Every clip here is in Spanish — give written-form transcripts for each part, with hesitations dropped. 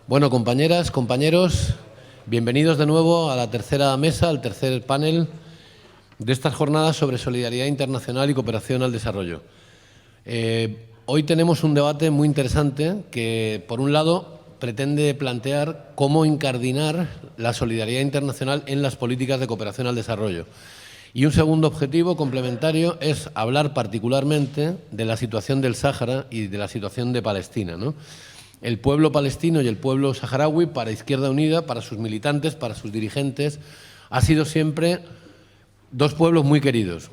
Bueno, compañeras, compañeros, bienvenidos de nuevo a la tercera mesa, al tercer panel de estas jornadas sobre solidaridad internacional y cooperación al desarrollo. Hoy tenemos un debate muy interesante que, por un lado, pretende plantear cómo incardinar la solidaridad internacional en las políticas de cooperación al desarrollo. Y un segundo objetivo complementario es hablar particularmente de la situación del Sáhara y de la situación de Palestina, ¿no? El pueblo palestino y el pueblo saharaui, para Izquierda Unida, para sus militantes, para sus dirigentes, ha sido siempre dos pueblos muy queridos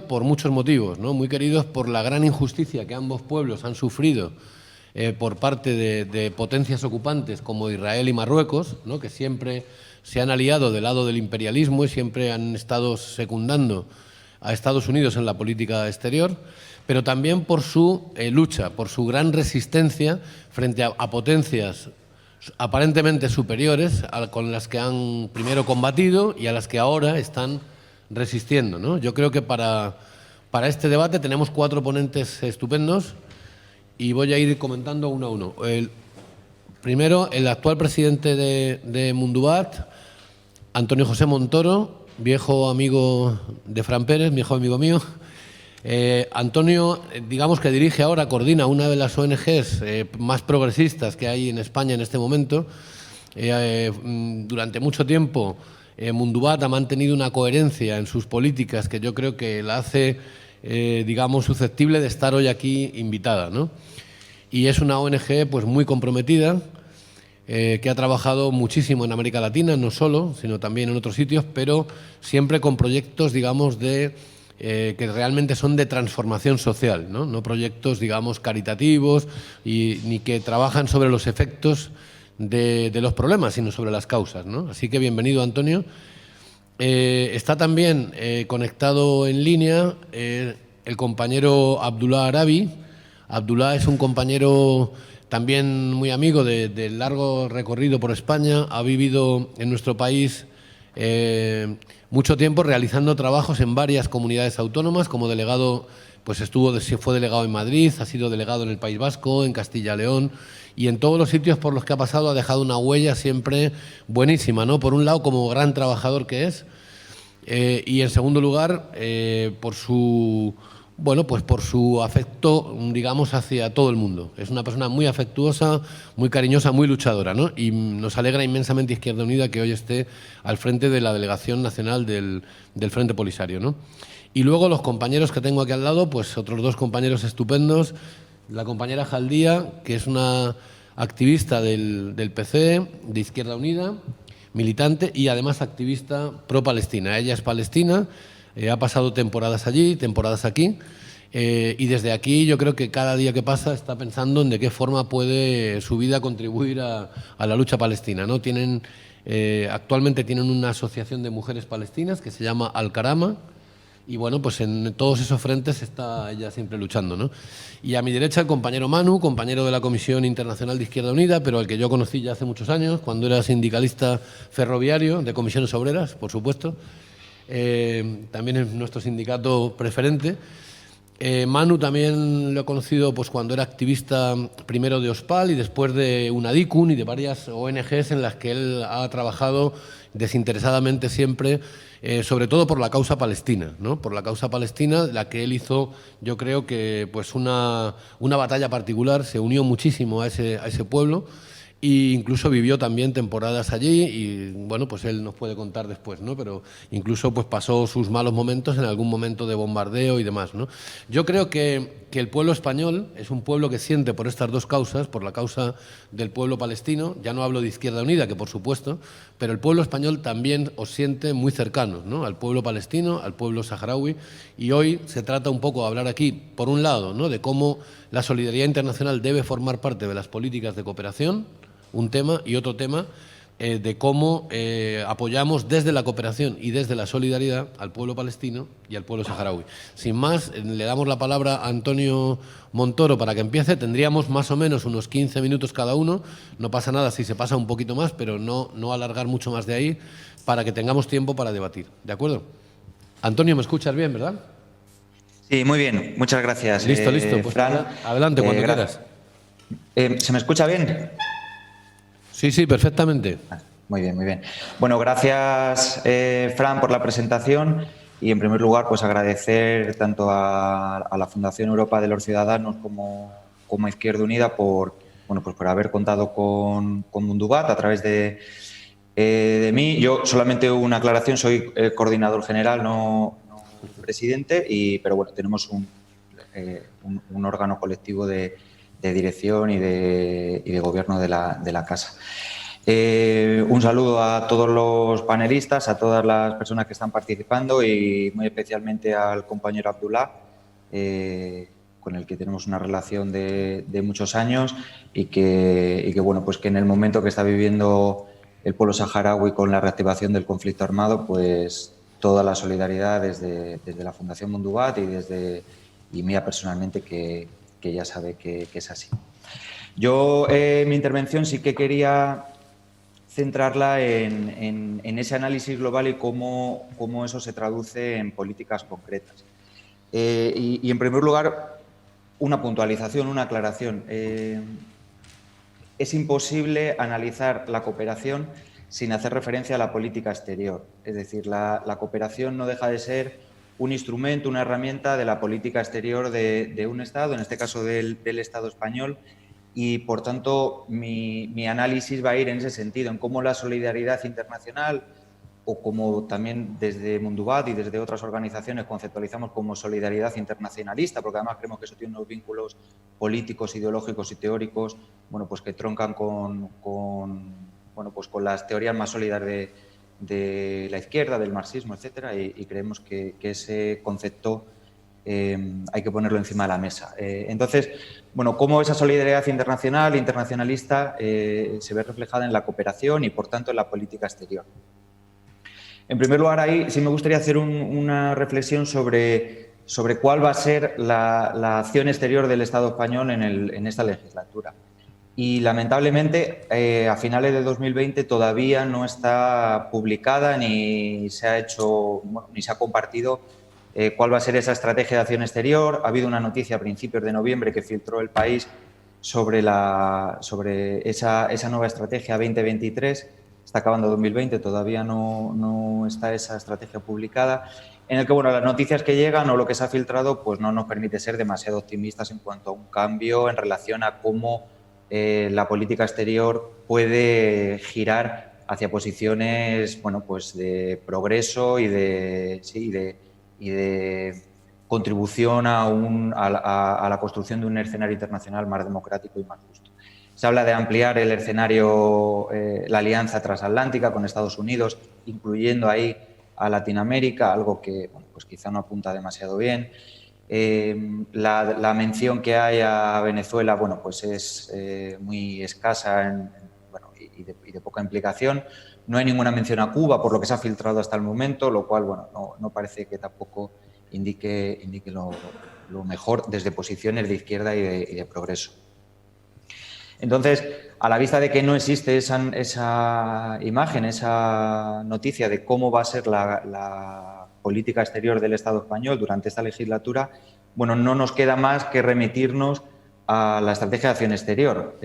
por muchos motivos, ¿no? Muy queridos por la gran injusticia que ambos pueblos han sufrido por parte de potencias ocupantes como Israel y Marruecos, ¿no? Que siempre se han aliado del lado del imperialismo y siempre han estado secundando a Estados Unidos en la política exterior, pero también por su lucha, por su gran resistencia frente a potencias aparentemente superiores con las que han primero combatido y a las que ahora están resistiendo, ¿no? Yo creo que para este debate tenemos cuatro ponentes estupendos y voy a ir comentando uno a uno. Primero, el actual presidente de Mundubat, Antonio José Montoro, viejo amigo de Fran Pérez, viejo amigo mío. Antonio, digamos que dirige ahora, coordina una de las ONGs más progresistas que hay en España en este momento. Durante mucho tiempo Mundubat ha mantenido una coherencia en sus políticas que yo creo que la hace, digamos, susceptible de estar hoy aquí invitada, ¿no? Y es una ONG pues muy comprometida, que ha trabajado muchísimo en América Latina, no solo, sino también en otros sitios, pero siempre con proyectos, digamos, que realmente son de transformación social, ¿no? No proyectos, digamos, caritativos ni que trabajan sobre los efectos de los problemas, sino sobre las causas, ¿no? Así que bienvenido, Antonio. Está también conectado en línea el compañero Abdullah Arabi. Abdullah es un compañero también muy amigo de largo recorrido por España, ha vivido en nuestro país mucho tiempo realizando trabajos en varias comunidades autónomas, como delegado, pues fue delegado en Madrid, ha sido delegado en el País Vasco, en Castilla y León, y en todos los sitios por los que ha pasado ha dejado una huella siempre buenísima, ¿no? Por un lado, como gran trabajador que es, y en segundo lugar, por su afecto, digamos, hacia todo el mundo. Es una persona muy afectuosa, muy cariñosa, muy luchadora, ¿no? Y nos alegra inmensamente Izquierda Unida que hoy esté al frente de la Delegación Nacional del Frente Polisario, ¿no? Y luego los compañeros que tengo aquí al lado, pues otros dos compañeros estupendos. La compañera Jaldía, que es una activista del PC, de Izquierda Unida, militante y además activista pro-Palestina. Ella es palestina, ha pasado temporadas allí, temporadas aquí, y desde aquí yo creo que cada día que pasa está pensando en de qué forma puede su vida contribuir a la lucha palestina, ¿no? Actualmente tienen una asociación de mujeres palestinas que se llama Al-Karama, y bueno, pues en todos esos frentes está ella siempre luchando, ¿no? Y a mi derecha el compañero Manu, compañero de la Comisión Internacional de Izquierda Unida, pero al que yo conocí ya hace muchos años, cuando era sindicalista ferroviario de Comisiones Obreras, por supuesto. También es nuestro sindicato preferente. Manu también lo he conocido pues, cuando era activista primero de OSPAL y después de UNADICUN y de varias ONGs en las que él ha trabajado desinteresadamente siempre, sobre todo por la causa palestina, ¿no? Por la causa palestina, la que él hizo, yo creo que pues una batalla particular, se unió muchísimo a ese pueblo. E incluso vivió también temporadas allí y, bueno, pues él nos puede contar después, ¿no? Pero incluso pues pasó sus malos momentos en algún momento de bombardeo y demás, ¿no? Yo creo que el pueblo español es un pueblo que siente por estas dos causas, por la causa del pueblo palestino, ya no hablo de Izquierda Unida, que por supuesto, pero el pueblo español también os siente muy cercanos, ¿no? Al pueblo palestino, al pueblo saharaui, y hoy se trata un poco de hablar aquí, por un lado, ¿no? De cómo la solidaridad internacional debe formar parte de las políticas de cooperación, un tema, y otro tema de cómo apoyamos desde la cooperación y desde la solidaridad al pueblo palestino y al pueblo saharaui. Sin más, le damos la palabra a Antonio Montoro para que empiece. Tendríamos más o menos unos 15 minutos cada uno. No pasa nada si se pasa un poquito más, pero no alargar mucho más de ahí para que tengamos tiempo para debatir. ¿De acuerdo? Antonio, ¿me escuchas bien, verdad? Sí, muy bien. Muchas gracias. Listo. Pues Fran, adelante cuando quieras. ¿Se me escucha bien? Sí, sí, perfectamente. Muy bien, muy bien. Bueno, gracias, Fran, por la presentación y, en primer lugar, pues agradecer tanto a la Fundación Europa de los Ciudadanos como a Izquierda Unida por haber contado con Mundubat a través de mí. Yo solamente una aclaración, soy coordinador general, no presidente, pero bueno, tenemos un órgano colectivo de dirección y de gobierno de la casa. Un saludo a todos los panelistas, a todas las personas que están participando y muy especialmente al compañero Abdullah, con el que tenemos una relación de muchos años y que bueno, pues que en el momento que está viviendo el pueblo saharaui con la reactivación del conflicto armado, pues toda la solidaridad desde la Fundación Mundubat y mía personalmente, que ya sabe que es así. Yo, mi intervención sí que quería centrarla en ese análisis global y cómo eso se traduce en políticas concretas. Y en primer lugar, una puntualización, una aclaración. Es imposible analizar la cooperación sin hacer referencia a la política exterior. Es decir, la cooperación no deja de ser un instrumento, una herramienta de la política exterior de un Estado, en este caso del Estado español, y, por tanto, mi análisis va a ir en ese sentido, en cómo la solidaridad internacional, o como también desde Mundubat y desde otras organizaciones conceptualizamos como solidaridad internacionalista, porque además creemos que eso tiene unos vínculos políticos, ideológicos y teóricos, bueno, pues que troncan con las teorías más sólidas de la izquierda, del marxismo, etcétera, y creemos que ese concepto hay que ponerlo encima de la mesa. Entonces, bueno, cómo esa solidaridad internacional, internacionalista, se ve reflejada en la cooperación y, por tanto, en la política exterior. En primer lugar, ahí sí me gustaría hacer una reflexión sobre cuál va a ser la acción exterior del Estado español en esta legislatura. Y, lamentablemente, a finales de 2020 todavía no está publicada ni se ha compartido cuál va a ser esa estrategia de acción exterior. Ha habido una noticia a principios de noviembre que filtró El País sobre esa nueva estrategia 2023. Está acabando 2020, todavía no está esa estrategia publicada, en el que, bueno, las noticias que llegan o lo que se ha filtrado pues no nos permite ser demasiado optimistas en cuanto a un cambio en relación a cómo la política exterior puede girar hacia posiciones, bueno, pues de progreso y de contribución a la construcción de un escenario internacional más democrático y más justo. Se habla de ampliar el escenario, la alianza transatlántica con Estados Unidos, incluyendo ahí a Latinoamérica, algo que, bueno, pues quizá no apunta demasiado bien. La mención que hay a Venezuela, bueno, pues es muy escasa y de poca implicación. No hay ninguna mención a Cuba, por lo que se ha filtrado hasta el momento, lo cual, bueno, no parece que tampoco indique lo mejor desde posiciones de izquierda y de progreso. Entonces, a la vista de que no existe esa imagen, esa noticia de cómo va a ser la política exterior del Estado español durante esta legislatura, bueno, no nos queda más que remitirnos a la estrategia de acción exterior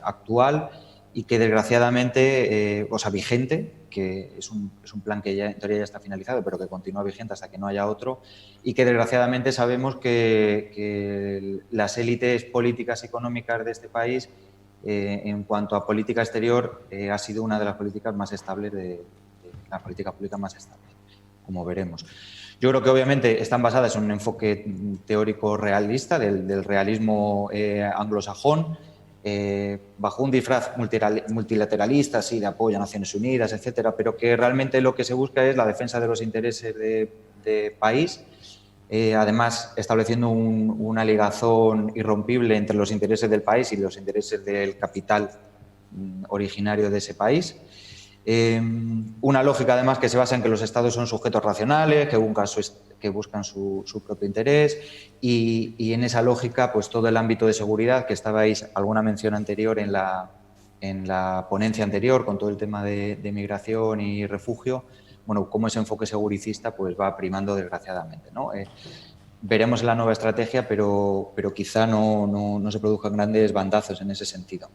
actual y que, desgraciadamente, vigente, que es un plan que ya en teoría ya está finalizado, pero que continúa vigente hasta que no haya otro, y que, desgraciadamente, sabemos que las élites políticas y económicas de este país, en cuanto a política exterior, ha sido una de las políticas más estables, de la política pública más estable, como veremos. Yo creo que, obviamente, están basadas en un enfoque teórico realista, del realismo anglosajón, bajo un disfraz multilateralista, sí, de apoyo a Naciones Unidas, etcétera, pero que realmente lo que se busca es la defensa de los intereses de país, además estableciendo una ligazón irrompible entre los intereses del país y los intereses del capital originario de ese país. Una lógica, además, que se basa en que los estados son sujetos racionales, que buscan su propio interés, y en esa lógica, pues todo el ámbito de seguridad, que estabais alguna mención anterior en la ponencia anterior, con todo el tema de migración y refugio, bueno, cómo ese enfoque seguricista pues va primando, desgraciadamente, ¿no? Veremos la nueva estrategia, pero quizá no se produzcan grandes bandazos en ese sentido.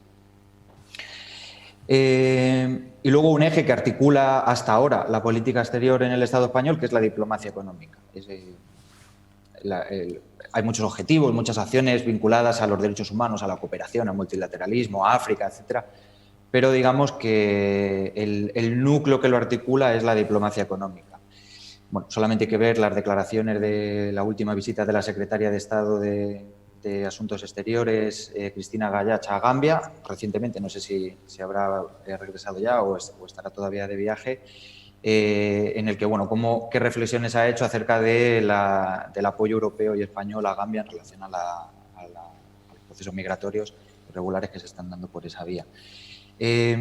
Y luego un eje que articula hasta ahora la política exterior en el Estado español, que es la diplomacia económica. Hay muchos objetivos, muchas acciones vinculadas a los derechos humanos, a la cooperación, al multilateralismo, a África, etcétera. Pero digamos que el núcleo que lo articula es la diplomacia económica. Bueno, solamente hay que ver las declaraciones de la última visita de la secretaria de Estado de Asuntos Exteriores, Cristina Gallacha, a Gambia, recientemente, no sé si habrá regresado ya o estará todavía de viaje, en el que, bueno, qué reflexiones ha hecho acerca del apoyo europeo y español a Gambia en relación a los procesos migratorios irregulares que se están dando por esa vía. Hay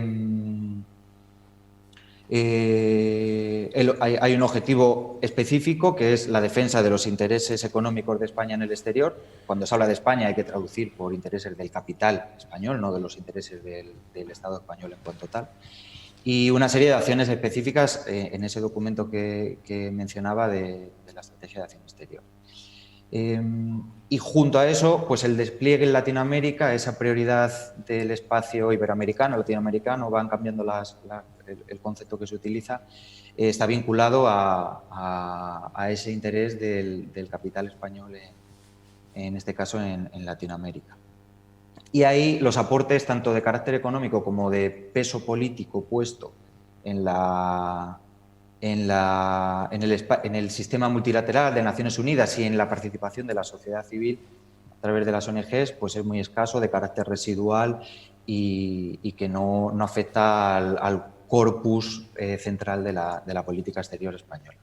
un objetivo específico que es la defensa de los intereses económicos de España en el exterior. Cuando se habla de España hay que traducir por intereses del capital español, no de los intereses del Estado español en cuanto tal. Y una serie de acciones específicas en ese documento que mencionaba de la Estrategia de Acción Exterior. Y junto a eso, pues el despliegue en Latinoamérica, esa prioridad del espacio iberoamericano, latinoamericano, van cambiando el concepto que se utiliza, está vinculado a ese interés del capital español, en este caso en Latinoamérica. Y ahí los aportes tanto de carácter económico como de peso político puesto en el sistema multilateral de Naciones Unidas y en la participación de la sociedad civil a través de las ONGs, pues es muy escaso, de carácter residual y que no afecta al corpus central de la política exterior española.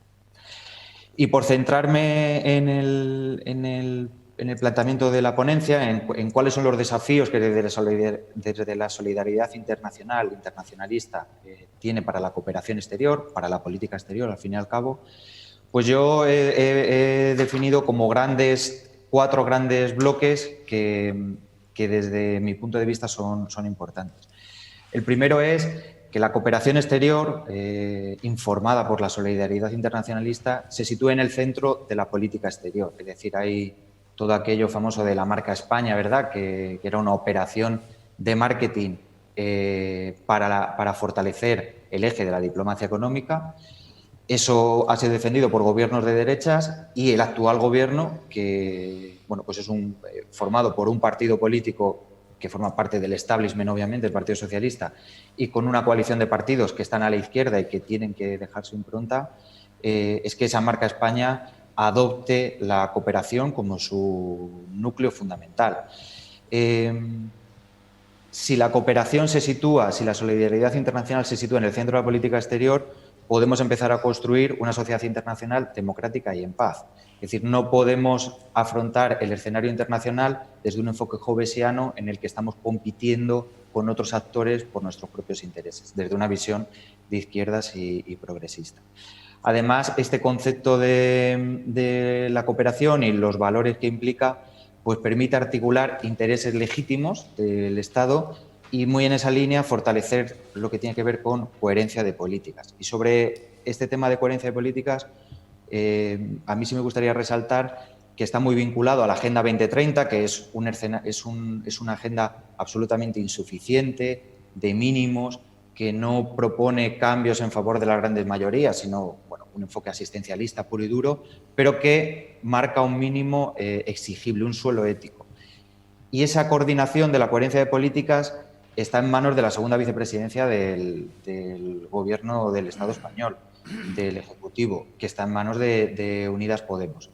Y por centrarme en el planteamiento de la ponencia, en cuáles son los desafíos que desde la solidaridad internacionalista tiene para la cooperación exterior, para la política exterior, al fin y al cabo, pues yo he definido como 4 grandes bloques que desde mi punto de vista son importantes. El primero es que la cooperación exterior, informada por la solidaridad internacionalista, se sitúe en el centro de la política exterior. Es decir, hay todo aquello famoso de la marca España, ¿verdad?, que era una operación de marketing para fortalecer el eje de la diplomacia económica. Eso ha sido defendido por gobiernos de derechas y el actual gobierno, que bueno, pues es formado por un partido político que forma parte del establishment, obviamente, el Partido Socialista, y con una coalición de partidos que están a la izquierda y que tienen que dejar su impronta, es que esa marca España adopte la cooperación como su núcleo fundamental. Si la cooperación si la solidaridad internacional se sitúa en el centro de la política exterior, podemos empezar a construir una sociedad internacional democrática y en paz. Es decir, no podemos afrontar el escenario internacional desde un enfoque hobbesiano en el que estamos compitiendo con otros actores por nuestros propios intereses, desde una visión de izquierdas y progresista. Además, este concepto de la cooperación y los valores que implica, pues permite articular intereses legítimos del Estado y, muy en esa línea, fortalecer lo que tiene que ver con coherencia de políticas. Y sobre este tema de coherencia de políticas, a mí sí me gustaría resaltar que está muy vinculado a la Agenda 2030, que es una agenda absolutamente insuficiente, de mínimos, que no propone cambios en favor de las grandes mayorías, sino un enfoque asistencialista puro y duro, pero que marca un mínimo exigible, un suelo ético. Y esa coordinación de la coherencia de políticas está en manos de la segunda vicepresidencia del Gobierno del Estado español, del Ejecutivo, que está en manos de Unidas Podemos.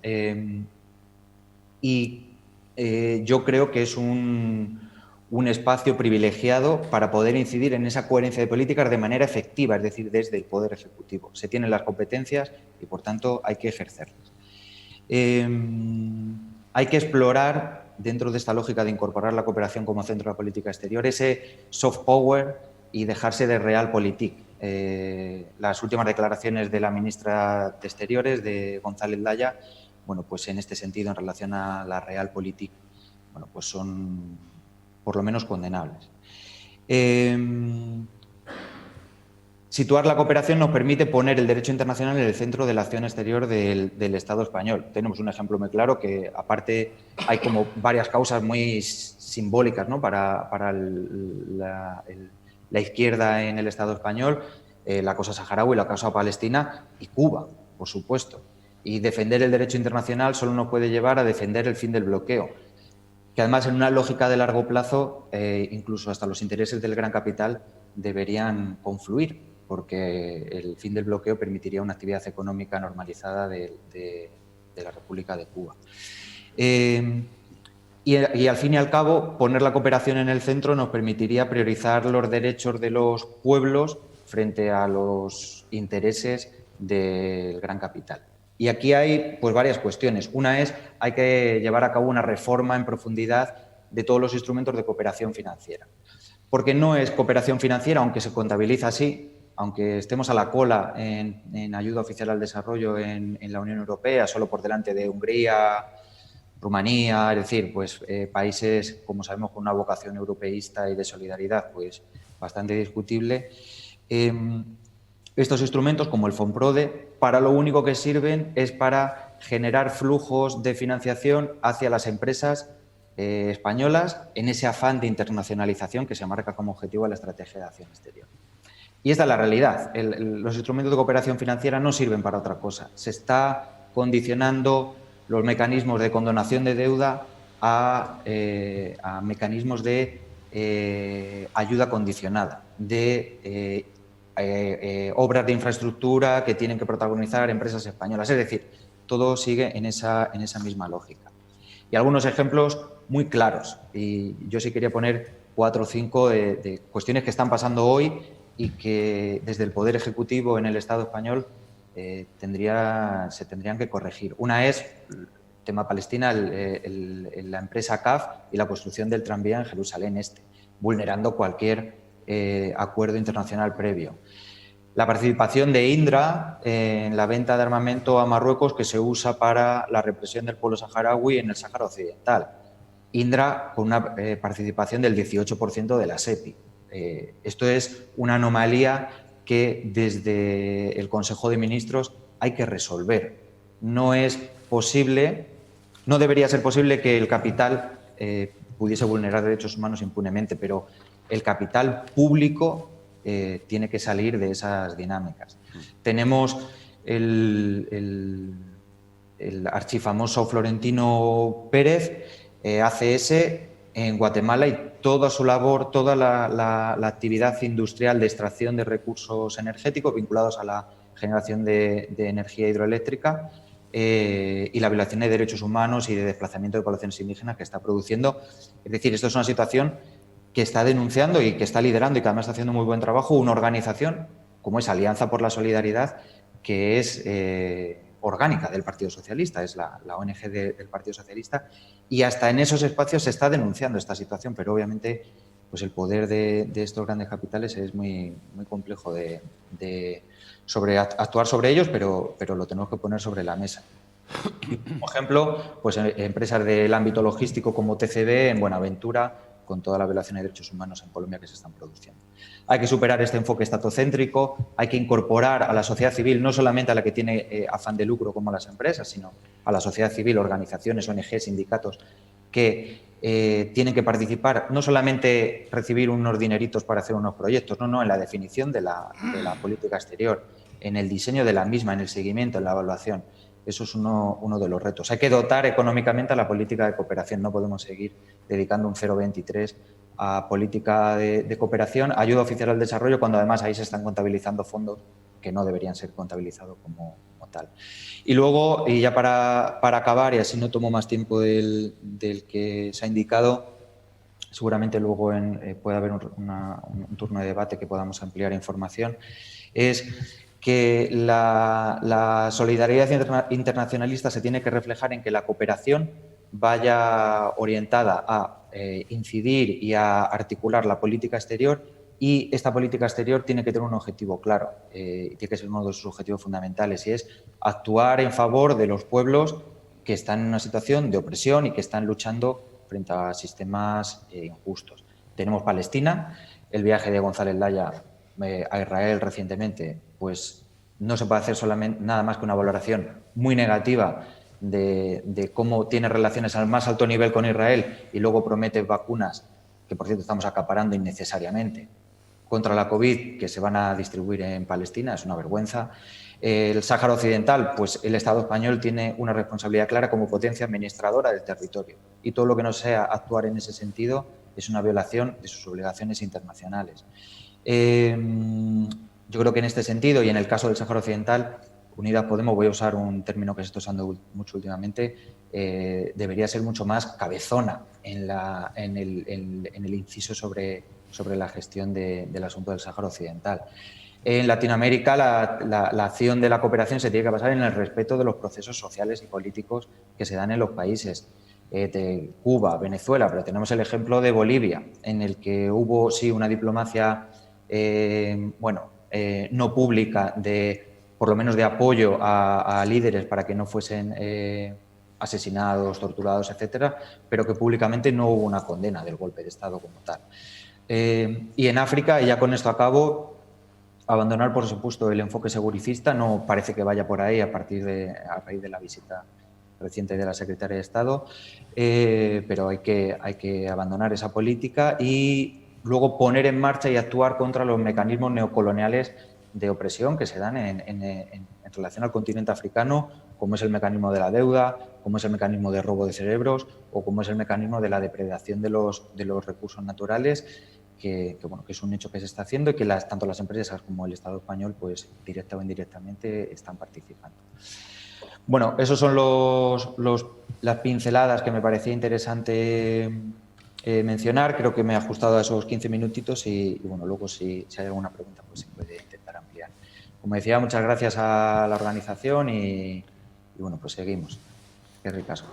Yo creo que es un espacio privilegiado para poder incidir en esa coherencia de políticas de manera efectiva, es decir, desde el Poder Ejecutivo. Se tienen las competencias y, por tanto, hay que ejercerlas. Hay que explorar, dentro de esta lógica de incorporar la cooperación como centro de la política exterior, ese soft power y dejarse de realpolitik. Las últimas declaraciones de la ministra de Exteriores, de González Laya, pues en este sentido, en relación a la realpolitik, pues son por lo menos condenables. Situar la cooperación nos permite poner el derecho internacional en el centro de la acción exterior del Estado español. Tenemos un ejemplo muy claro que, aparte, hay como varias causas muy simbólicas, ¿no?, para la la izquierda en el Estado español, la causa saharaui, la causa palestina y Cuba, por supuesto. Y defender el derecho internacional solo nos puede llevar a defender el fin del bloqueo, que además en una lógica de largo plazo, incluso hasta los intereses del gran capital deberían confluir, porque el fin del bloqueo permitiría una actividad económica normalizada de la República de Cuba. Y al fin y al cabo, poner la cooperación en el centro nos permitiría priorizar los derechos de los pueblos frente a los intereses del gran capital. Y aquí hay pues, varias cuestiones. Una es, hay que llevar a cabo una reforma en profundidad de todos los instrumentos de cooperación financiera. Porque no es cooperación financiera, aunque se contabiliza así, aunque estemos a la cola en ayuda oficial al desarrollo en la Unión Europea, solo por delante de Hungría, Rumanía, es decir, pues países, como sabemos, con una vocación europeísta y de solidaridad, pues bastante discutible. Estos instrumentos, como el Fonprode, para lo único que sirven es para generar flujos de financiación hacia las empresas españolas en ese afán de internacionalización que se marca como objetivo a la estrategia de acción exterior. Y esta es la realidad. Los instrumentos de cooperación financiera no sirven para otra cosa. Se está condicionando los mecanismos de condonación de deuda a mecanismos de ayuda condicionada, de obras de infraestructura que tienen que protagonizar empresas españolas. Es decir, todo sigue en esa misma lógica. Y algunos ejemplos muy claros. Y yo sí quería poner 4 o 5 de cuestiones que están pasando hoy y que desde el Poder Ejecutivo en el Estado español se tendrían que corregir. Una es el tema Palestina, la empresa CAF y la construcción del tranvía en Jerusalén Este, vulnerando cualquier acuerdo internacional previo. La participación de Indra en la venta de armamento a Marruecos que se usa para la represión del pueblo saharaui en el Sáhara Occidental. Indra con una participación del 18% de la SEPI. Esto es una anomalía que desde el Consejo de Ministros hay que resolver. No es posible, no debería ser posible que el capital pudiese vulnerar derechos humanos impunemente, pero el capital público tiene que salir de esas dinámicas. Tenemos el archifamoso Florentino Pérez, ACS, en Guatemala, y toda su labor, toda la actividad industrial de extracción de recursos energéticos vinculados a la generación de energía hidroeléctrica y la violación de derechos humanos y de desplazamiento de poblaciones indígenas que está produciendo. Es decir, esto es una situación que está denunciando y que está liderando y que además está haciendo muy buen trabajo una organización como es Alianza por la Solidaridad, que es orgánica del Partido Socialista, es la ONG del Partido Socialista, y hasta en esos espacios se está denunciando esta situación, pero obviamente pues el poder de estos grandes capitales es muy, muy complejo de actuar sobre ellos, pero lo tenemos que poner sobre la mesa. Y, por ejemplo, pues empresas del ámbito logístico como TCB en Buenaventura, con toda la violación de derechos humanos en Colombia que se están produciendo. Hay que superar este enfoque estatocéntrico, hay que incorporar a la sociedad civil, no solamente a la que tiene afán de lucro como las empresas, sino a la sociedad civil, organizaciones, ONG, sindicatos, que tienen que participar, no solamente recibir unos dineritos para hacer unos proyectos, no, en la definición de la política exterior, en el diseño de la misma, en el seguimiento, en la evaluación. Eso es uno de los retos. Hay que dotar económicamente a la política de cooperación. No podemos seguir dedicando un 0,23 a política de cooperación, ayuda oficial al desarrollo, cuando además ahí se están contabilizando fondos que no deberían ser contabilizados como tal. Y luego, y ya para acabar, y así no tomo más tiempo del que se ha indicado, seguramente luego puede haber un turno de debate que podamos ampliar información, es que la solidaridad internacionalista se tiene que reflejar en que la cooperación vaya orientada a incidir y a articular la política exterior, y esta política exterior tiene que tener un objetivo claro, tiene que ser uno de sus objetivos fundamentales, y es actuar en favor de los pueblos que están en una situación de opresión y que están luchando frente a sistemas injustos. Tenemos Palestina, el viaje de González Laya a Israel recientemente, pues no se puede hacer solamente nada más que una valoración muy negativa de cómo tiene relaciones al más alto nivel con Israel y luego promete vacunas que, por cierto, estamos acaparando innecesariamente contra la COVID que se van a distribuir en Palestina, es una vergüenza. El Sáhara Occidental, pues el Estado español tiene una responsabilidad clara como potencia administradora del territorio y todo lo que no sea actuar en ese sentido es una violación de sus obligaciones internacionales. Yo creo que en este sentido y en el caso del Sáhara Occidental, Unidas Podemos, voy a usar un término que se está usando mucho últimamente, debería ser mucho más cabezona en el inciso sobre la gestión del asunto del Sáhara Occidental. En Latinoamérica la acción de la cooperación se tiene que basar en el respeto de los procesos sociales y políticos que se dan en los países de Cuba, Venezuela, pero tenemos el ejemplo de Bolivia, en el que hubo sí una diplomacia no pública, por lo menos de apoyo a líderes para que no fuesen asesinados, torturados, etcétera, pero que públicamente no hubo una condena del golpe de Estado como tal. Y en África, y ya con esto acabo, abandonar, por supuesto, el enfoque seguricista, no parece que vaya por ahí a raíz de la visita reciente de la secretaria de Estado, pero hay que abandonar esa política y luego poner en marcha y actuar contra los mecanismos neocoloniales de opresión que se dan en relación al continente africano, como es el mecanismo de la deuda, como es el mecanismo de robo de cerebros o como es el mecanismo de la depredación de los recursos naturales, que es un hecho que se está haciendo y que tanto las empresas como el Estado español, pues directa o indirectamente, están participando. Bueno, esos son las pinceladas que me parecía interesante mencionar. Creo que me he ajustado a esos 15 minutitos y bueno, luego si hay alguna pregunta, pues se puede intentar ampliar. Como decía, muchas gracias a la organización y bueno, pues seguimos. Qué ricasco.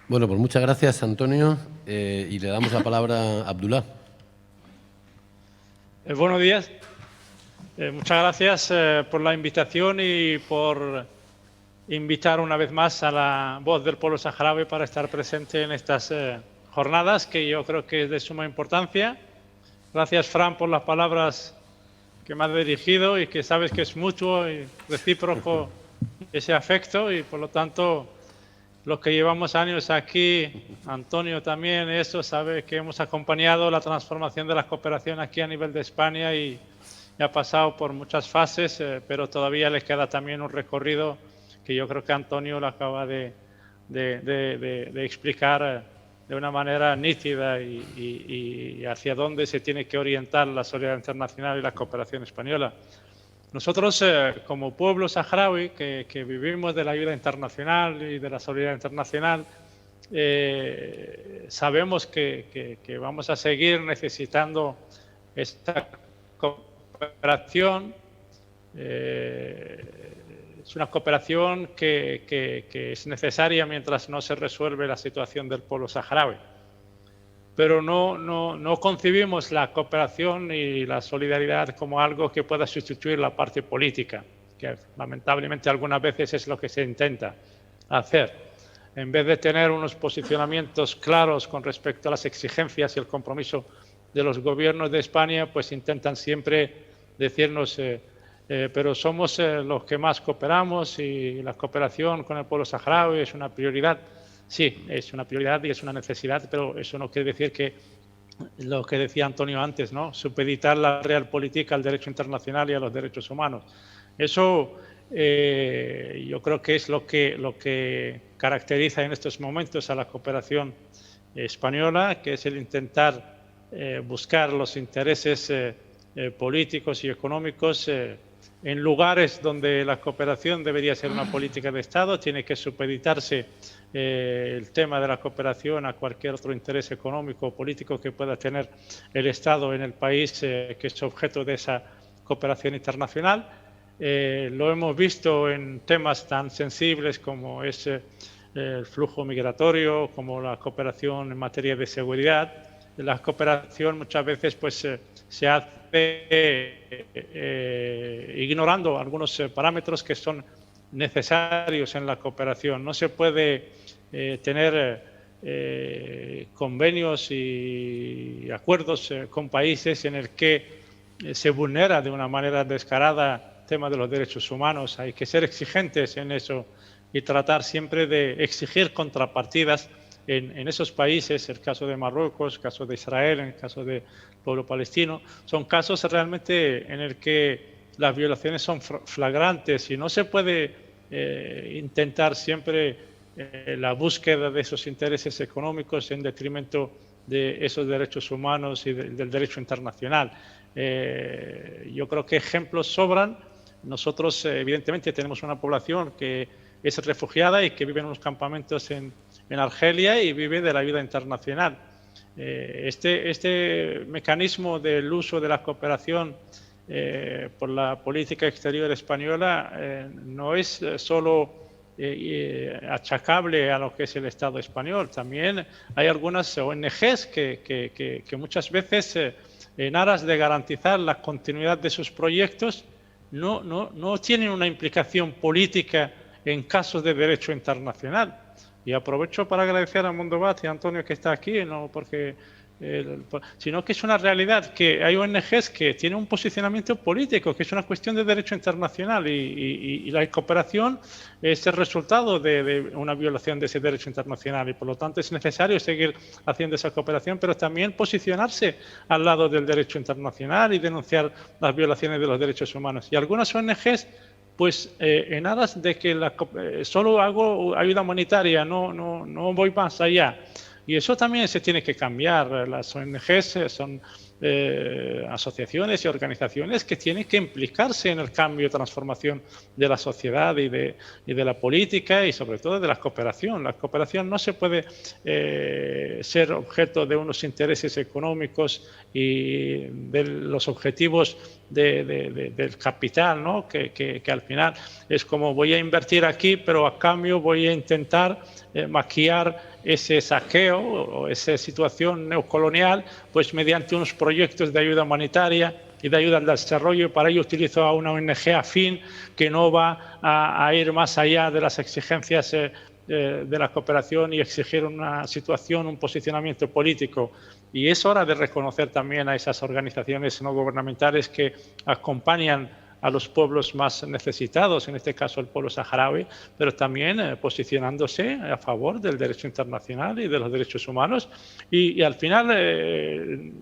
Bueno, pues muchas gracias, Antonio, y le damos la palabra a Abdullah. Buenos días. Muchas gracias por la invitación y por invitar una vez más a la voz del pueblo saharaui para estar presente en estas jornadas, que yo creo que es de suma importancia. Gracias, Fran, por las palabras que me has dirigido y que sabes que es mutuo y recíproco ese afecto y, por lo tanto, los que llevamos años aquí, Antonio también, eso sabe que hemos acompañado la transformación de la cooperación aquí a nivel de España y ha pasado por muchas fases, pero todavía les queda también un recorrido que yo creo que Antonio lo acaba de explicar de una manera nítida y hacia dónde se tiene que orientar la solidaridad internacional y la cooperación española. Nosotros, como pueblo saharaui, que vivimos de la ayuda internacional y de la solidaridad internacional, sabemos que vamos a seguir necesitando esta cooperación. Es una cooperación que es necesaria mientras no se resuelve la situación del pueblo saharaui. Pero no concebimos la cooperación y la solidaridad como algo que pueda sustituir la parte política, que lamentablemente algunas veces es lo que se intenta hacer. En vez de tener unos posicionamientos claros con respecto a las exigencias y el compromiso de los gobiernos de España, pues intentan siempre decirnos, pero somos los que más cooperamos y la cooperación con el pueblo saharaui es una prioridad. Sí, es una prioridad y es una necesidad, pero eso no quiere decir que lo que decía Antonio antes, ¿no? Supeditar la realpolitik al derecho internacional y a los derechos humanos. Eso yo creo que es lo que caracteriza en estos momentos a la cooperación española, que es el intentar buscar los intereses políticos y económicos en lugares donde la cooperación debería ser una política de Estado. Tiene que supeditarse el tema de la cooperación a cualquier otro interés económico o político que pueda tener el Estado en el país que es objeto de esa cooperación internacional. Lo hemos visto en temas tan sensibles como es el flujo migratorio, como la cooperación en materia de seguridad. La cooperación muchas veces pues, se hace ignorando algunos parámetros que son necesarios en la cooperación. No se puede tener convenios y acuerdos con países en el que se vulnera de una manera descarada el tema de los derechos humanos. Hay que ser exigentes en eso y tratar siempre de exigir contrapartidas en esos países, el caso de Marruecos, el caso de Israel, el caso del pueblo palestino, son casos realmente en el que las violaciones son flagrantes y no se puede intentar siempre la búsqueda de esos intereses económicos en detrimento de esos derechos humanos y del derecho internacional. Yo creo que ejemplos sobran. Nosotros, evidentemente, tenemos una población que es refugiada y que vive en unos campamentos en Argelia y vive de la ayuda internacional. Este mecanismo del uso de la cooperación por la política exterior española no es solo achacable a lo que es el Estado español. También hay algunas ONGs que muchas veces, en aras de garantizar la continuidad de sus proyectos, no tienen una implicación política en casos de derecho internacional. Y aprovecho para agradecer a Mondobat y a Antonio que está aquí, no porque sino que es una realidad que hay ONGs que tienen un posicionamiento político, que es una cuestión de derecho internacional y la cooperación es el resultado de una violación de ese derecho internacional y por lo tanto es necesario seguir haciendo esa cooperación, pero también posicionarse al lado del derecho internacional y denunciar las violaciones de los derechos humanos. Y algunas ONGs, pues en aras de que solo hago ayuda humanitaria, no voy más allá. Y eso también se tiene que cambiar. Las ONGs son asociaciones y organizaciones que tienen que implicarse en el cambio y transformación de la sociedad y de la política y sobre todo de la cooperación. La cooperación no se puede ser objeto de unos intereses económicos y de los objetivos del capital, ¿no? que al final es como voy a invertir aquí, pero a cambio voy a intentar maquillar ese saqueo o esa situación neocolonial pues mediante unos proyectos de ayuda humanitaria y de ayuda al desarrollo, y para ello utilizo a una ONG afín que no va a ir más allá de las exigencias de la cooperación y exigir una situación, un posicionamiento político. Y es hora de reconocer también a esas organizaciones no gubernamentales que acompañan a los pueblos más necesitados, en este caso el pueblo saharaui, pero también posicionándose a favor del derecho internacional y de los derechos humanos. Y al final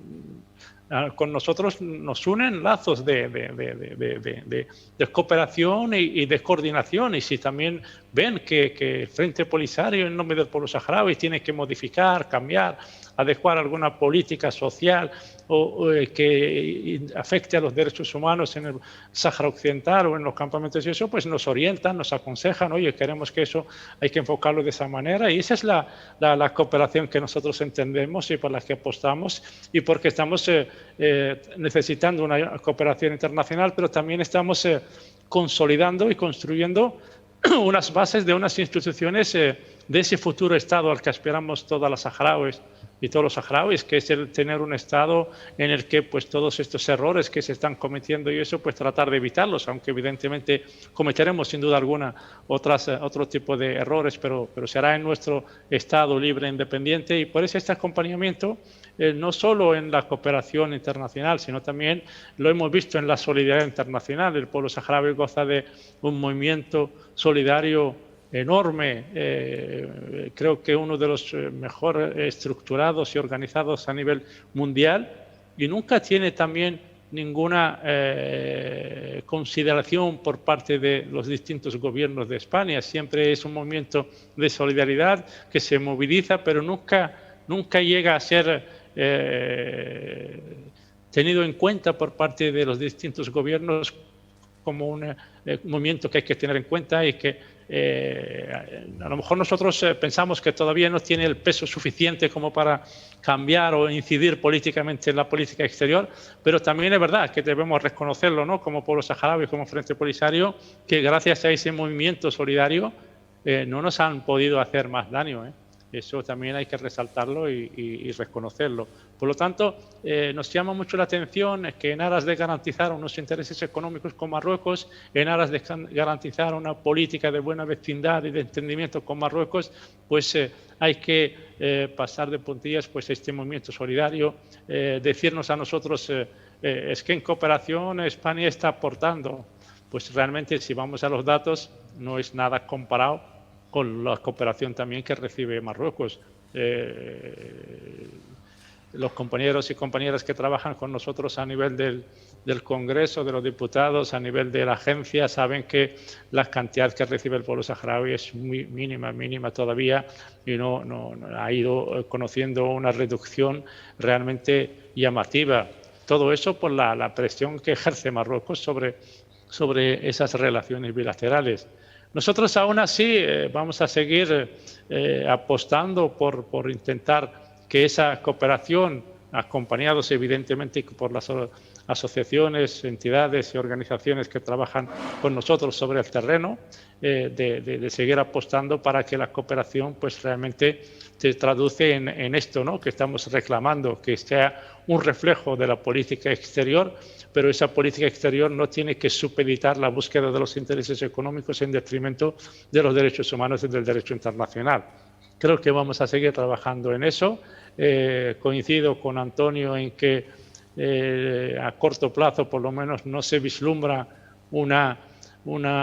con nosotros nos unen lazos de cooperación y de coordinación. Y si también ven que el Frente Polisario en nombre del pueblo saharaui tiene que modificar, cambiar, adecuar alguna política social o que afecte a los derechos humanos en el Sáhara Occidental o en los campamentos y eso, pues nos orientan, nos aconsejan, oye, queremos que eso hay que enfocarlo de esa manera. Y esa es la cooperación que nosotros entendemos y por la que apostamos y porque estamos necesitando una cooperación internacional, pero también estamos consolidando y construyendo unas bases de unas instituciones de ese futuro Estado al que aspiramos todas las saharauis y todos los saharauis, que es el tener un Estado en el que pues todos estos errores que se están cometiendo y eso, pues tratar de evitarlos, aunque evidentemente cometeremos sin duda alguna otro tipo de errores, pero será en nuestro Estado libre e independiente. Y por eso este acompañamiento, no solo en la cooperación internacional, sino también lo hemos visto en la solidaridad internacional. El pueblo saharaui goza de un movimiento solidario enorme, creo que uno de los mejor estructurados y organizados a nivel mundial, y nunca tiene también ninguna consideración por parte de los distintos gobiernos de España. Siempre es un movimiento de solidaridad que se moviliza, pero nunca llega a ser tenido en cuenta por parte de los distintos gobiernos como un movimiento que hay que tener en cuenta y que a lo mejor nosotros pensamos que todavía no tiene el peso suficiente como para cambiar o incidir políticamente en la política exterior, pero también es verdad que debemos reconocerlo, ¿no? Como pueblo saharaui, como Frente Polisario, que gracias a ese movimiento solidario no nos han podido hacer más daño, Eso también hay que resaltarlo y reconocerlo. Por lo tanto, nos llama mucho la atención que en aras de garantizar unos intereses económicos con Marruecos, en aras de garantizar una política de buena vecindad y de entendimiento con Marruecos, pues hay que pasar de puntillas pues, este movimiento solidario, decirnos a nosotros es que en cooperación España está aportando. Pues realmente si vamos a los datos no es nada comparado con la cooperación también que recibe Marruecos. Los compañeros y compañeras que trabajan con nosotros a nivel del Congreso, de los diputados, a nivel de la agencia, saben que la cantidad que recibe el pueblo saharaui es muy mínima todavía, y no ha ido conociendo una reducción realmente llamativa. Todo eso por la presión que ejerce Marruecos sobre esas relaciones bilaterales. Nosotros aún así vamos a seguir apostando por intentar que esa cooperación, acompañados evidentemente por las asociaciones, entidades y organizaciones que trabajan con nosotros sobre el terreno, de seguir apostando para que la cooperación pues realmente se traduce en esto, ¿no?, que estamos reclamando, que sea un reflejo de la política exterior, pero esa política exterior no tiene que supeditar la búsqueda de los intereses económicos en detrimento de los derechos humanos y del derecho internacional. Creo que vamos a seguir trabajando en eso. Coincido con Antonio en que a corto plazo, por lo menos, no se vislumbra una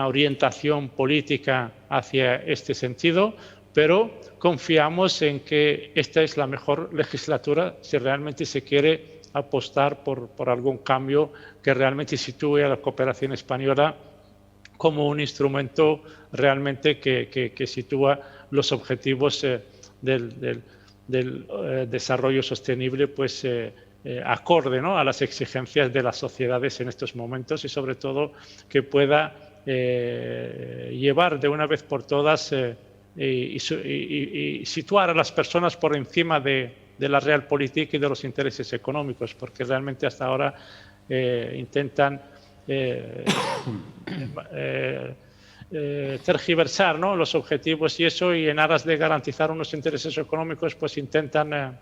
orientación política hacia este sentido, pero confiamos en que esta es la mejor legislatura si realmente se quiere apostar por algún cambio que realmente sitúe a la cooperación española como un instrumento realmente que sitúa los objetivos del desarrollo sostenible pues acorde, ¿no?, a las exigencias de las sociedades en estos momentos, y sobre todo que pueda llevar de una vez por todas y situar a las personas por encima de la realpolitik y de los intereses económicos, porque realmente hasta ahora intentan tergiversar, ¿no?, los objetivos y eso, y en aras de garantizar unos intereses económicos pues intentan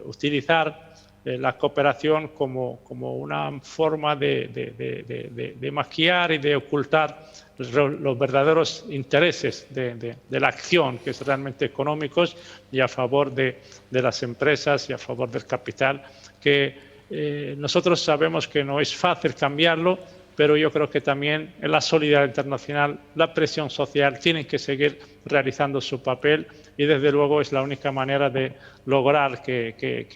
utilizar la cooperación como una forma de maquillar y de ocultar los verdaderos intereses de la acción, que es realmente económicos y a favor de las empresas y a favor del capital, que nosotros sabemos que no es fácil cambiarlo, pero yo creo que también en la solidaridad internacional, la presión social tienen que seguir realizando su papel, y desde luego es la única manera de lograr que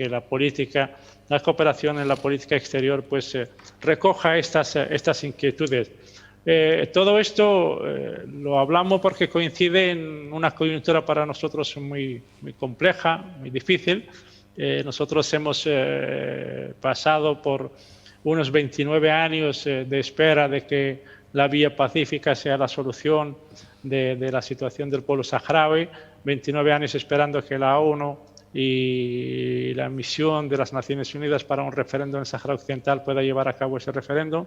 la cooperación en la política exterior pues recoja estas inquietudes. Todo esto lo hablamos porque coincide en una coyuntura para nosotros muy compleja, muy difícil. Nosotros hemos pasado por unos 29 años de espera de que la vía pacífica sea la solución de la situación del pueblo saharaui, 29 años esperando que la ONU y la misión de las Naciones Unidas para un referéndum en el Sáhara Occidental pueda llevar a cabo ese referéndum.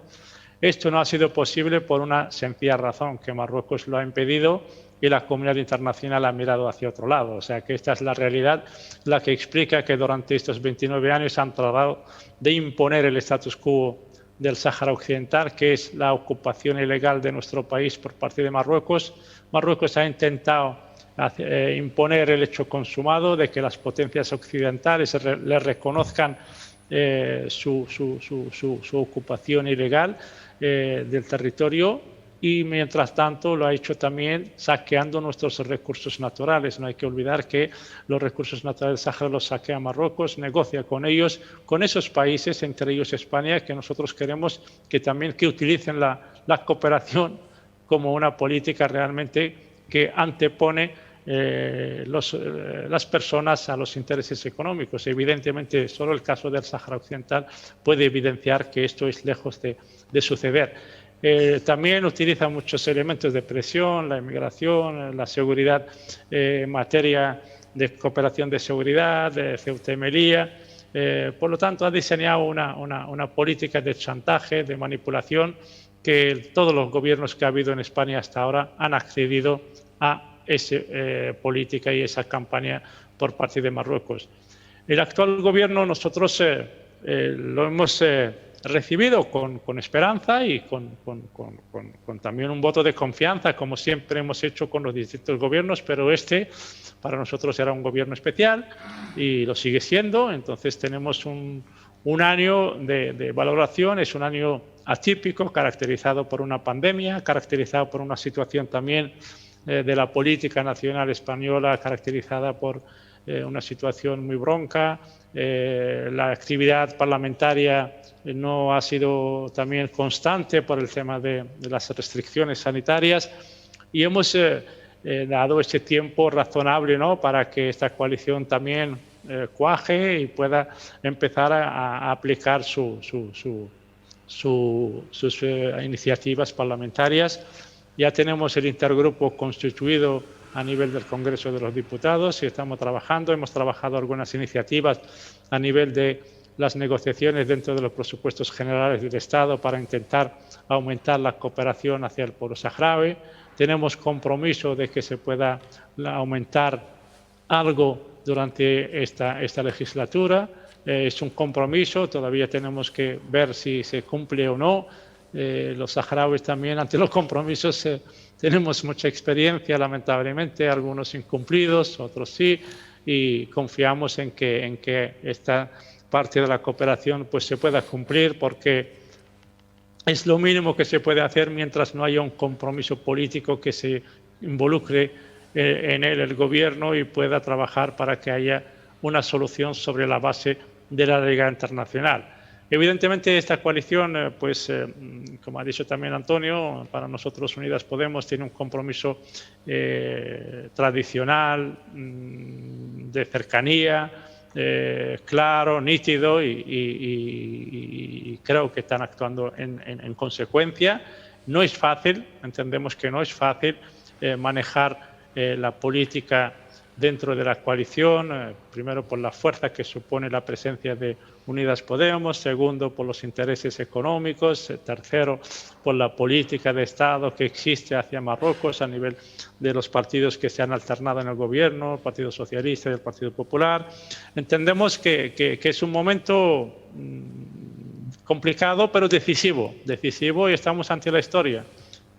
Esto no ha sido posible por una sencilla razón, que Marruecos lo ha impedido y la comunidad internacional ha mirado hacia otro lado. O sea que esta es la realidad, la que explica que durante estos 29 años han tratado de imponer el status quo del Sáhara Occidental, que es la ocupación ilegal de nuestro país por parte de Marruecos. Marruecos ha intentado imponer el hecho consumado de que las potencias occidentales le reconozcan su ocupación ilegal del territorio, y mientras tanto lo ha hecho también saqueando nuestros recursos naturales. No hay que olvidar que los recursos naturales del Sáhara los saquea Marruecos, negocia con ellos, con esos países, entre ellos España, que nosotros queremos que utilicen la cooperación como una política realmente que antepone las personas a los intereses económicos. Evidentemente, solo el caso del Sáhara Occidental puede evidenciar que esto es lejos de suceder. También utiliza muchos elementos de presión, la inmigración, la seguridad en materia de cooperación de seguridad, de Ceuta y Melilla. Por lo tanto, ha diseñado una política de chantaje, de manipulación, que todos los gobiernos que ha habido en España hasta ahora han accedido a esa política y esa campaña por parte de Marruecos. El actual gobierno nosotros lo hemos recibido con esperanza y con también un voto de confianza, como siempre hemos hecho con los distintos gobiernos, pero este para nosotros era un gobierno especial y lo sigue siendo. Entonces tenemos un año de valoración, es un año atípico, caracterizado por una pandemia, caracterizado por una situación también de la política nacional española caracterizada por una situación muy bronca. La actividad parlamentaria no ha sido también constante por el tema de las restricciones sanitarias y hemos dado este tiempo razonable, ¿no?, para que esta coalición también cuaje y pueda empezar a aplicar sus iniciativas parlamentarias. Ya tenemos el intergrupo constituido a nivel del Congreso de los Diputados y estamos trabajando. Hemos trabajado algunas iniciativas a nivel de las negociaciones dentro de los presupuestos generales del Estado para intentar aumentar la cooperación hacia el pueblo saharaui. Tenemos compromiso de que se pueda aumentar algo durante esta legislatura. Es un compromiso, todavía tenemos que ver si se cumple o no. Los saharauis también ante los compromisos tenemos mucha experiencia, lamentablemente, algunos incumplidos, otros sí, y confiamos en que esta parte de la cooperación pues se pueda cumplir, porque es lo mínimo que se puede hacer mientras no haya un compromiso político que se involucre en él el gobierno y pueda trabajar para que haya una solución sobre la base de la legalidad internacional. Evidentemente esta coalición, pues como ha dicho también Antonio, para nosotros Unidas Podemos tiene un compromiso tradicional, de cercanía, claro, nítido y creo que están actuando en consecuencia. No es fácil, entendemos que no es fácil manejar la política dentro de la coalición, primero por la fuerza que supone la presencia de Unidas Podemos, segundo por los intereses económicos, tercero por la política de Estado que existe hacia Marruecos a nivel de los partidos que se han alternado en el gobierno, el Partido Socialista y el Partido Popular. Entendemos que es un momento complicado pero decisivo y estamos ante la historia.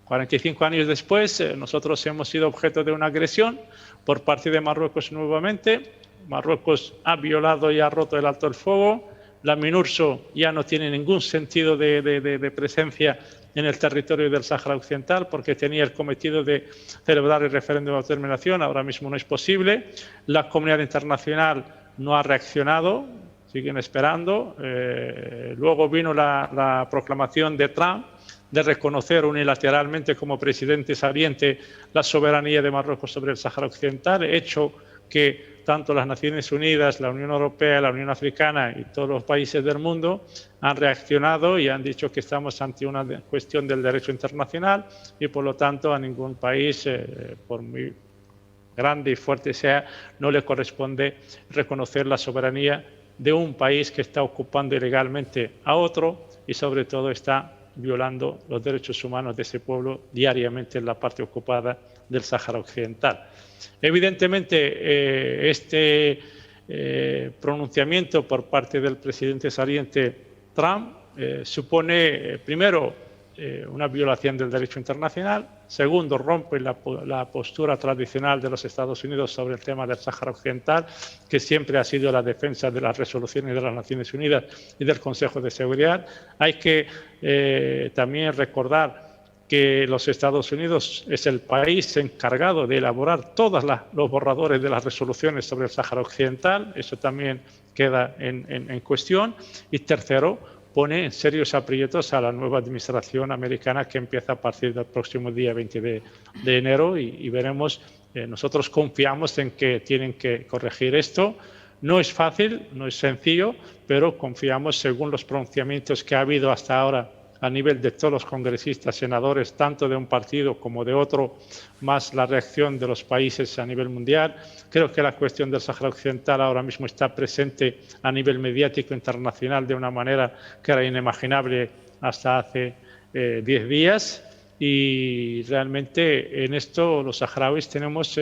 45 años después, nosotros hemos sido objeto de una agresión por parte de Marruecos nuevamente. Marruecos ha violado y ha roto el alto el fuego. La MINURSO ya no tiene ningún sentido de presencia en el territorio del Sáhara Occidental porque tenía el cometido de celebrar el referéndum de autodeterminación. Ahora mismo no es posible. La comunidad internacional no ha reaccionado, siguen esperando. Luego vino la proclamación de Trump de reconocer unilateralmente como presidente saliente la soberanía de Marruecos sobre el Sáhara Occidental, hecho que tanto las Naciones Unidas, la Unión Europea, la Unión Africana y todos los países del mundo han reaccionado y han dicho que estamos ante una cuestión del derecho internacional y por lo tanto a ningún país, por muy grande y fuerte sea, no le corresponde reconocer la soberanía de un país que está ocupando ilegalmente a otro y sobre todo está violando los derechos humanos de ese pueblo diariamente en la parte ocupada del Sáhara Occidental. Evidentemente, este pronunciamiento por parte del presidente saliente Trump supone, primero, una violación del derecho internacional, segundo, rompe la postura tradicional de los Estados Unidos sobre el tema del Sáhara Occidental, que siempre ha sido la defensa de las resoluciones de las Naciones Unidas y del Consejo de Seguridad. Hay que también recordar que los Estados Unidos es el país encargado de elaborar todos los borradores de las resoluciones sobre el Sáhara Occidental. Eso también queda en cuestión. Y tercero, pone en serios aprietos a la nueva administración americana que empieza a partir del próximo día 20 de enero y veremos. Nosotros confiamos en que tienen que corregir esto. No es fácil, no es sencillo, pero confiamos, según los pronunciamientos que ha habido hasta ahora a nivel de todos los congresistas, senadores, tanto de un partido como de otro, más la reacción de los países a nivel mundial. Creo que la cuestión del Sáhara Occidental ahora mismo está presente a nivel mediático internacional de una manera que era inimaginable hasta hace 10 días y realmente en esto los saharauis tenemos,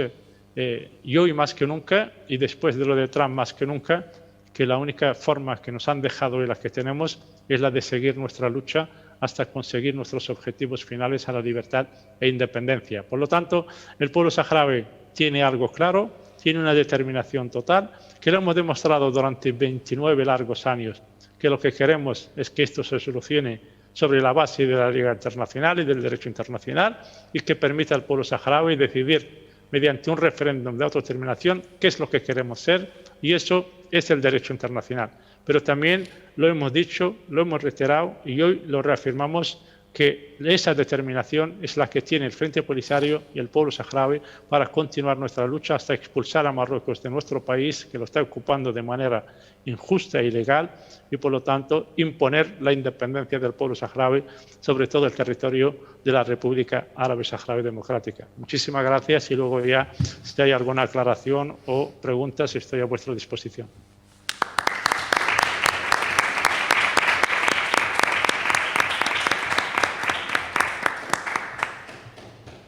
y hoy más que nunca, y después de lo de Trump más que nunca, que la única forma que nos han dejado y la que tenemos es la de seguir nuestra lucha hasta conseguir nuestros objetivos finales a la libertad e independencia. Por lo tanto, el pueblo saharaui tiene algo claro, tiene una determinación total, que lo hemos demostrado durante 29 largos años, que lo que queremos es que esto se solucione sobre la base de la Liga Internacional y del derecho internacional, y que permita al pueblo saharaui decidir mediante un referéndum de autodeterminación qué es lo que queremos ser, y eso es el derecho internacional. Pero también lo hemos dicho, lo hemos reiterado y hoy lo reafirmamos, que esa determinación es la que tiene el Frente Polisario y el pueblo saharaui para continuar nuestra lucha hasta expulsar a Marruecos de nuestro país, que lo está ocupando de manera injusta e ilegal, y por lo tanto imponer la independencia del pueblo saharaui sobre todo el territorio de la República Árabe Saharaui Democrática. Muchísimas gracias, y luego ya, si hay alguna aclaración o preguntas, estoy a vuestra disposición.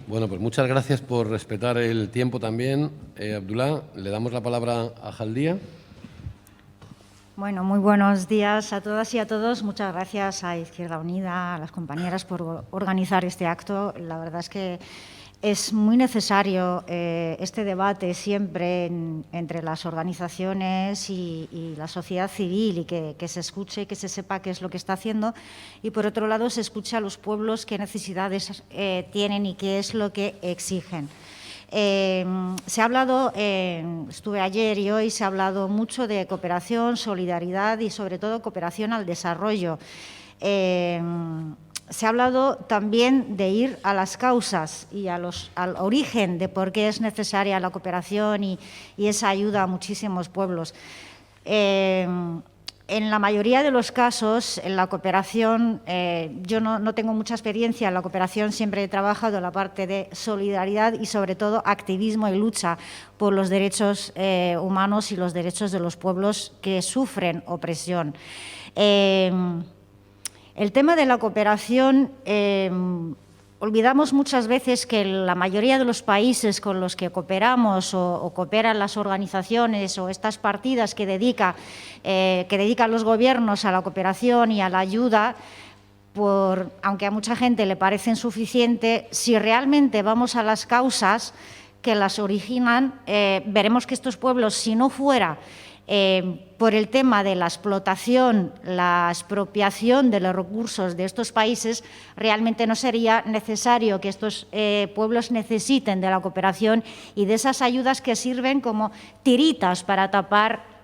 Bueno, pues muchas gracias por respetar el tiempo también, Abdullah. Le damos la palabra a Jaldía. Bueno, muy buenos días a todas y a todos. Muchas gracias a Izquierda Unida, a las compañeras por organizar este acto. La verdad es que es muy necesario este debate siempre entre las organizaciones y la sociedad civil, y que se escuche, que se sepa qué es lo que está haciendo, y por otro lado se escuche a los pueblos qué necesidades tienen y qué es lo que exigen. Se ha hablado, estuve ayer y hoy, se ha hablado mucho de cooperación, solidaridad y sobre todo cooperación al desarrollo. Se ha hablado también de ir a las causas y al origen de por qué es necesaria la cooperación y esa ayuda a muchísimos pueblos. En la mayoría de los casos, en la cooperación, yo no tengo mucha experiencia en la cooperación, siempre he trabajado en la parte de solidaridad y sobre todo activismo y lucha por los derechos humanos y los derechos de los pueblos que sufren opresión. El tema de la cooperación, olvidamos muchas veces que la mayoría de los países con los que cooperamos o cooperan las organizaciones o estas partidas que dedican los gobiernos a la cooperación y a la ayuda, aunque a mucha gente le parece insuficiente, si realmente vamos a las causas que las originan, veremos que estos pueblos, si no fuera por el tema de la explotación, la expropiación de los recursos de estos países, realmente no sería necesario que estos pueblos necesiten de la cooperación y de esas ayudas que sirven como tiritas para tapar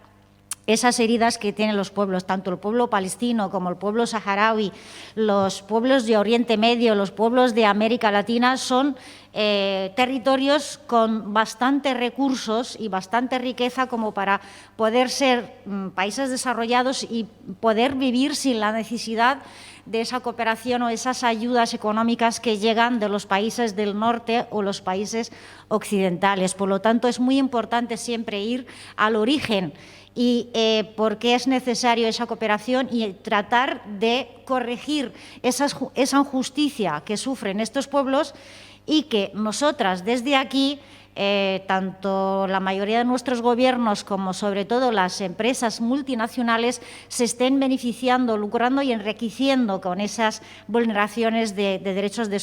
esas heridas que tienen los pueblos, tanto el pueblo palestino como el pueblo saharaui, los pueblos de Oriente Medio, los pueblos de América Latina, son territorios con bastantes recursos y bastante riqueza como para poder ser países desarrollados y poder vivir sin la necesidad de esa cooperación o esas ayudas económicas que llegan de los países del norte o los países occidentales. Por lo tanto, es muy importante siempre ir al origen y por qué es necesario esa cooperación y tratar de corregir esa injusticia que sufren estos pueblos, y que nosotras desde aquí, tanto la mayoría de nuestros gobiernos como sobre todo las empresas multinacionales, se estén beneficiando, lucrando y enriqueciendo con esas vulneraciones de derechos de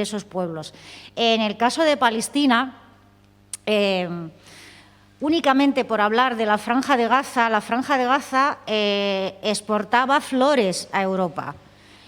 esos pueblos. En el caso de Palestina, únicamente por hablar de la Franja de Gaza exportaba flores a Europa.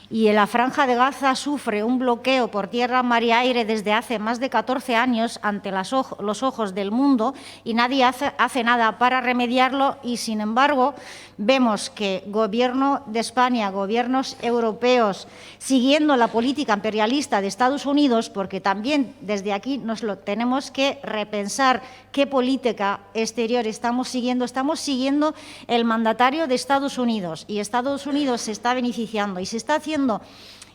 Y en la Franja de Gaza sufre un bloqueo por tierra, mar y aire desde hace más de 14 años ante los ojos del mundo, y nadie hace nada para remediarlo. Y, sin embargo, vemos que Gobierno de España, gobiernos europeos, siguiendo la política imperialista de Estados Unidos, porque también desde aquí nos lo tenemos que repensar qué política exterior estamos siguiendo el mandatario de Estados Unidos, y Estados Unidos se está beneficiando y se está haciendo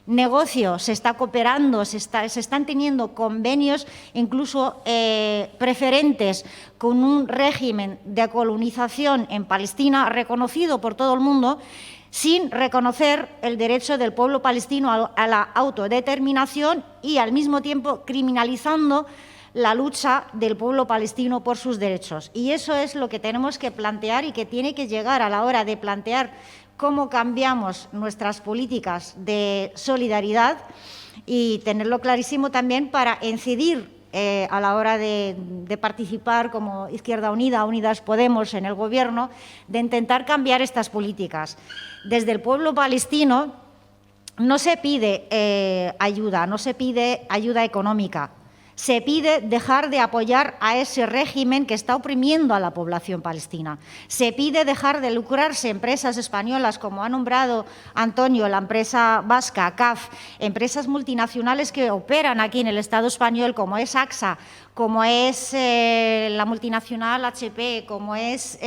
negocio, se está cooperando, se están teniendo convenios, incluso preferentes, con un régimen de colonización en Palestina reconocido por todo el mundo, sin reconocer el derecho del pueblo palestino a la autodeterminación, y al mismo tiempo criminalizando la lucha del pueblo palestino por sus derechos. Y eso es lo que tenemos que plantear y que tiene que llegar a la hora de plantear cómo cambiamos nuestras políticas de solidaridad, y tenerlo clarísimo también para incidir a la hora de participar como Izquierda Unida, Unidas Podemos en el Gobierno, de intentar cambiar estas políticas. Desde el pueblo palestino no se pide ayuda, no se pide ayuda económica. Se pide dejar de apoyar a ese régimen que está oprimiendo a la población palestina. Se pide dejar de lucrarse empresas españolas, como ha nombrado Antonio, la empresa vasca, CAF, empresas multinacionales que operan aquí en el Estado español, como es AXA, como es la multinacional HP, como es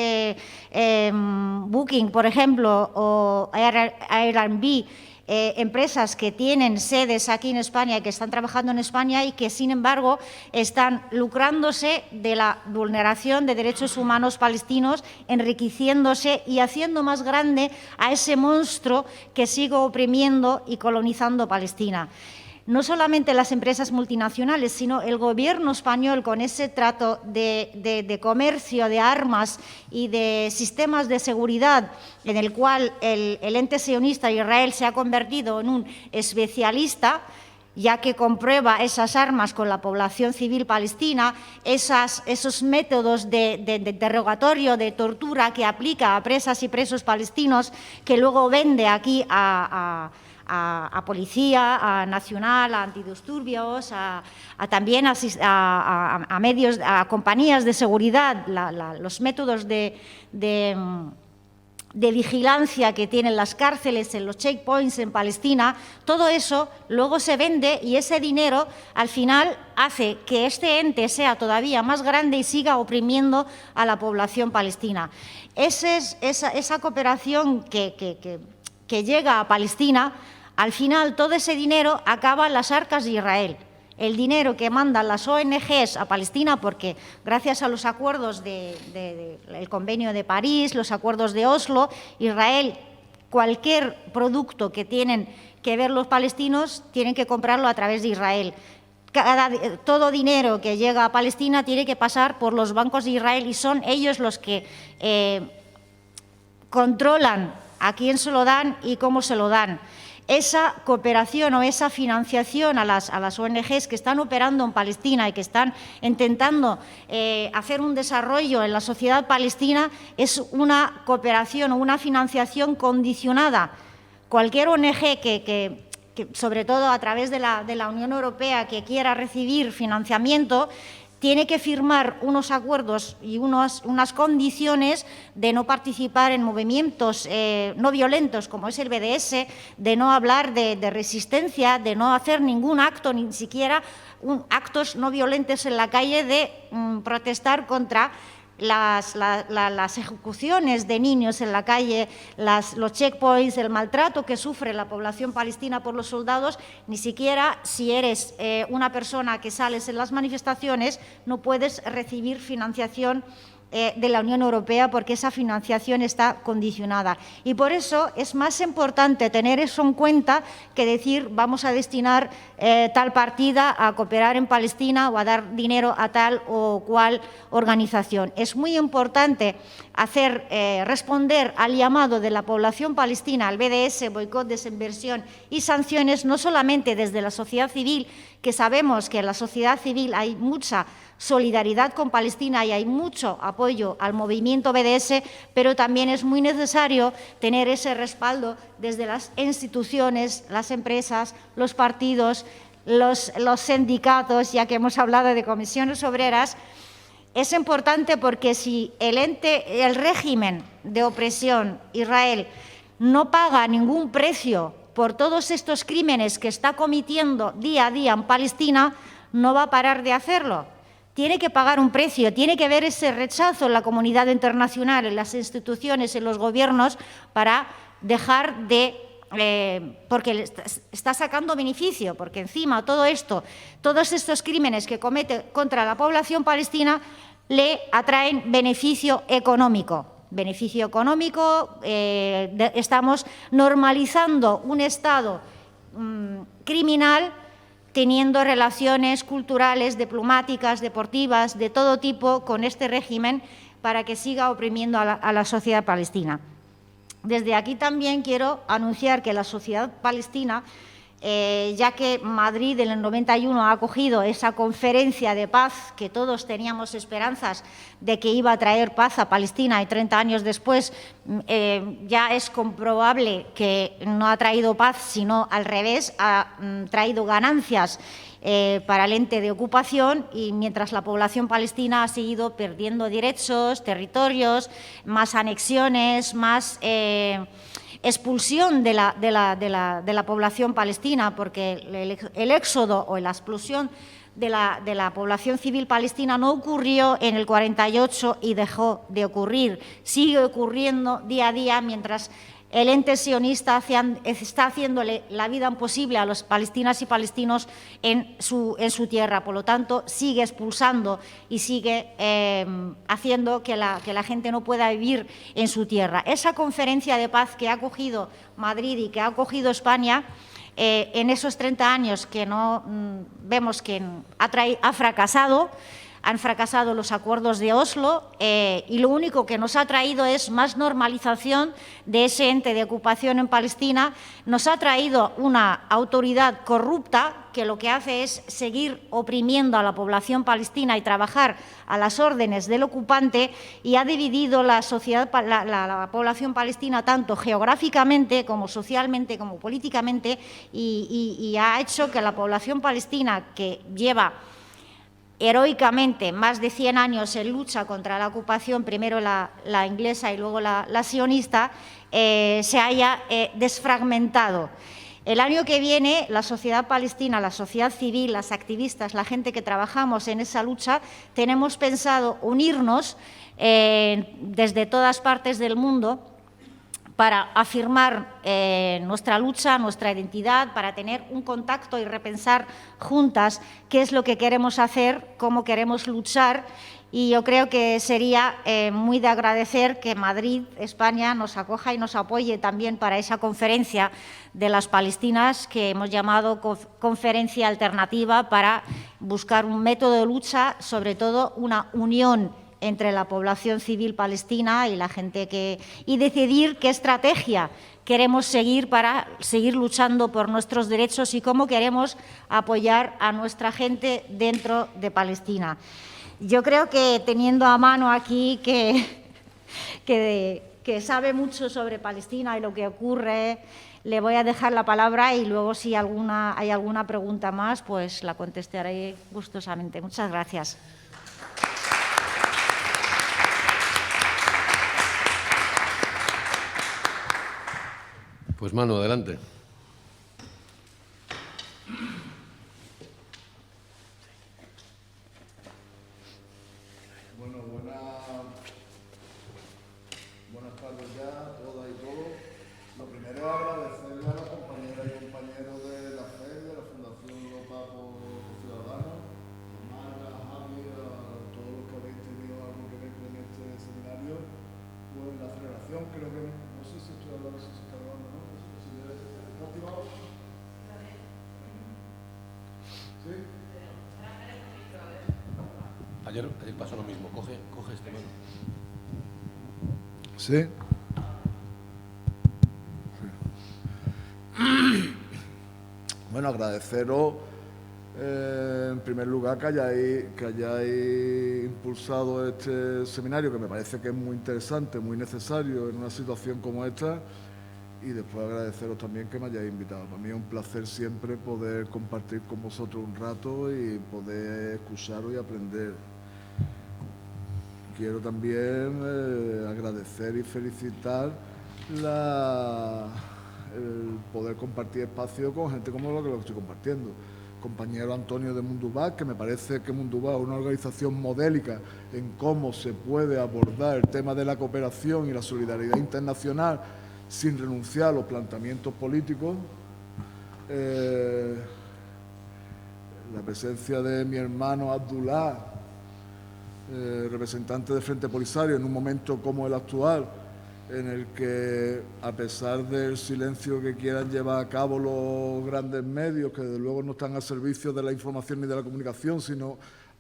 Booking, por ejemplo, o Airbnb, empresas que tienen sedes aquí en España y que están trabajando en España y que, sin embargo, están lucrándose de la vulneración de derechos humanos palestinos, enriqueciéndose y haciendo más grande a ese monstruo que sigue oprimiendo y colonizando Palestina. No solamente las empresas multinacionales, sino el Gobierno español, con ese trato de comercio de armas y de sistemas de seguridad en el cual el ente sionista Israel se ha convertido en un especialista, ya que comprueba esas armas con la población civil palestina, esos métodos de interrogatorio, de tortura que aplica a presas y presos palestinos, que luego vende aquí a Policía, a Nacional, a Antidisturbios, también a medios, a compañías de seguridad, los métodos de vigilancia que tienen las cárceles, en los checkpoints en Palestina, todo eso luego se vende y ese dinero al final hace que este ente sea todavía más grande y siga oprimiendo a la población palestina. Esa cooperación que llega a Palestina, al final todo ese dinero acaba en las arcas de Israel. El dinero que mandan las ONGs a Palestina, porque gracias a los acuerdos del Convenio de París, los acuerdos de Oslo, Israel, cualquier producto que tienen que ver los palestinos, tienen que comprarlo a través de Israel. Todo dinero que llega a Palestina tiene que pasar por los bancos de Israel y son ellos los que controlan a quién se lo dan y cómo se lo dan. Esa cooperación o esa financiación a las ONGs que están operando en Palestina y que están intentando hacer un desarrollo en la sociedad palestina es una cooperación o una financiación condicionada. Cualquier ONG que sobre todo a través de la Unión Europea, que quiera recibir financiamiento, tiene que firmar unos acuerdos y unas condiciones de no participar en movimientos no violentos, como es el BDS, de no hablar de resistencia, de no hacer ningún acto, ni siquiera actos no violentos en la calle, de protestar contra las ejecuciones de niños en la calle, los checkpoints, el maltrato que sufre la población palestina por los soldados. Ni siquiera si eres una persona que sales en las manifestaciones no puedes recibir financiación de la Unión Europea, porque esa financiación está condicionada. Y por eso es más importante tener eso en cuenta que decir vamos a destinar tal partida a cooperar en Palestina o a dar dinero a tal o cual organización. Es muy importante responder al llamado de la población palestina al BDS, boicot, desinversión y sanciones, no solamente desde la sociedad civil, que sabemos que en la sociedad civil hay mucha solidaridad con Palestina y hay mucho apoyo al movimiento BDS, pero también es muy necesario tener ese respaldo desde las instituciones, las empresas, los partidos, los sindicatos, ya que hemos hablado de comisiones obreras. Es importante porque si el régimen de opresión, Israel, no paga ningún precio por todos estos crímenes que está cometiendo día a día en Palestina, no va a parar de hacerlo. Tiene que pagar un precio, tiene que haber ese rechazo en la comunidad internacional, en las instituciones, en los gobiernos, para dejar de... porque está sacando beneficio, porque encima todo esto, todos estos crímenes que comete contra la población palestina le atraen beneficio económico. Beneficio económico, estamos normalizando un Estado criminal, teniendo relaciones culturales, diplomáticas, deportivas, de todo tipo con este régimen para que siga oprimiendo a la sociedad palestina. Desde aquí también quiero anunciar que la sociedad palestina ya que Madrid en el 91 ha acogido esa conferencia de paz que todos teníamos esperanzas de que iba a traer paz a Palestina y 30 años después ya es comprobable que no ha traído paz, sino al revés, ha traído ganancias para el ente de ocupación, y mientras la población palestina ha seguido perdiendo derechos, territorios, más anexiones, más expulsión de la población palestina, porque el éxodo o la explosión de la población civil palestina no ocurrió en el 48 y dejó de ocurrir. Sigue ocurriendo día a día mientras el ente sionista está haciéndole la vida imposible a los palestinas y palestinos en su tierra. Por lo tanto, sigue expulsando y sigue haciendo que la gente no pueda vivir en su tierra. Esa conferencia de paz que ha acogido Madrid y que ha acogido España, en esos 30 años que no vemos que ha fracasado, han fracasado los acuerdos de Oslo, y lo único que nos ha traído es más normalización de ese ente de ocupación en Palestina. Nos ha traído una autoridad corrupta que lo que hace es seguir oprimiendo a la población palestina y trabajar a las órdenes del ocupante, y ha dividido la sociedad, la población palestina tanto geográficamente como socialmente como políticamente, y ha hecho que la población palestina, que lleva heroicamente más de 100 años en lucha contra la ocupación, primero la inglesa y luego la sionista, se haya desfragmentado. El año que viene, la sociedad palestina, la sociedad civil, las activistas, la gente que trabajamos en esa lucha, tenemos pensado unirnos desde todas partes del mundo para afirmar nuestra lucha, nuestra identidad, para tener un contacto y repensar juntas qué es lo que queremos hacer, cómo queremos luchar. Y yo creo que sería muy de agradecer que Madrid, España, nos acoja y nos apoye también para esa conferencia de las palestinas que hemos llamado conferencia alternativa, para buscar un método de lucha, sobre todo una unión entre la población civil palestina y la gente y decidir qué estrategia queremos seguir para seguir luchando por nuestros derechos y cómo queremos apoyar a nuestra gente dentro de Palestina. Yo creo que teniendo a mano aquí que sabe mucho sobre Palestina y lo que ocurre, le voy a dejar la palabra, y luego si hay alguna pregunta más, pues la contestaré gustosamente. Muchas gracias. Pues Manu, adelante. Bueno, buenas tardes ya a todas y todos. Lo primero es agradecerle a las compañeras y compañeros de la FED, de la Fundación Europa por Ciudadanos, a Mara, a Javi, a todos los que habéis tenido algo que ver con este seminario, pues la aceleración, creo que, no sé si estoy hablando, si se está grabando, ¿no? ¿Está activado? ¿Sí? Ayer pasó lo mismo. Coge este, mano. Sí. Bueno, agradeceros en primer lugar que hayáis impulsado este seminario, que me parece que es muy interesante, muy necesario en una situación como esta, y después agradeceros también que me hayáis invitado. Para mí es un placer siempre poder compartir con vosotros un rato y poder escucharos y aprender. Quiero también agradecer y felicitar el poder compartir espacio con gente como lo que lo estoy compartiendo. Compañero Antonio de Mundubá, que me parece que Mundubá es una organización modélica en cómo se puede abordar el tema de la cooperación y la solidaridad internacional sin renunciar a los planteamientos políticos. La presencia de mi hermano Abdullah, representante del Frente Polisario, en un momento como el actual, en el que, a pesar del silencio que quieran llevar a cabo los grandes medios, que desde luego no están al servicio de la información ni de la comunicación, sino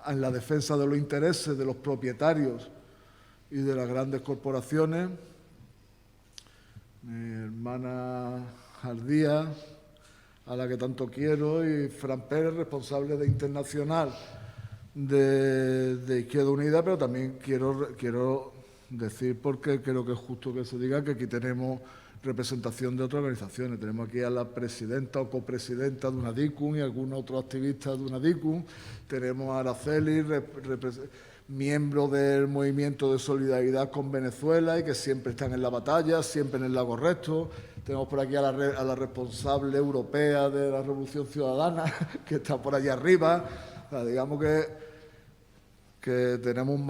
en la defensa de los intereses de los propietarios y de las grandes corporaciones, mi hermana Jardía, a la que tanto quiero, y Fran Pérez, responsable de Internacional de Izquierda Unida, pero también quiero decir, porque creo que es justo que se diga, que aquí tenemos representación de otras organizaciones. Tenemos aquí a la presidenta o copresidenta de UNADICUM y algunos otros activistas de UNADICUM. Tenemos a Araceli, miembro del movimiento de solidaridad con Venezuela y que siempre están en la batalla, siempre en el lado correcto. Tenemos por aquí a la responsable europea de la Revolución Ciudadana, que está por allá arriba. O sea, digamos que tenemos un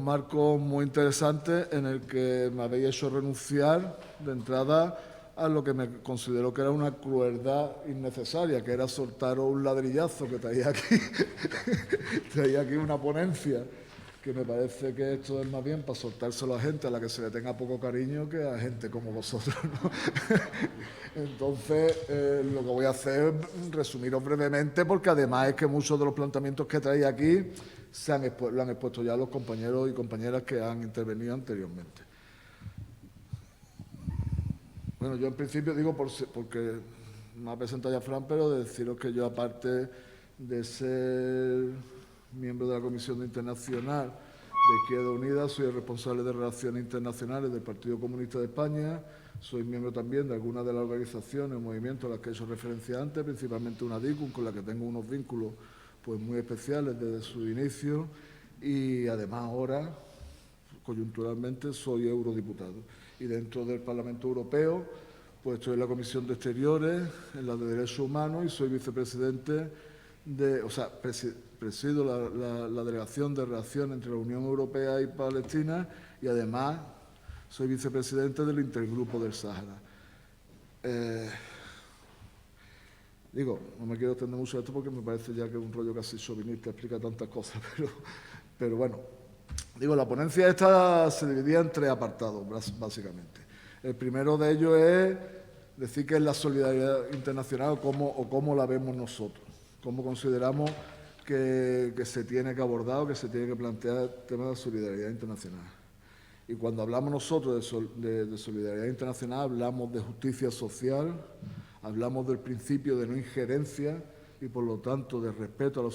marco muy interesante en el que me habéis hecho renunciar de entrada a lo que me considero que era una crueldad innecesaria, que era soltaros un ladrillazo que traía aquí una ponencia, que me parece que esto es más bien para soltárselo a gente a la que se le tenga poco cariño que a gente como vosotros, ¿no? Entonces, lo que voy a hacer es resumiros brevemente, porque además es que muchos de los planteamientos que traía aquí lo han expuesto ya los compañeros y compañeras que han intervenido anteriormente. Bueno, yo en principio digo, porque me ha presentado ya Fran, pero de deciros que yo, aparte de ser miembro de la Comisión Internacional de Izquierda Unida, soy el responsable de Relaciones Internacionales del Partido Comunista de España, soy miembro también de algunas de las organizaciones, movimientos a las que he hecho referencia antes, principalmente UNADICUM, con la que tengo unos vínculos pues muy especiales desde su inicio, y además ahora, coyunturalmente, soy eurodiputado. Y dentro del Parlamento Europeo, pues estoy en la Comisión de Exteriores, en la de Derechos Humanos, y soy vicepresidente presido la Delegación de Relación entre la Unión Europea y Palestina, y además soy vicepresidente del Intergrupo del Sáhara. No me quiero extender mucho a esto porque me parece ya que es un rollo casi chauvinista, explica tantas cosas, pero bueno. La ponencia esta se dividía en 3 apartados, básicamente. El primero de ellos es decir qué es la solidaridad internacional o cómo la vemos nosotros, cómo consideramos que se tiene que abordar o que se tiene que plantear el tema de solidaridad internacional. Y cuando hablamos nosotros de solidaridad internacional, hablamos de justicia social, hablamos del principio de no injerencia y, por lo tanto, de respeto a la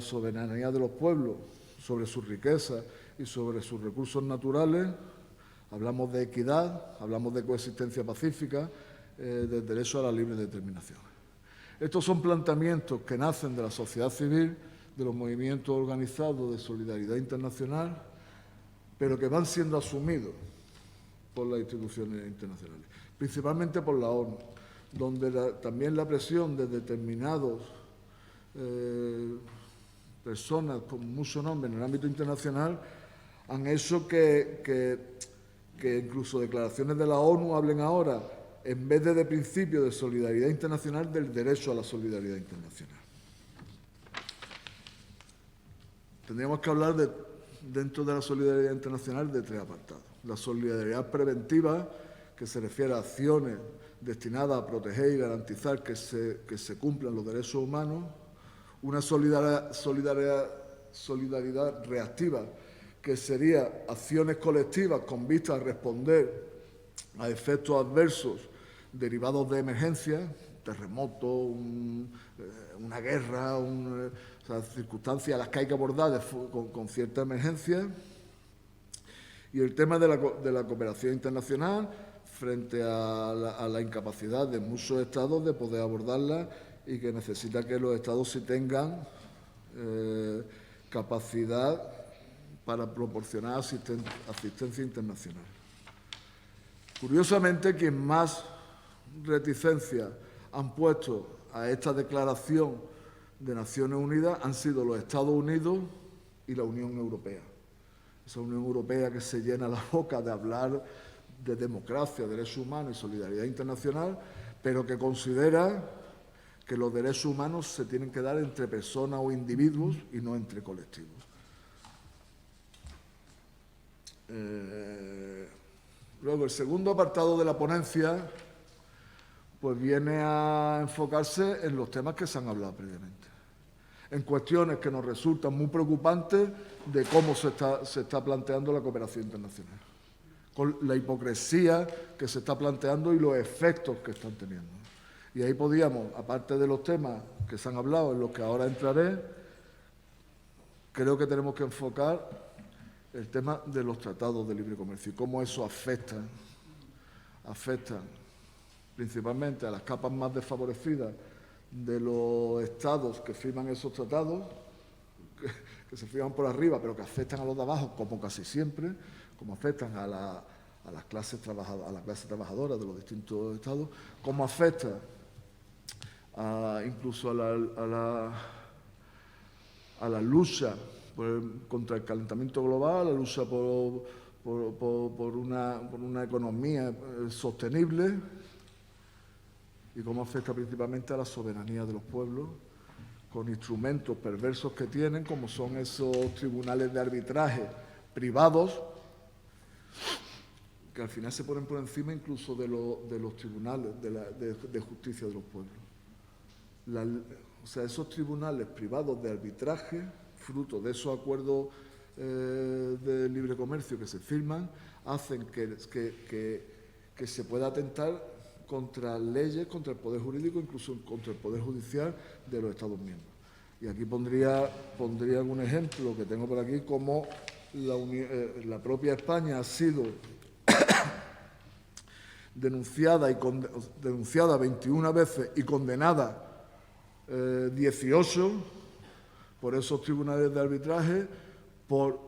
soberanía de los pueblos sobre sus riquezas y sobre sus recursos naturales. Hablamos de equidad, hablamos de coexistencia pacífica, del derecho a la libre determinación. Estos son planteamientos que nacen de la sociedad civil, de los movimientos organizados de solidaridad internacional, pero que van siendo asumidos por las instituciones internacionales, principalmente por la ONU, donde también la presión de determinados personas con mucho nombre en el ámbito internacional han hecho que incluso declaraciones de la ONU hablen ahora, en vez de principio de solidaridad internacional, del derecho a la solidaridad internacional. Tendríamos que hablar dentro de la solidaridad internacional de 3 apartados. La solidaridad preventiva, que se refiere a acciones destinadas a proteger y garantizar que se cumplan los derechos humanos. Una solidaridad reactiva, que sería acciones colectivas con vista a responder a efectos adversos derivados de emergencias, terremotos, una guerra, circunstancias a las que hay que abordar con cierta emergencia. Y el tema de la cooperación internacional frente a la incapacidad de muchos estados de poder abordarla, y que necesita que los estados sí tengan capacidad para proporcionar asistencia internacional. Curiosamente, quien más reticencia han puesto a esta declaración de Naciones Unidas han sido los Estados Unidos y la Unión Europea. Esa Unión Europea que se llena la boca de hablar de democracia, derechos humanos y solidaridad internacional, pero que considera que los derechos humanos se tienen que dar entre personas o individuos y no entre colectivos. Luego, el segundo apartado de la ponencia pues viene a enfocarse en los temas que se han hablado previamente, en cuestiones que nos resultan muy preocupantes de cómo se está planteando la cooperación internacional, con la hipocresía que se está planteando y los efectos que están teniendo. Y ahí podíamos, aparte de los temas que se han hablado, en los que ahora entraré, creo que tenemos que enfocar el tema de los tratados de libre comercio y cómo eso afecta principalmente a las capas más desfavorecidas de los estados que firman esos tratados, que se firman por arriba, pero que afectan a los de abajo, como casi siempre, como afectan a las clases trabajadoras de los distintos estados, cómo afecta incluso a la lucha contra el calentamiento global, la lucha por una economía sostenible, y cómo afecta principalmente a la soberanía de los pueblos, con instrumentos perversos que tienen, como son esos tribunales de arbitraje privados, que al final se ponen por encima incluso de los tribunales de justicia de los pueblos. O sea, esos tribunales privados de arbitraje, fruto de esos acuerdos de libre comercio que se firman, hacen que se pueda atentar contra leyes, contra el poder jurídico, incluso contra el poder judicial de los Estados miembros. Y aquí pondría algún ejemplo que tengo por aquí, como la propia España ha sido denunciada 21 veces y condenada 18 por esos tribunales de arbitraje por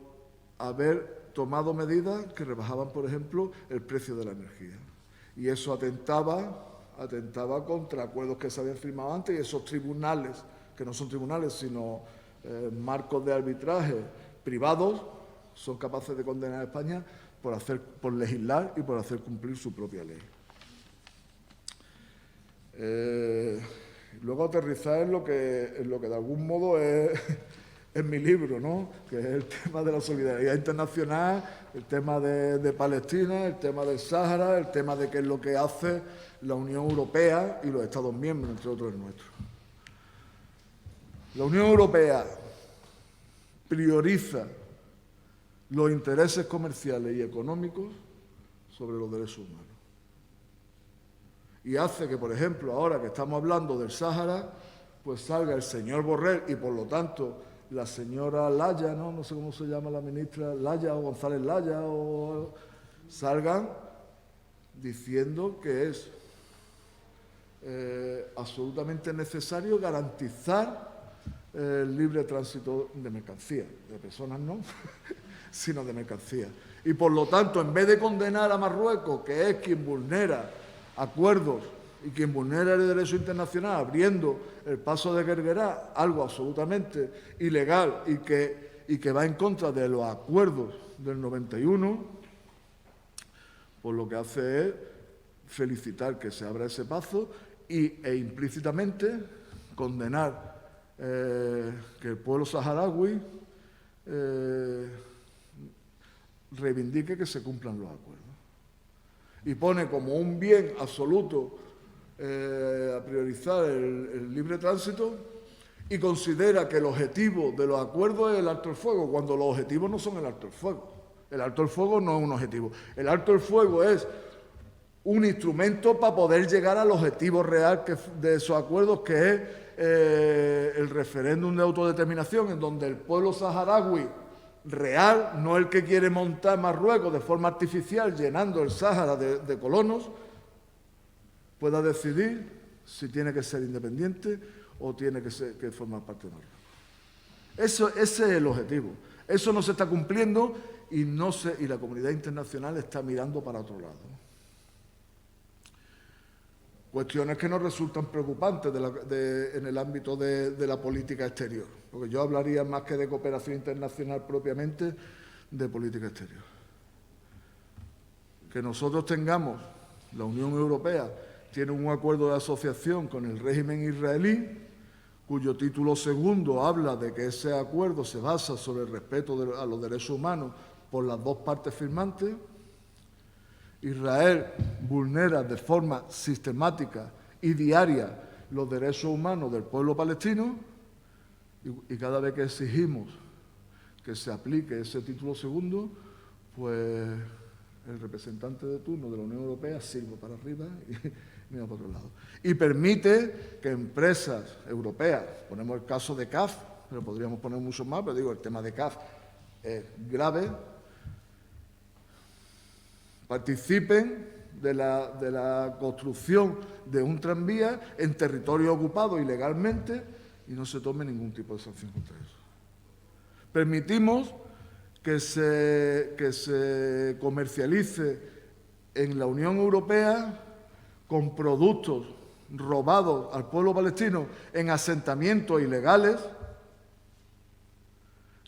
haber tomado medidas que rebajaban, por ejemplo, el precio de la energía. Y eso atentaba contra acuerdos que se habían firmado antes, y esos tribunales, que no son tribunales, sino marcos de arbitraje privados, son capaces de condenar a España por legislar y por hacer cumplir su propia ley. Luego aterrizar en lo que de algún modo es mi libro, ¿no? Que es el tema de la solidaridad internacional, el tema de Palestina, el tema del Sáhara, el tema de qué es lo que hace la Unión Europea y los Estados miembros, entre otros el nuestro. La Unión Europea prioriza los intereses comerciales y económicos sobre los derechos humanos. Y hace que, por ejemplo, ahora que estamos hablando del Sáhara, pues salga el señor Borrell y, por lo tanto, la señora Laya, no sé cómo se llama la ministra, Laya o González Laya, salgan diciendo que es absolutamente necesario garantizar el libre tránsito de mercancías, de personas no, sino de mercancías. Y por lo tanto, en vez de condenar a Marruecos, que es quien vulnera acuerdos y quien vulnera el derecho internacional abriendo el paso de Guerguerá, algo absolutamente ilegal y que va en contra de los acuerdos del 91, pues lo que hace es felicitar que se abra ese paso e implícitamente condenar que el pueblo saharaui reivindique que se cumplan los acuerdos. Y pone como un bien absoluto a priorizar el libre tránsito, y considera que el objetivo de los acuerdos es el alto el fuego, cuando los objetivos no son el alto el fuego. El alto el fuego no es un objetivo. El alto el fuego es un instrumento para poder llegar al objetivo real de esos acuerdos, que es el referéndum de autodeterminación, en donde el pueblo saharaui real, no el que quiere montar Marruecos de forma artificial, llenando el Sáhara de colonos, pueda decidir si tiene que ser independiente o tiene que formar parte de Marruecos. Ese es el objetivo. Eso no se está cumpliendo y la comunidad internacional está mirando para otro lado. Cuestiones que nos resultan preocupantes en el ámbito de la política exterior, porque yo hablaría más que de cooperación internacional propiamente, de política exterior. Que nosotros tengamos, la Unión Europea tiene un acuerdo de asociación con el régimen israelí, cuyo título segundo habla de que ese acuerdo se basa sobre el respeto a los derechos humanos por las dos partes firmantes. Israel vulnera de forma sistemática y diaria los derechos humanos del pueblo palestino, y cada vez que exigimos que se aplique ese título segundo, pues el representante de turno de la Unión Europea silba para arriba y mira para otro lado. Y permite que empresas europeas, ponemos el caso de CAF, pero podríamos poner muchos más, pero digo, el tema de CAF es grave, participen de la construcción de un tranvía en territorio ocupado ilegalmente y no se tome ningún tipo de sanción contra eso. Permitimos que se comercialice en la Unión Europea con productos robados al pueblo palestino en asentamientos ilegales,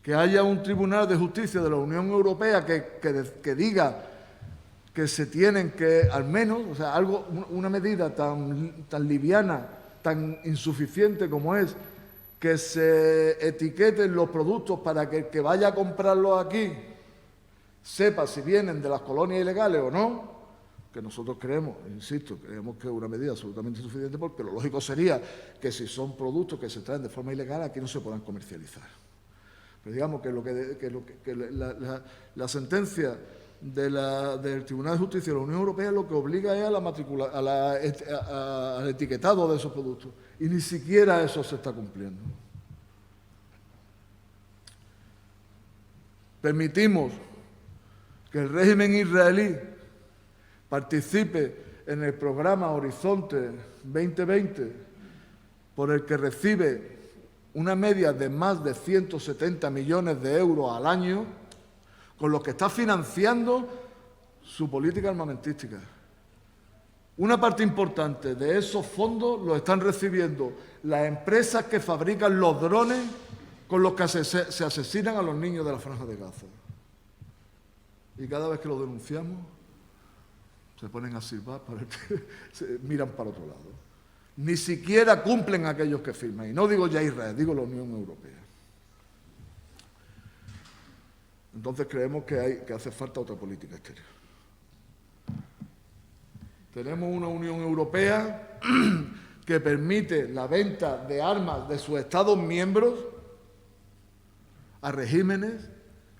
que haya un Tribunal de Justicia de la Unión Europea que diga que se tienen que, al menos, o sea, una medida tan liviana, tan insuficiente como es, que se etiqueten los productos para que el que vaya a comprarlos aquí sepa si vienen de las colonias ilegales o no, que nosotros creemos, insisto, creemos que es una medida absolutamente insuficiente, porque lo lógico sería que si son productos que se traen de forma ilegal, aquí no se puedan comercializar. Pero digamos que la sentencia del Tribunal de Justicia de la Unión Europea lo que obliga es al etiquetado de esos productos, y ni siquiera eso se está cumpliendo. Permitimos que el régimen israelí participe en el programa Horizonte 2020, por el que recibe una media de más de 170 millones de euros al año, con los que está financiando su política armamentística. Una parte importante de esos fondos los están recibiendo las empresas que fabrican los drones con los que se asesinan a los niños de la Franja de Gaza. Y cada vez que lo denunciamos, se ponen a silbar, miran para otro lado. Ni siquiera cumplen aquellos que firman. Y no digo ya Israel, digo la Unión Europea. Entonces creemos que hace falta otra política exterior. Tenemos una Unión Europea que permite la venta de armas de sus Estados miembros a regímenes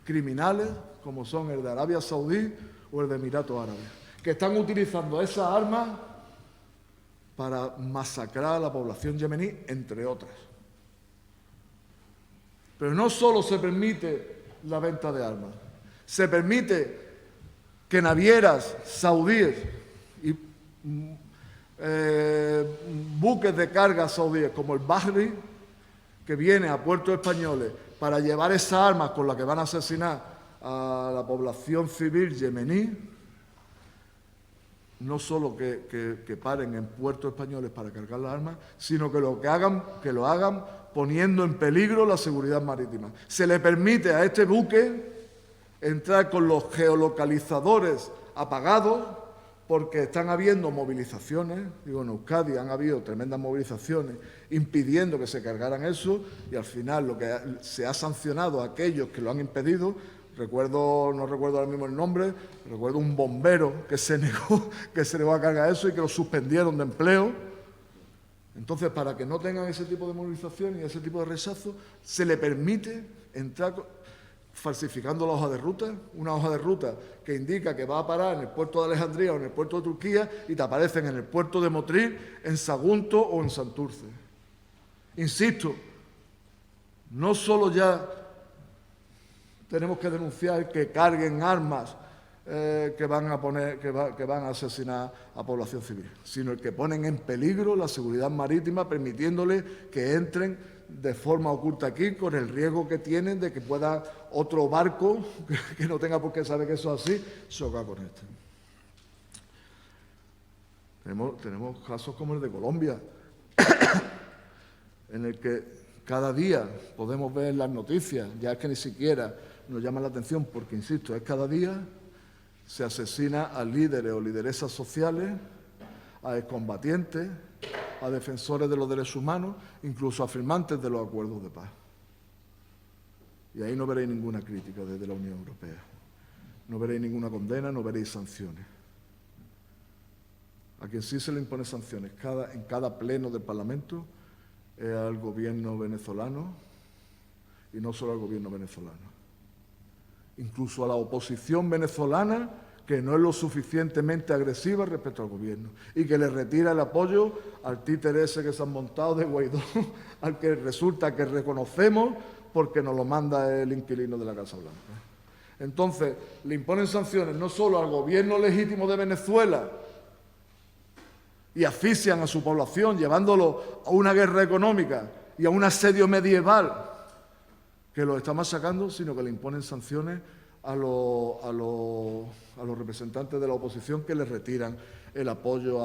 criminales como son el de Arabia Saudí o el de Emiratos Árabes, que están utilizando esas armas para masacrar a la población yemení, entre otras. Pero no solo se permite la venta de armas, se permite que navieras saudíes y buques de carga saudíes como el Bahri, que viene a puertos españoles para llevar esas armas con las que van a asesinar a la población civil yemení, no solo que paren en puertos españoles para cargar las armas, sino que lo hagan poniendo en peligro la seguridad marítima. Se le permite a este buque entrar con los geolocalizadores apagados, porque están habiendo movilizaciones, digo, en Euskadi han habido tremendas movilizaciones impidiendo que se cargaran eso, y al final lo que se ha sancionado a aquellos que lo han impedido. No recuerdo ahora mismo el nombre, recuerdo un bombero que se negó a cargar eso y que lo suspendieron de empleo. Entonces, para que no tengan ese tipo de movilización y ese tipo de rechazo, se le permite entrar falsificando la hoja de ruta, una hoja de ruta que indica que va a parar en el puerto de Alejandría o en el puerto de Turquía, y te aparecen en el puerto de Motril, en Sagunto o en Santurce. Insisto, no solo ya tenemos que denunciar que carguen armas que van a asesinar a población civil, sino el que ponen en peligro la seguridad marítima, permitiéndole que entren de forma oculta aquí, con el riesgo que tienen de que pueda otro barco, que no tenga por qué saber que eso es así, chocar con este. Tenemos casos como el de Colombia, en el que cada día podemos ver en las noticias, ya es que ni siquiera nos llama la atención, porque, insisto, es cada día, se asesina a líderes o lideresas sociales, a excombatientes, a defensores de los derechos humanos, incluso a firmantes de los acuerdos de paz. Y ahí no veréis ninguna crítica desde la Unión Europea. No veréis ninguna condena, no veréis sanciones. A quien sí se le impone sanciones en cada pleno del Parlamento es al gobierno venezolano, y no solo al gobierno venezolano. Incluso a la oposición venezolana, que no es lo suficientemente agresiva respecto al gobierno y que le retira el apoyo al títere ese que se han montado de Guaidó, al que resulta que reconocemos porque nos lo manda el inquilino de la Casa Blanca. Entonces, le imponen sanciones no solo al gobierno legítimo de Venezuela y asfixian a su población, llevándolo a una guerra económica y a un asedio medieval que lo está masacrando, sino que le imponen sanciones a los representantes de la oposición que les retiran el apoyo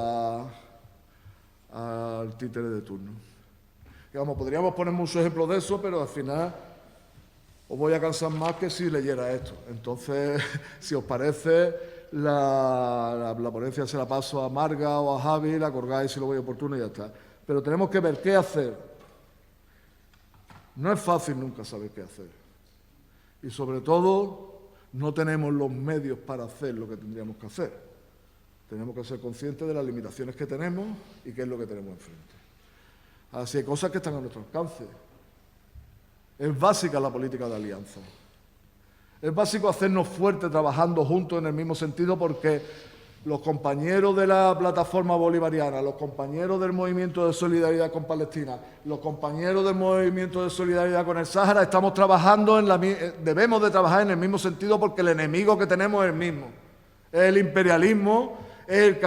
al títere de turno. Digamos, podríamos poner muchos ejemplos de eso, pero al final os voy a cansar más que si leyera esto. Entonces, si os parece, la ponencia se la paso a Marga o a Javi, la colgáis si lo veis oportuno y ya está. Pero tenemos que ver qué hacer. No es fácil nunca saber qué hacer. Y sobre todo, no tenemos los medios para hacer lo que tendríamos que hacer. Tenemos que ser conscientes de las limitaciones que tenemos y qué es lo que tenemos enfrente. Así hay cosas que están a nuestro alcance. Es básica la política de alianza. Es básico hacernos fuertes trabajando juntos en el mismo sentido, porque los compañeros de la plataforma bolivariana, los compañeros del movimiento de solidaridad con Palestina, los compañeros del movimiento de solidaridad con el Sáhara, estamos trabajando debemos de trabajar en el mismo sentido, porque el enemigo que tenemos es el mismo. Es el imperialismo, es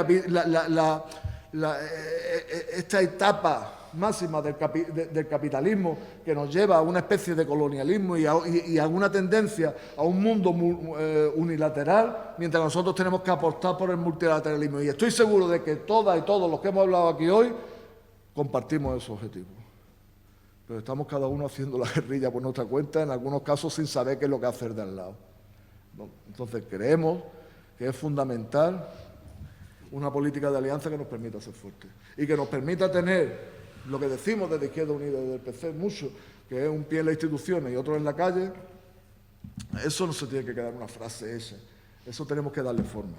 esta etapa máxima del capitalismo que nos lleva a una especie de colonialismo y a una tendencia a un mundo unilateral, mientras nosotros tenemos que apostar por el multilateralismo. Y estoy seguro de que todas y todos los que hemos hablado aquí hoy compartimos esos objetivos. Pero estamos cada uno haciendo la guerrilla por nuestra cuenta, en algunos casos sin saber qué es lo que hacer de al lado. Entonces creemos que es fundamental una política de alianza que nos permita ser fuertes y que nos permita tener lo que decimos desde Izquierda Unida y desde el PC mucho, que es un pie en las instituciones y otro en la calle. Eso no se tiene que quedar una frase hecha, eso tenemos que darle forma.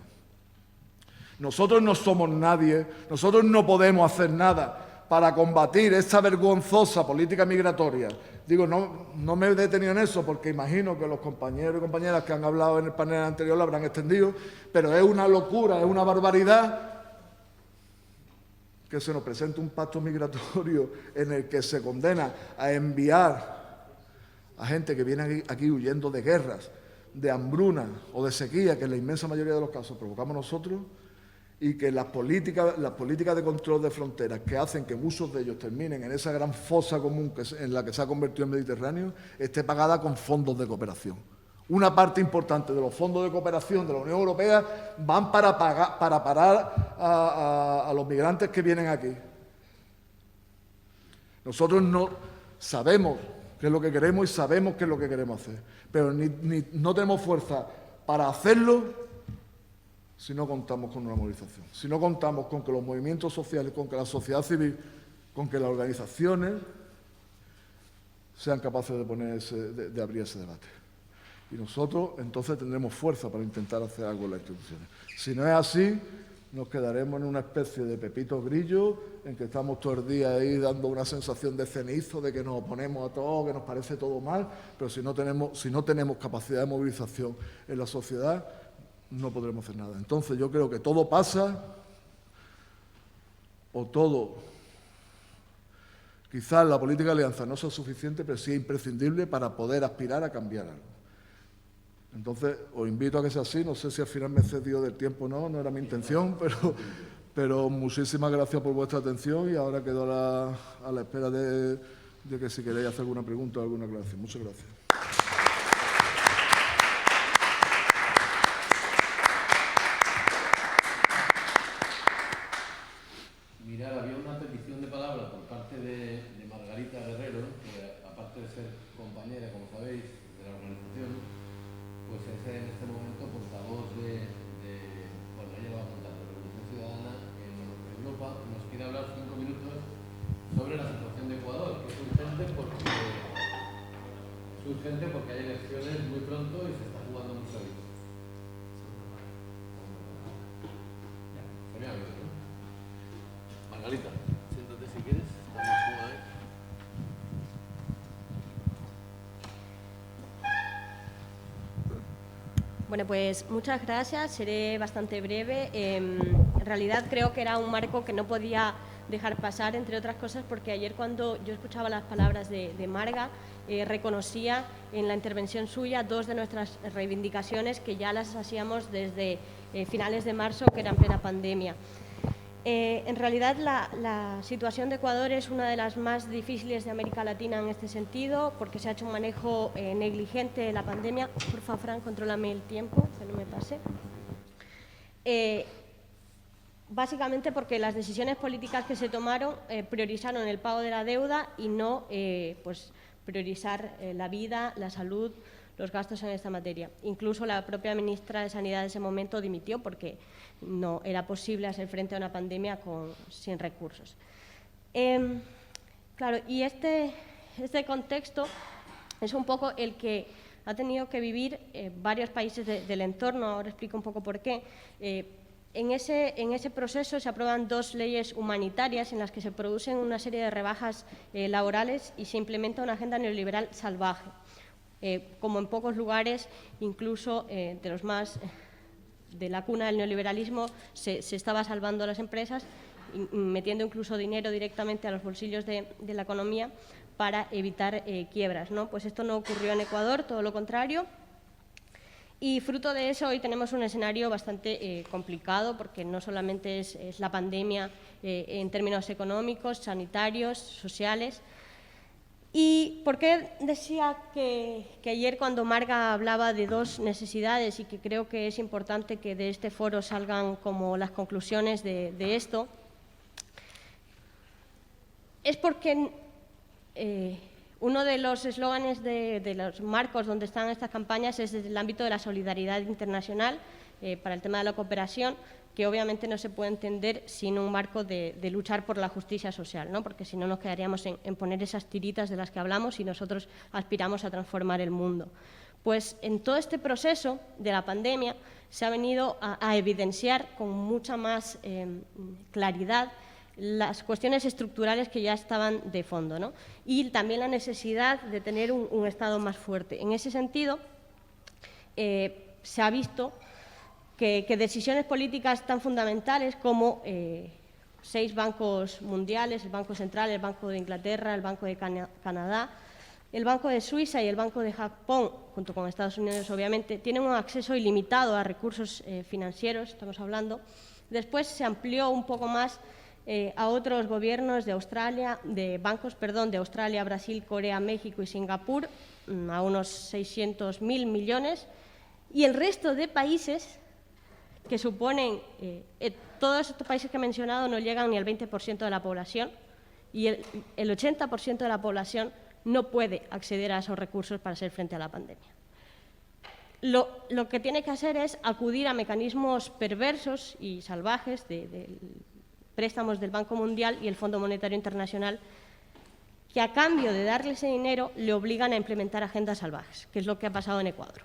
Nosotros no somos nadie, nosotros no podemos hacer nada para combatir esta vergonzosa política migratoria. Digo, no me he detenido en eso porque imagino que los compañeros y compañeras que han hablado en el panel anterior lo habrán extendido, pero es una locura, es una barbaridad que se nos presente un pacto migratorio en el que se condena a enviar a gente que viene aquí huyendo de guerras, de hambruna o de sequía, que en la inmensa mayoría de los casos provocamos nosotros, y que las políticas de control de fronteras que hacen que muchos de ellos terminen en esa gran fosa común en la que se ha convertido el Mediterráneo, esté pagada con fondos de cooperación. Una parte importante de los fondos de cooperación de la Unión Europea van para parar a los migrantes que vienen aquí. Nosotros no sabemos qué es lo que queremos y sabemos qué es lo que queremos hacer, pero no tenemos fuerza para hacerlo si no contamos con una movilización, si no contamos con que los movimientos sociales, con que la sociedad civil, con que las organizaciones sean capaces de abrir ese debate. Y nosotros entonces tendremos fuerza para intentar hacer algo en las instituciones. Si no es así, nos quedaremos en una especie de pepito grillo en que estamos todo el día ahí dando una sensación de cenizo, de que nos oponemos a todo, que nos parece todo mal, pero si no tenemos capacidad de movilización en la sociedad, no podremos hacer nada. Entonces yo creo que todo pasa, o todo, quizás la política de alianza no sea suficiente, pero sí es imprescindible para poder aspirar a cambiar algo. Entonces, os invito a que sea así. No sé si al final me he cedido del tiempo o no era mi intención, pero muchísimas gracias por vuestra atención y ahora quedo a la espera de que si queréis hacer alguna pregunta o alguna aclaración. Muchas gracias. Mirad, había una petición de palabra por parte de Margarita Guerrero, que aparte de ser compañera, como sabéis, de la organización, pues es en este momento portavoz bueno, ella va a contar de Revolución Ciudadana en Europa. Nos quiere hablar 5 minutos sobre la situación de Ecuador, que es urgente porque hay elecciones muy pronto y se está jugando mucho ahí. Se me ha oído, ¿no? Margarita, siéntate si quieres. Estamos como ahí. Bueno, pues muchas gracias, seré bastante breve. En realidad creo que era un marco que no podía dejar pasar, entre otras cosas, porque ayer cuando yo escuchaba las palabras de Marga, reconocía en la intervención suya dos de nuestras reivindicaciones que ya las hacíamos desde finales de marzo, que era en plena pandemia. En realidad la situación de Ecuador es una de las más difíciles de América Latina en este sentido, porque se ha hecho un manejo negligente de la pandemia. Por favor, Fran, contrólame el tiempo, que no me pase. Básicamente porque las decisiones políticas que se tomaron priorizaron el pago de la deuda y no pues, priorizar la vida, la salud, los gastos en esta materia. Incluso la propia ministra de Sanidad de ese momento dimitió porque no era posible hacer frente a una pandemia sin recursos. Claro, y este contexto es un poco el que ha tenido que vivir varios países del entorno. Ahora explico un poco por qué. En ese proceso se aprueban dos leyes humanitarias en las que se producen una serie de rebajas laborales y se implementa una agenda neoliberal salvaje. Como en pocos lugares, incluso de los más de la cuna del neoliberalismo, se estaba salvando a las empresas, metiendo incluso dinero directamente a los bolsillos de la economía para evitar quiebras, ¿no? Pues esto no ocurrió en Ecuador, todo lo contrario. Y fruto de eso hoy tenemos un escenario bastante complicado, porque no solamente es la pandemia en términos económicos, sanitarios, sociales. ¿Y por qué decía que ayer cuando Marga hablaba de dos necesidades y que creo que es importante que de este foro salgan como las conclusiones de esto? Es porque uno de los eslóganes de los marcos donde están estas campañas es desde el ámbito de la solidaridad internacional para el tema de la cooperación, que obviamente no se puede entender sin un marco de luchar por la justicia social, ¿no? Porque si no nos quedaríamos en poner esas tiritas de las que hablamos y nosotros aspiramos a transformar el mundo. Pues en todo este proceso de la pandemia se ha venido a evidenciar con mucha más claridad las cuestiones estructurales que ya estaban de fondo, ¿no? Y también la necesidad de tener un Estado más fuerte. En ese sentido, se ha visto que decisiones políticas tan fundamentales como 6 bancos mundiales, el Banco Central, el Banco de Inglaterra, el Banco de Canadá, el Banco de Suiza y el Banco de Japón, junto con Estados Unidos obviamente, tienen un acceso ilimitado a recursos financieros, estamos hablando. Después se amplió un poco más a otros gobiernos de Australia, de Australia, Brasil, Corea, México y Singapur, a unos 600.000 millones, y el resto de países que suponen, todos estos países que he mencionado no llegan ni al 20% de la población, y el 80% de la población no puede acceder a esos recursos para hacer frente a la pandemia. Lo que tiene que hacer es acudir a mecanismos perversos y salvajes de préstamos del Banco Mundial y el Fondo Monetario Internacional, que a cambio de darle ese dinero le obligan a implementar agendas salvajes, que es lo que ha pasado en Ecuador.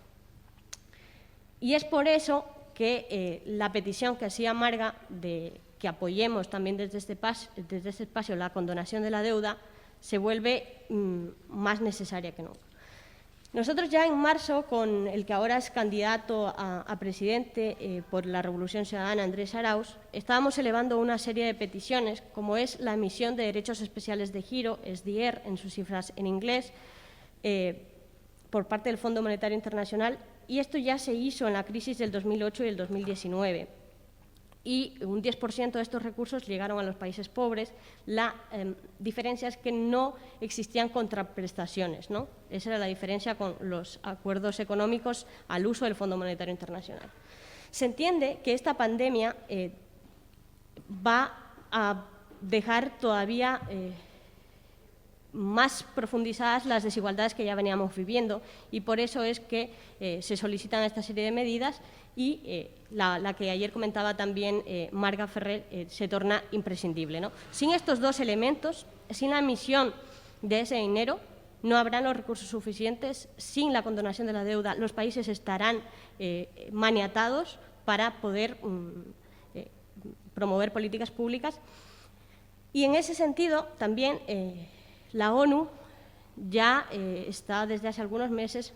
Y es por eso que la petición que hacía Marga de que apoyemos también desde este espacio la condonación de la deuda se vuelve más necesaria que nunca. Nosotros ya en marzo, con el que ahora es candidato a presidente por la Revolución Ciudadana, Andrés Arauz, estábamos elevando una serie de peticiones, como es la emisión de derechos especiales de giro, SDR, en sus cifras en inglés, por parte del Fondo Monetario Internacional, y esto ya se hizo en la crisis del 2008 y el 2019. Y un 10% de estos recursos llegaron a los países pobres. La diferencia es que no existían contraprestaciones, ¿no? Esa era la diferencia con los acuerdos económicos al uso del Fondo Monetario Internacional. Se entiende que esta pandemia va a dejar todavía más profundizadas las desigualdades que ya veníamos viviendo, y por eso es que se solicitan esta serie de medidas y la que ayer comentaba también Marga Ferrer se torna imprescindible, ¿no? Sin estos dos elementos, sin la emisión de ese dinero, no habrán los recursos suficientes. Sin la condonación de la deuda, los países estarán maniatados para poder promover políticas públicas. Y en ese sentido, también la ONU ya está desde hace algunos meses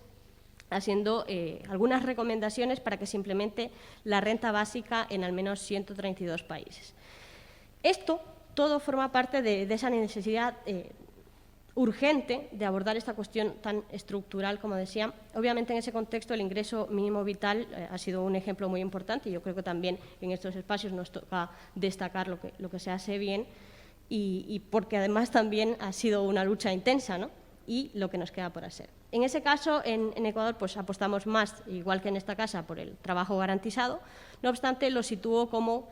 haciendo algunas recomendaciones para que se implemente la renta básica en al menos 132 países. Esto todo forma parte de esa necesidad urgente de abordar esta cuestión tan estructural, como decía. Obviamente, en ese contexto, el ingreso mínimo vital ha sido un ejemplo muy importante y yo creo que también en estos espacios nos toca destacar lo que se hace bien y porque además también ha sido una lucha intensa, ¿no? Y lo que nos queda por hacer. En ese caso, en Ecuador, pues apostamos más, igual que en esta casa, por el trabajo garantizado. No obstante, lo sitúo como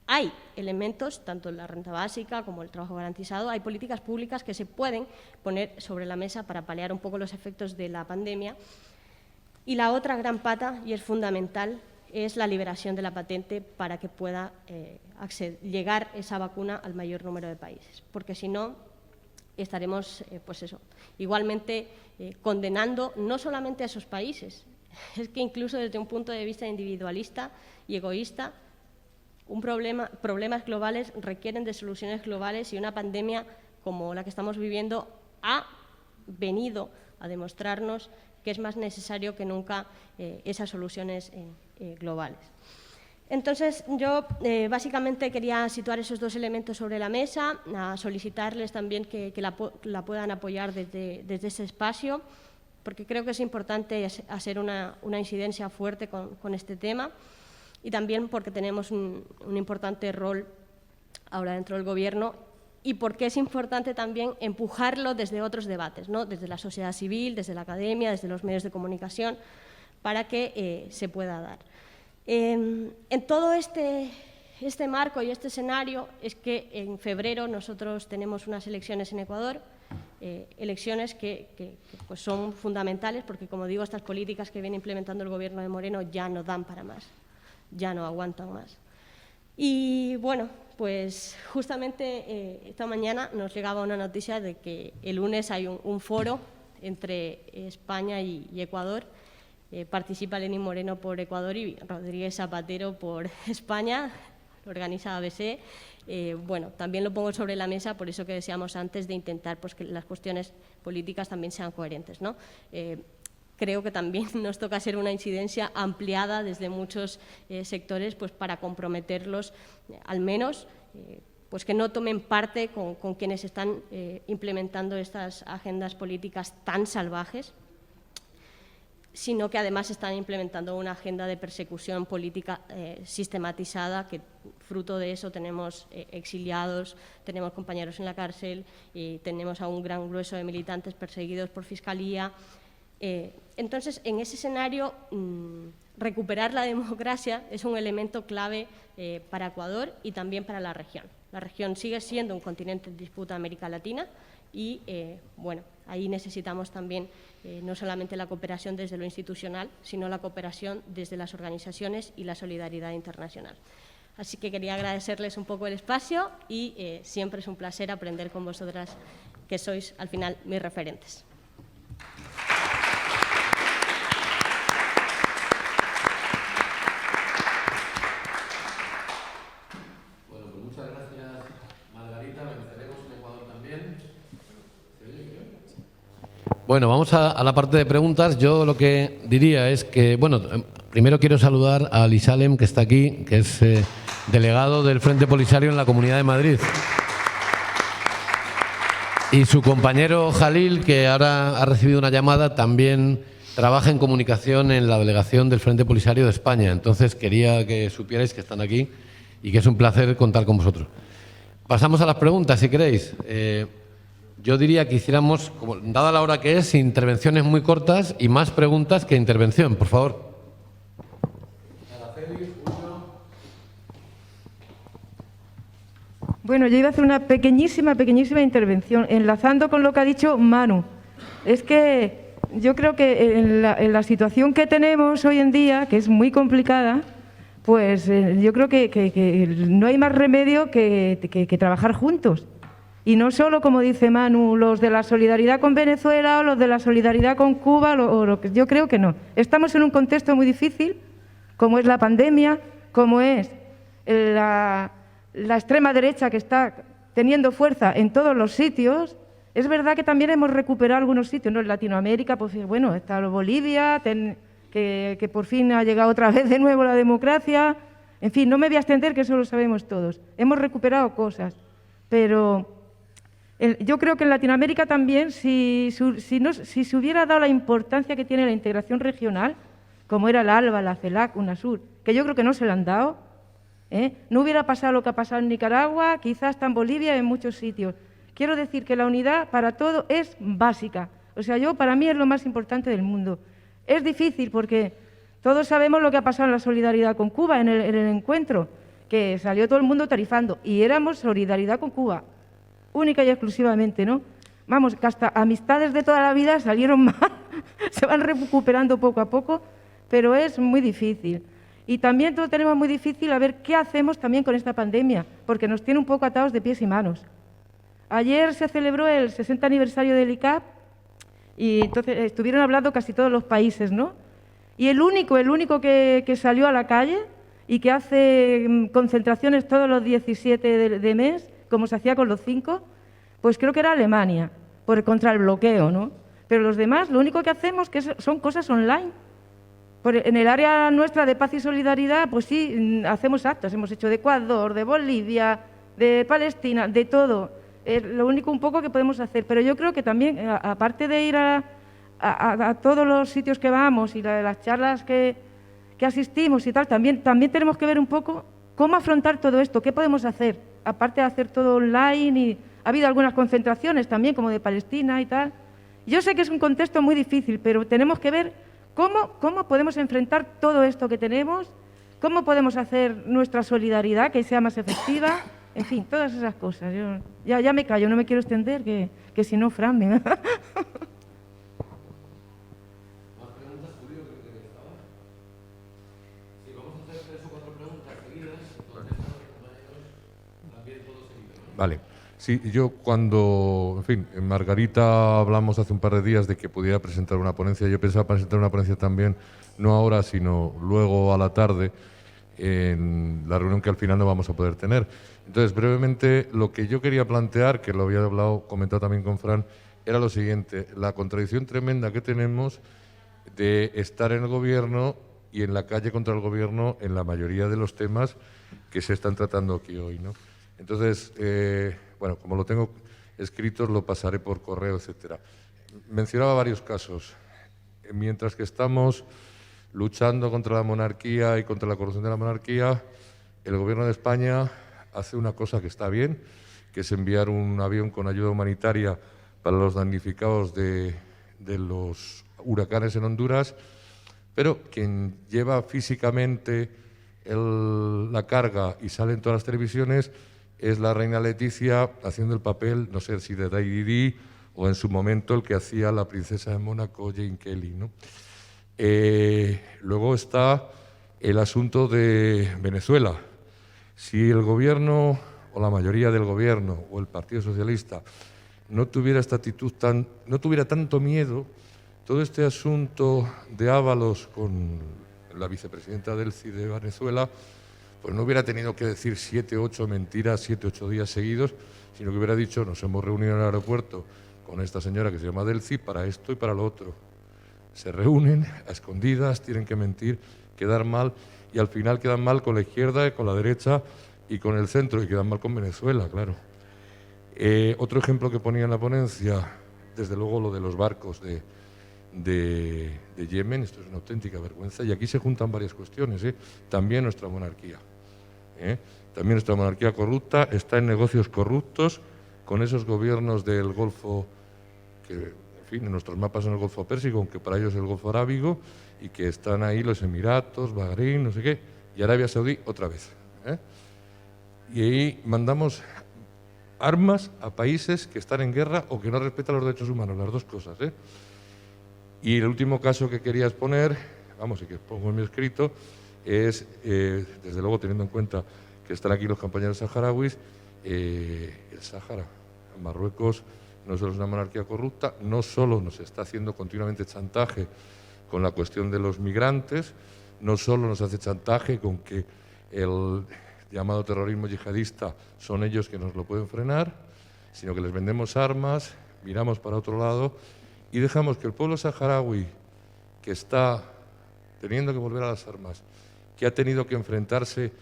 hay elementos, tanto en la renta básica como el trabajo garantizado, hay políticas públicas que se pueden poner sobre la mesa para paliar un poco los efectos de la pandemia. Y la otra gran pata, y es fundamental, es la liberación de la patente para que pueda llegar esa vacuna al mayor número de países, porque si no estaremos, pues eso, igualmente condenando no solamente a esos países, es que incluso desde un punto de vista individualista y egoísta, problemas globales requieren de soluciones globales y una pandemia como la que estamos viviendo ha venido a demostrarnos que es más necesario que nunca esas soluciones globales. Entonces, yo básicamente quería situar esos dos elementos sobre la mesa, a solicitarles también que la puedan apoyar desde ese espacio, porque creo que es importante hacer una incidencia fuerte con este tema y también porque tenemos un importante rol ahora dentro del Gobierno y porque es importante también empujarlo desde otros debates, ¿no? Desde la sociedad civil, desde la academia, desde los medios de comunicación, para que se pueda dar. En todo este marco y este escenario es que en febrero nosotros tenemos unas elecciones en Ecuador, elecciones que pues son fundamentales porque, como digo, estas políticas que viene implementando el Gobierno de Moreno ya no dan para más, ya no aguantan más. Y bueno, pues justamente esta mañana nos llegaba una noticia de que el lunes hay un foro entre España y Ecuador. Participa Lenín Moreno por Ecuador y Rodríguez Zapatero por España, lo organiza ABC. Bueno, también lo pongo sobre la mesa, por eso que decíamos antes de intentar pues, que las cuestiones políticas también sean coherentes, ¿no? Creo que también nos toca hacer una incidencia ampliada desde muchos sectores pues, para comprometerlos, al menos, pues que no tomen parte con quienes están implementando estas agendas políticas tan salvajes, sino que además están implementando una agenda de persecución política sistematizada, que fruto de eso tenemos exiliados, tenemos compañeros en la cárcel y tenemos a un gran grueso de militantes perseguidos por Fiscalía. Entonces, en ese escenario, recuperar la democracia es un elemento clave para Ecuador y también para la región. La región sigue siendo un continente en disputa América Latina y, bueno, ahí necesitamos también no solamente la cooperación desde lo institucional, sino la cooperación desde las organizaciones y la solidaridad internacional. Así que quería agradecerles un poco el espacio y siempre es un placer aprender con vosotras, que sois al final mis referentes. Bueno, pues muchas gracias, Margarita. Venceremos en Ecuador también. Bueno, vamos a la parte de preguntas. Yo lo que diría es que, bueno, primero quiero saludar a Ali Salem, que está aquí, que es delegado del Frente Polisario en la Comunidad de Madrid. Y su compañero Jalil, que ahora ha recibido una llamada, también trabaja en comunicación en la delegación del Frente Polisario de España. Entonces quería que supierais que están aquí y que es un placer contar con vosotros. Pasamos a las preguntas, si queréis. Yo diría que hiciéramos, dada la hora que es, intervenciones muy cortas y más preguntas que intervención, por favor. Bueno, yo iba a hacer una pequeñísima intervención, enlazando con lo que ha dicho Manu. Es que yo creo que en la situación que tenemos hoy en día, que es muy complicada, pues yo creo que no hay más remedio que trabajar juntos. Y no solo, como dice Manu, los de la solidaridad con Venezuela o los de la solidaridad con Cuba, yo creo que no. Estamos en un contexto muy difícil, como es la pandemia, como es la extrema derecha que está teniendo fuerza en todos los sitios, Es verdad que también hemos recuperado algunos sitios, ¿no? En Latinoamérica, pues bueno, está Bolivia, que por fin ha llegado otra vez de nuevo la democracia. En fin, no me voy a extender, que eso lo sabemos todos. Hemos recuperado cosas, pero yo creo que en Latinoamérica también, si se hubiera dado la importancia que tiene la integración regional, como era la ALBA, la CELAC, UNASUR, que yo creo que no se la han dado, no hubiera pasado lo que ha pasado en Nicaragua, quizás hasta en Bolivia y en muchos sitios. Quiero decir que la unidad para todo es básica. O sea, para mí es lo más importante del mundo. Es difícil porque todos sabemos lo que ha pasado en la solidaridad con Cuba, en el encuentro, que salió todo el mundo tarifando y éramos solidaridad con Cuba, única y exclusivamente, ¿no? Vamos, que hasta amistades de toda la vida salieron mal, se van recuperando poco a poco, pero es muy difícil. Y también todo tenemos muy difícil a ver qué hacemos también con esta pandemia, porque nos tiene un poco atados de pies y manos. Ayer se celebró el 60 aniversario del ICAP y entonces estuvieron hablando casi todos los países, ¿no? Y el único que salió a la calle y que hace concentraciones todos los 17 de mes, como se hacía con los 5, pues creo que era Alemania, contra el bloqueo, ¿no? Pero los demás, lo único que hacemos son cosas online. En el área nuestra de paz y solidaridad, pues sí, hacemos actos. Hemos hecho de Ecuador, de Bolivia, de Palestina, de todo. Es lo único un poco que podemos hacer. Pero yo creo que también, aparte de ir a todos los sitios que vamos y las charlas que asistimos y tal, también tenemos que ver un poco cómo afrontar todo esto, qué podemos hacer, aparte de hacer todo online. Y ha habido algunas concentraciones también, como de Palestina y tal. Yo sé que es un contexto muy difícil, pero tenemos que ver cómo podemos enfrentar todo esto que tenemos, cómo podemos hacer nuestra solidaridad que sea más efectiva, en fin, todas esas cosas. Yo ya me callo, no me quiero extender, que si no, Fran me... Vale. Sí, yo cuando, en fin, en Margarita hablamos hace un par de días de que pudiera presentar una ponencia. Yo pensaba presentar una ponencia también, no ahora, sino luego a la tarde, en la reunión que al final no vamos a poder tener. Entonces, brevemente, lo que yo quería plantear, que lo había comentado también con Fran, era lo siguiente: la contradicción tremenda que tenemos de estar en el Gobierno y en la calle contra el Gobierno en la mayoría de los temas que se están tratando aquí hoy, ¿no? Entonces, bueno, como lo tengo escrito, lo pasaré por correo, etcétera. Mencionaba varios casos. Mientras que estamos luchando contra la monarquía y contra la corrupción de la monarquía, el Gobierno de España hace una cosa que está bien, que es enviar un avión con ayuda humanitaria para los damnificados de los huracanes en Honduras, pero quien lleva físicamente la carga y sale en todas las televisiones es la reina Leticia haciendo el papel, no sé si de Lady Di o en su momento el que hacía la princesa de Mónaco, Jane Kelly, ¿no? Luego está el asunto de Venezuela. Si el Gobierno, o la mayoría del Gobierno, o el Partido Socialista, no tuviera esta actitud no tuviera tanto miedo, todo este asunto de Ábalos con la vicepresidenta del CID de Venezuela, pues no hubiera tenido que decir 7, 8 mentiras, 7, 8 días seguidos, sino que hubiera dicho: nos hemos reunido en el aeropuerto con esta señora que se llama Delcy para esto y para lo otro. Se reúnen a escondidas, tienen que mentir, quedar mal, y al final quedan mal con la izquierda, con la derecha y con el centro, y quedan mal con Venezuela, claro. Otro ejemplo que ponía en la ponencia, desde luego lo de los barcos de Yemen. Esto es una auténtica vergüenza, y aquí se juntan varias cuestiones, también nuestra monarquía. También nuestra monarquía corrupta está en negocios corruptos con esos gobiernos del Golfo, que, en fin, en nuestros mapas son el Golfo Pérsico, aunque para ellos es el Golfo Arábigo, y que están ahí los Emiratos, Bahrein, no sé qué, y Arabia Saudí otra vez. Y ahí mandamos armas a países que están en guerra o que no respetan los derechos humanos, las dos cosas. Y el último caso que quería exponer, vamos, y que pongo en mi escrito, es, desde luego teniendo en cuenta que están aquí los compañeros saharauis, el Sáhara. Marruecos no solo es una monarquía corrupta, no solo nos está haciendo continuamente chantaje con la cuestión de los migrantes, no solo nos hace chantaje con que el llamado terrorismo yihadista son ellos que nos lo pueden frenar, sino que les vendemos armas, miramos para otro lado y dejamos que el pueblo saharaui, que está teniendo que volver a las armas, que ha tenido que enfrentarse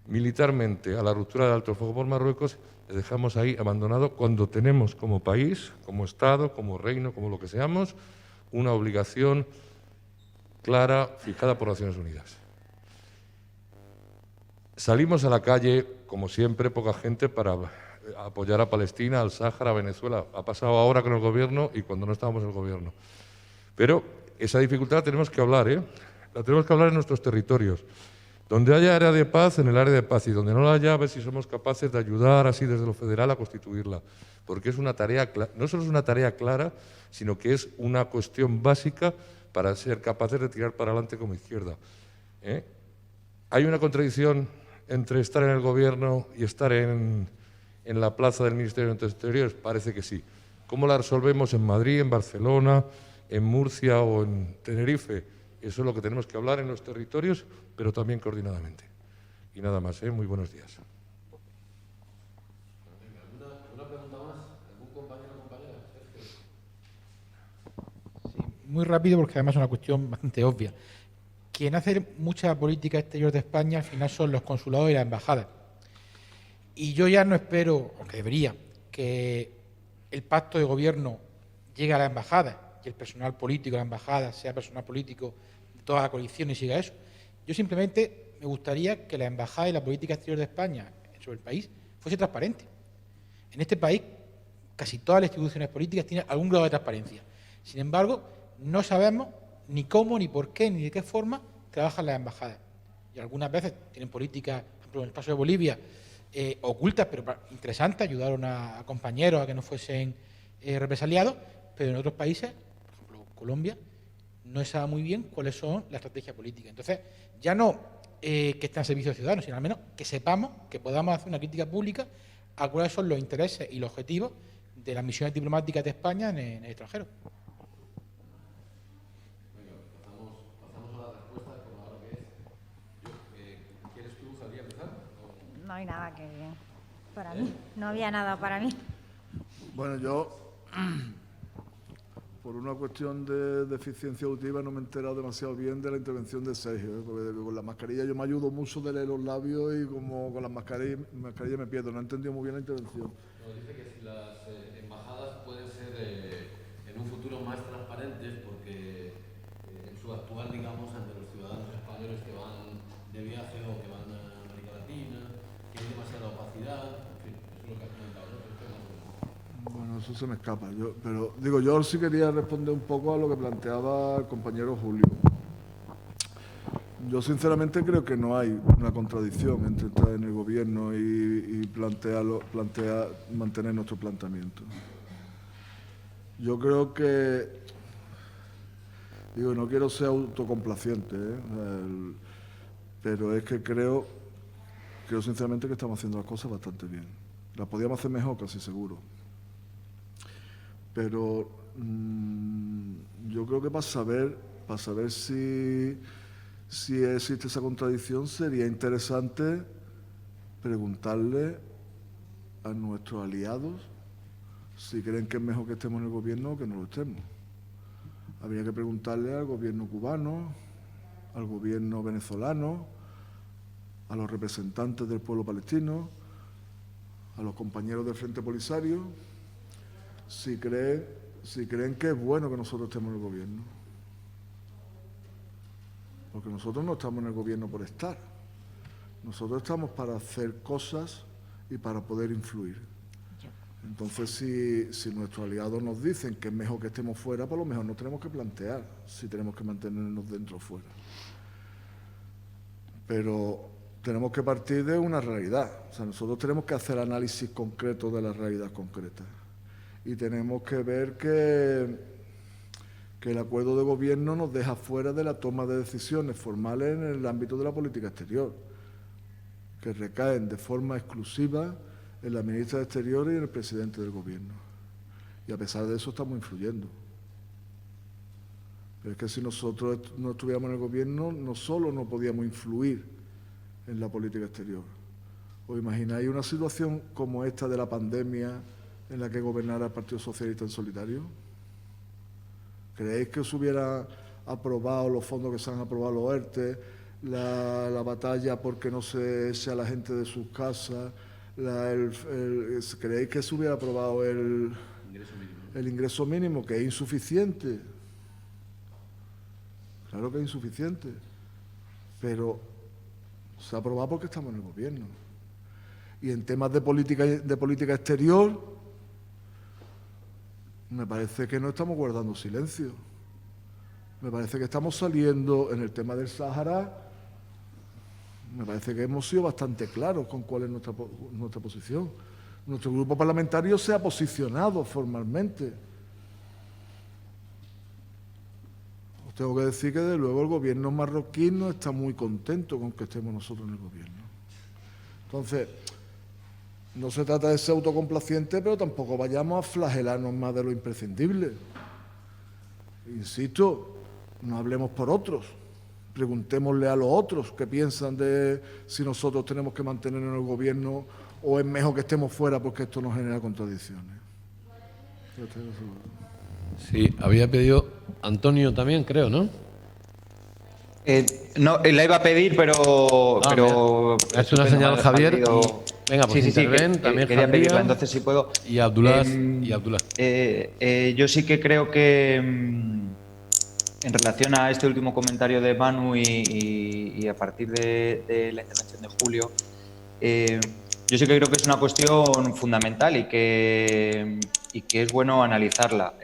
militarmente a la ruptura del alto el fuego por Marruecos, le dejamos ahí abandonado cuando tenemos como país, como Estado, como reino, como lo que seamos, una obligación clara fijada por Naciones Unidas. Salimos a la calle, como siempre, poca gente para apoyar a Palestina, al Sáhara, a Venezuela. Ha pasado ahora con el gobierno y cuando no estábamos en el gobierno. Pero esa dificultad la tenemos que hablar, ¿eh? La tenemos que hablar en nuestros territorios. Donde haya área de paz, en el área de paz, y donde no la haya, a ver si somos capaces de ayudar así desde lo federal a constituirla. Porque es una tarea, no solo es una tarea clara, sino que es una cuestión básica para ser capaces de tirar para adelante como izquierda. ¿Hay una contradicción entre estar en el gobierno y estar en la plaza del Ministerio de Exteriores? Parece que sí. ¿Cómo la resolvemos en Madrid, en Barcelona, en Murcia o en Tenerife? Eso es lo que tenemos que hablar en los territorios, pero también coordinadamente. Y nada más, muy buenos días. ¿Alguna pregunta más? ¿Algún compañero o compañera? Sí, muy rápido, porque además es una cuestión bastante obvia. Quien hace mucha política exterior de España al final son los consulados y las embajadas. Y yo ya no espero, aunque debería, que el pacto de gobierno llegue a la embajada y el personal político de la embajada sea personal político de toda la coalición y siga eso. Yo simplemente me gustaría que la embajada y la política exterior de España sobre el país fuese transparente. En este país casi todas las instituciones políticas tienen algún grado de transparencia. Sin embargo, no sabemos ni cómo, ni por qué, ni de qué forma trabajan las embajadas. Y algunas veces tienen políticas, por ejemplo, en el caso de Bolivia, ocultas, pero interesantes, ayudaron a compañeros a que no fuesen represaliados, pero en otros países, por ejemplo Colombia, no se sabe muy bien cuáles son las estrategias políticas. Entonces, ya no que estén al servicio de ciudadanos, sino al menos que sepamos, que podamos hacer una crítica pública a cuáles son los intereses y los objetivos de las misiones diplomáticas de España en el extranjero. No hay nada que para mí, no había nada para mí. Bueno, yo, por una cuestión de deficiencia auditiva, no me he enterado demasiado bien de la intervención de Sergio, porque con la mascarilla yo me ayudo mucho de leer los labios y como con las mascarillas me pierdo, no he entendido muy bien la intervención. No, dice que si las embajadas pueden ser en un futuro más transparentes, porque en su actual, digamos, ante los ciudadanos españoles que van de viaje o que van a América Latina, que hay demasiada opacidad, en fin, eso es lo que has comentado, ¿no? Bueno, eso se me escapa. Yo sí quería responder un poco a lo que planteaba el compañero Julio. Yo sinceramente creo que no hay una contradicción entre estar en el gobierno y mantener nuestro planteamiento. Yo creo que, no quiero ser autocomplaciente, pero es que creo sinceramente que estamos haciendo las cosas bastante bien. Las podíamos hacer mejor, casi seguro. Pero yo creo que para saber si existe esa contradicción, sería interesante preguntarle a nuestros aliados si creen que es mejor que estemos en el gobierno o que no lo estemos. Habría que preguntarle al gobierno cubano, al gobierno venezolano, a los representantes del pueblo palestino, a los compañeros del Frente Polisario, si creen que es bueno que nosotros estemos en el gobierno. Porque nosotros no estamos en el gobierno por estar. Nosotros estamos para hacer cosas y para poder influir. Entonces, si nuestros aliados nos dicen que es mejor que estemos fuera, por lo mejor nos tenemos que plantear si tenemos que mantenernos dentro o fuera. Pero tenemos que partir de una realidad. O sea, nosotros tenemos que hacer análisis concretos de la realidad concreta. Y tenemos que ver que el acuerdo de gobierno nos deja fuera de la toma de decisiones formales en el ámbito de la política exterior, que recaen de forma exclusiva en la ministra de Exteriores y en el presidente del gobierno. Y a pesar de eso estamos influyendo. Pero es que si nosotros no estuviéramos en el gobierno, no solo no podíamos influir en la política exterior. ¿Os imagináis una situación como esta de la pandemia en la que gobernara el Partido Socialista en solitario? ¿Creéis que se hubiera aprobado los fondos que se han aprobado, los ERTE, la batalla porque no se eche a la gente de sus casas? ¿Creéis que se hubiera aprobado el ingreso mínimo, que es insuficiente? Claro que es insuficiente, pero se ha aprobado porque estamos en el gobierno. Y en temas de política exterior, me parece que no estamos guardando silencio. Me parece que estamos saliendo en el tema del Sáhara. Me parece que hemos sido bastante claros con cuál es nuestra posición. Nuestro grupo parlamentario se ha posicionado formalmente. Os tengo que decir que, desde luego, el gobierno marroquí no está muy contento con que estemos nosotros en el gobierno. Entonces, no se trata de ser autocomplaciente, pero tampoco vayamos a flagelarnos más de lo imprescindible. Insisto, no hablemos por otros. Preguntémosle a los otros qué piensan de si nosotros tenemos que mantenernos en el gobierno o es mejor que estemos fuera porque esto nos genera contradicciones. Sí, había pedido Antonio también, creo, ¿no? No, la iba a pedir, pero ha hecho una señal Javier. Venga, pues interven, también quería Javier, pedirla, entonces si puedo. Y Abdullah. Yo sí que creo que en relación a este último comentario de Manu y a partir de la intervención de Julio, yo sí que creo que es una cuestión fundamental y que es bueno analizarla.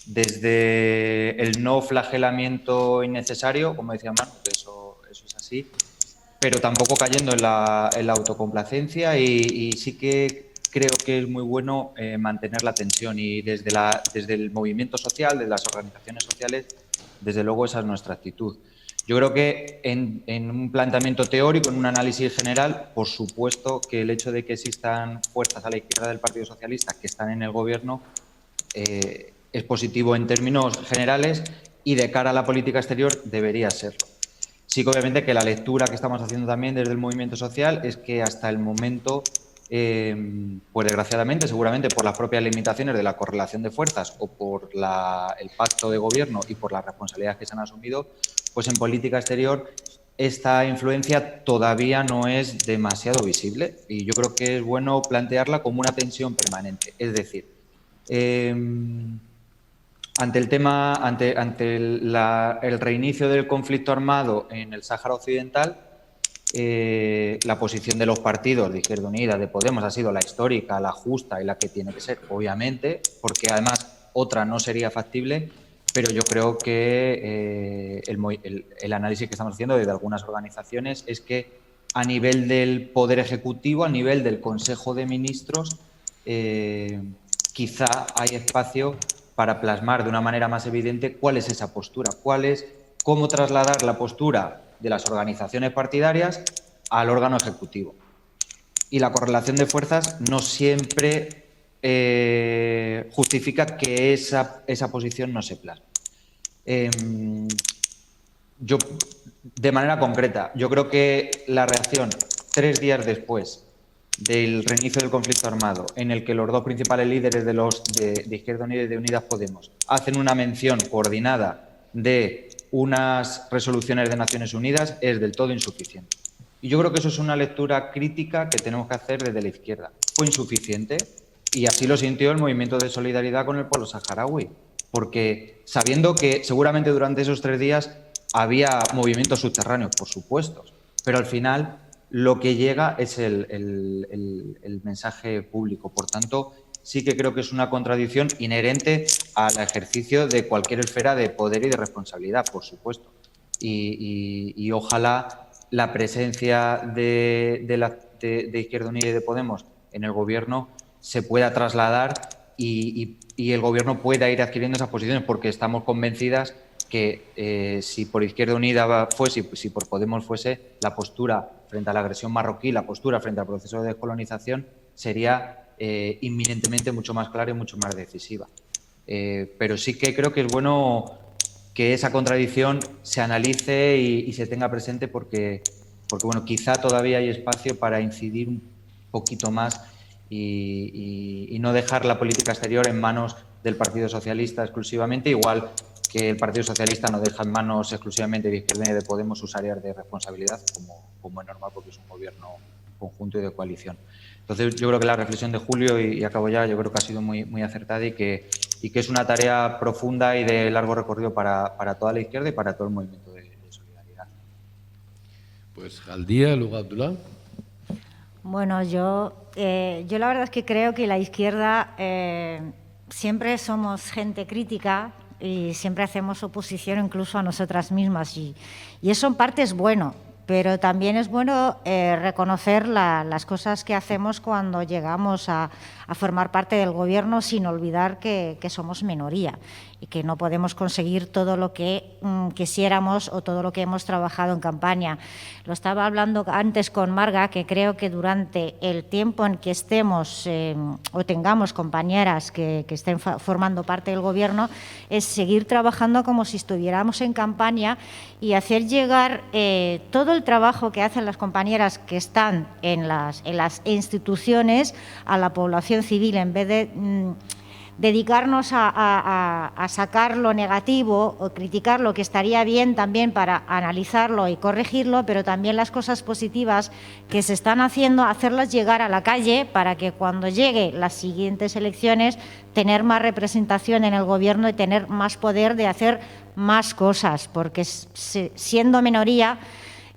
Desde el no flagelamiento innecesario, como decía Manu, que eso es así, pero tampoco cayendo en la autocomplacencia y sí que creo que es muy bueno mantener la tensión y desde el movimiento social, desde las organizaciones sociales, desde luego esa es nuestra actitud. Yo creo que en un planteamiento teórico, en un análisis general, por supuesto que el hecho de que existan fuerzas a la izquierda del Partido Socialista que están en el gobierno es positivo en términos generales y de cara a la política exterior debería serlo. Sí que obviamente que la lectura que estamos haciendo también desde el movimiento social es que hasta el momento, pues desgraciadamente, seguramente por las propias limitaciones de la correlación de fuerzas o por el pacto de gobierno y por las responsabilidades que se han asumido, pues en política exterior esta influencia todavía no es demasiado visible y yo creo que es bueno plantearla como una tensión permanente. Es decir, ante el reinicio del conflicto armado en el Sáhara Occidental, la posición de los partidos de Izquierda Unida, de Podemos, ha sido la histórica, la justa y la que tiene que ser, obviamente, porque además otra no sería factible, pero yo creo que el análisis que estamos haciendo desde algunas organizaciones es que a nivel del Poder Ejecutivo, a nivel del Consejo de Ministros, quizá hay espacio para plasmar de una manera más evidente cuál es esa postura, cómo trasladar la postura de las organizaciones partidarias al órgano ejecutivo. Y la correlación de fuerzas no siempre justifica que esa posición no se plasme. De manera concreta, yo creo que la reacción 3 días después del reinicio del conflicto armado, en el que los dos principales líderes de Izquierda Unida y de Unidas Podemos hacen una mención coordinada de unas resoluciones de Naciones Unidas, es del todo insuficiente. Y yo creo que eso es una lectura crítica que tenemos que hacer desde la izquierda. Fue insuficiente y así lo sintió el movimiento de solidaridad con el pueblo saharaui, porque sabiendo que seguramente durante esos 3 días había movimientos subterráneos, por supuesto, pero al final lo que llega es el mensaje público. Por tanto, sí que creo que es una contradicción inherente al ejercicio de cualquier esfera de poder y de responsabilidad, por supuesto. Y ojalá la presencia de Izquierda Unida y de Podemos en el Gobierno se pueda trasladar y el Gobierno pueda ir adquiriendo esas posiciones, porque estamos convencidas que si por Izquierda Unida fuese, si por Podemos fuese, la postura frente a la agresión marroquí, la postura frente al proceso de descolonización sería inminentemente mucho más clara y mucho más decisiva. Pero sí que creo que es bueno que esa contradicción se analice y se tenga presente porque bueno, quizá todavía hay espacio para incidir un poquito más y no dejar la política exterior en manos del Partido Socialista exclusivamente, igual que el Partido Socialista no deja en manos exclusivamente de Izquierda Unida y de Podemos sus áreas de responsabilidad, como es normal porque es un gobierno conjunto y de coalición. Entonces, yo creo que la reflexión de Julio, y acabo ya, yo creo que ha sido muy acertada y que es una tarea profunda y de largo recorrido para toda la izquierda y para todo el movimiento de solidaridad. Pues Galdía, luego Abdullah. Bueno, yo la verdad es que creo que la izquierda siempre somos gente crítica y siempre hacemos oposición incluso a nosotras mismas y eso en parte es bueno, pero también es bueno reconocer las cosas que hacemos cuando llegamos a formar parte del Gobierno sin olvidar que somos minoría y que no podemos conseguir todo lo que quisiéramos o todo lo que hemos trabajado en campaña. Lo estaba hablando antes con Marga, que creo que durante el tiempo en que estemos o tengamos compañeras que estén formando parte del Gobierno, es seguir trabajando como si estuviéramos en campaña y hacer llegar todo el trabajo que hacen las compañeras que están en las instituciones a la población civil, en vez de dedicarnos a sacar lo negativo o criticar lo que estaría bien también para analizarlo y corregirlo, pero también las cosas positivas que se están haciendo, hacerlas llegar a la calle para que cuando lleguen las siguientes elecciones tener más representación en el Gobierno y tener más poder de hacer más cosas, porque siendo minoría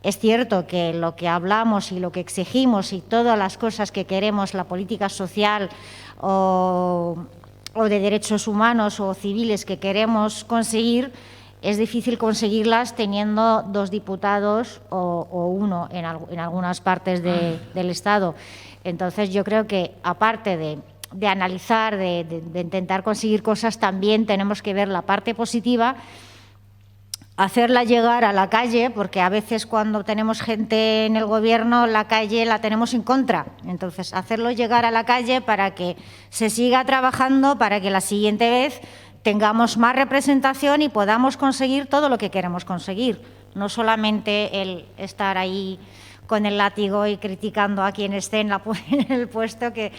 es cierto que lo que hablamos y lo que exigimos y todas las cosas que queremos, la política social o de derechos humanos o civiles que queremos conseguir, es difícil conseguirlas teniendo 2 diputados o 1 en algunas partes del Estado. Entonces, yo creo que, aparte de analizar, de intentar conseguir cosas, también tenemos que ver la parte positiva, hacerla llegar a la calle, porque a veces cuando tenemos gente en el Gobierno, la calle la tenemos en contra. Entonces, hacerlo llegar a la calle para que se siga trabajando, para que la siguiente vez tengamos más representación y podamos conseguir todo lo que queremos conseguir. No solamente el estar ahí con el látigo y criticando a quien esté en el puesto, que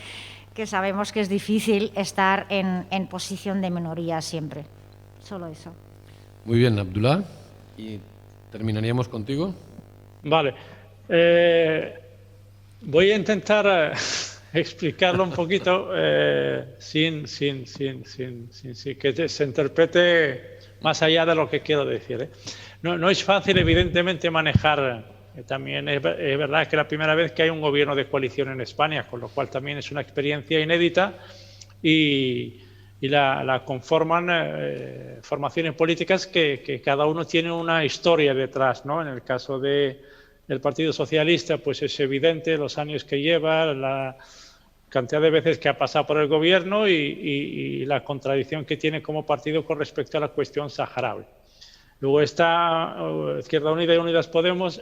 sabemos que es difícil estar en posición de minoría siempre. Solo eso. Muy bien, Abdullah. Y terminaríamos contigo. Vale. Voy a intentar explicarlo un poquito sin que se interprete más allá de lo que quiero decir. No es fácil, evidentemente, manejar. También es verdad que es la primera vez que hay un gobierno de coalición en España, con lo cual también es una experiencia inédita y la conforman formaciones políticas que cada uno tiene una historia detrás, ¿no? En el caso del Partido Socialista, pues es evidente los años que lleva, la cantidad de veces que ha pasado por el gobierno y la contradicción que tiene como partido con respecto a la cuestión saharaui. Luego está Izquierda Unida y Unidas Podemos,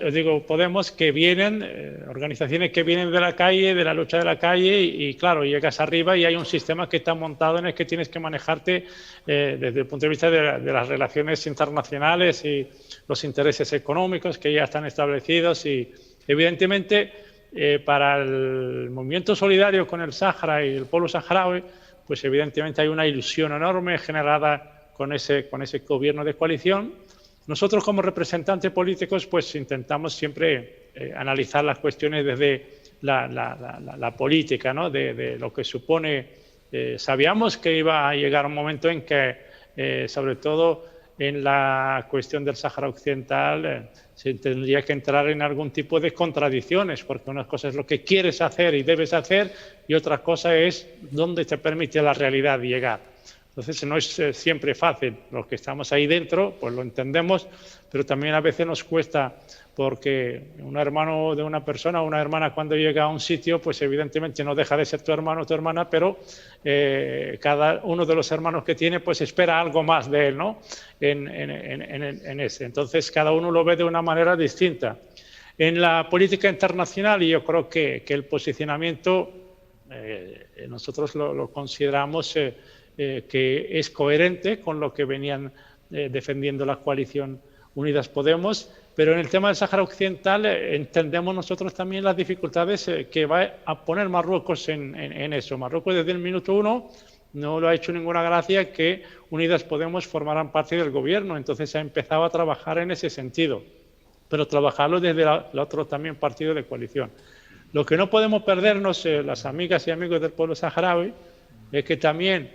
que vienen, organizaciones que vienen de la calle, de la lucha de la calle, y claro, llegas arriba y hay un sistema que está montado en el que tienes que manejarte desde el punto de vista de las relaciones internacionales y los intereses económicos que ya están establecidos. Y evidentemente, para el movimiento solidario con el Sáhara y el pueblo saharaui, pues evidentemente hay una ilusión enorme generada con ese gobierno de coalición. Nosotros, como representantes políticos, pues intentamos siempre analizar las cuestiones desde la política, ¿no? De lo que supone. Sabíamos que iba a llegar un momento en que, sobre todo en la cuestión del Sáhara Occidental, se tendría que entrar en algún tipo de contradicciones, porque una cosa es lo que quieres hacer y debes hacer, y otra cosa es dónde te permite la realidad llegar. Entonces, no es siempre fácil. Los que estamos ahí dentro, pues lo entendemos, pero también a veces nos cuesta, porque un hermano de una persona o una hermana cuando llega a un sitio, pues evidentemente no deja de ser tu hermano o tu hermana, pero cada uno de los hermanos que tiene, pues espera algo más de él, ¿no? En ese. Entonces, cada uno lo ve de una manera distinta. En la política internacional, yo creo que el posicionamiento, nosotros lo consideramos que es coherente con lo que venían defendiendo la coalición Unidas Podemos Pero en el tema del Sáhara Occidental entendemos nosotros también las dificultades que va a poner Marruecos en eso. Marruecos desde el minuto 1 no lo ha hecho ninguna gracia que Unidas Podemos formaran parte del gobierno, entonces ha empezado a trabajar en ese sentido, pero trabajarlo desde el otro también partido de coalición. Lo que no podemos perdernos, las amigas y amigos del pueblo saharaui, es que también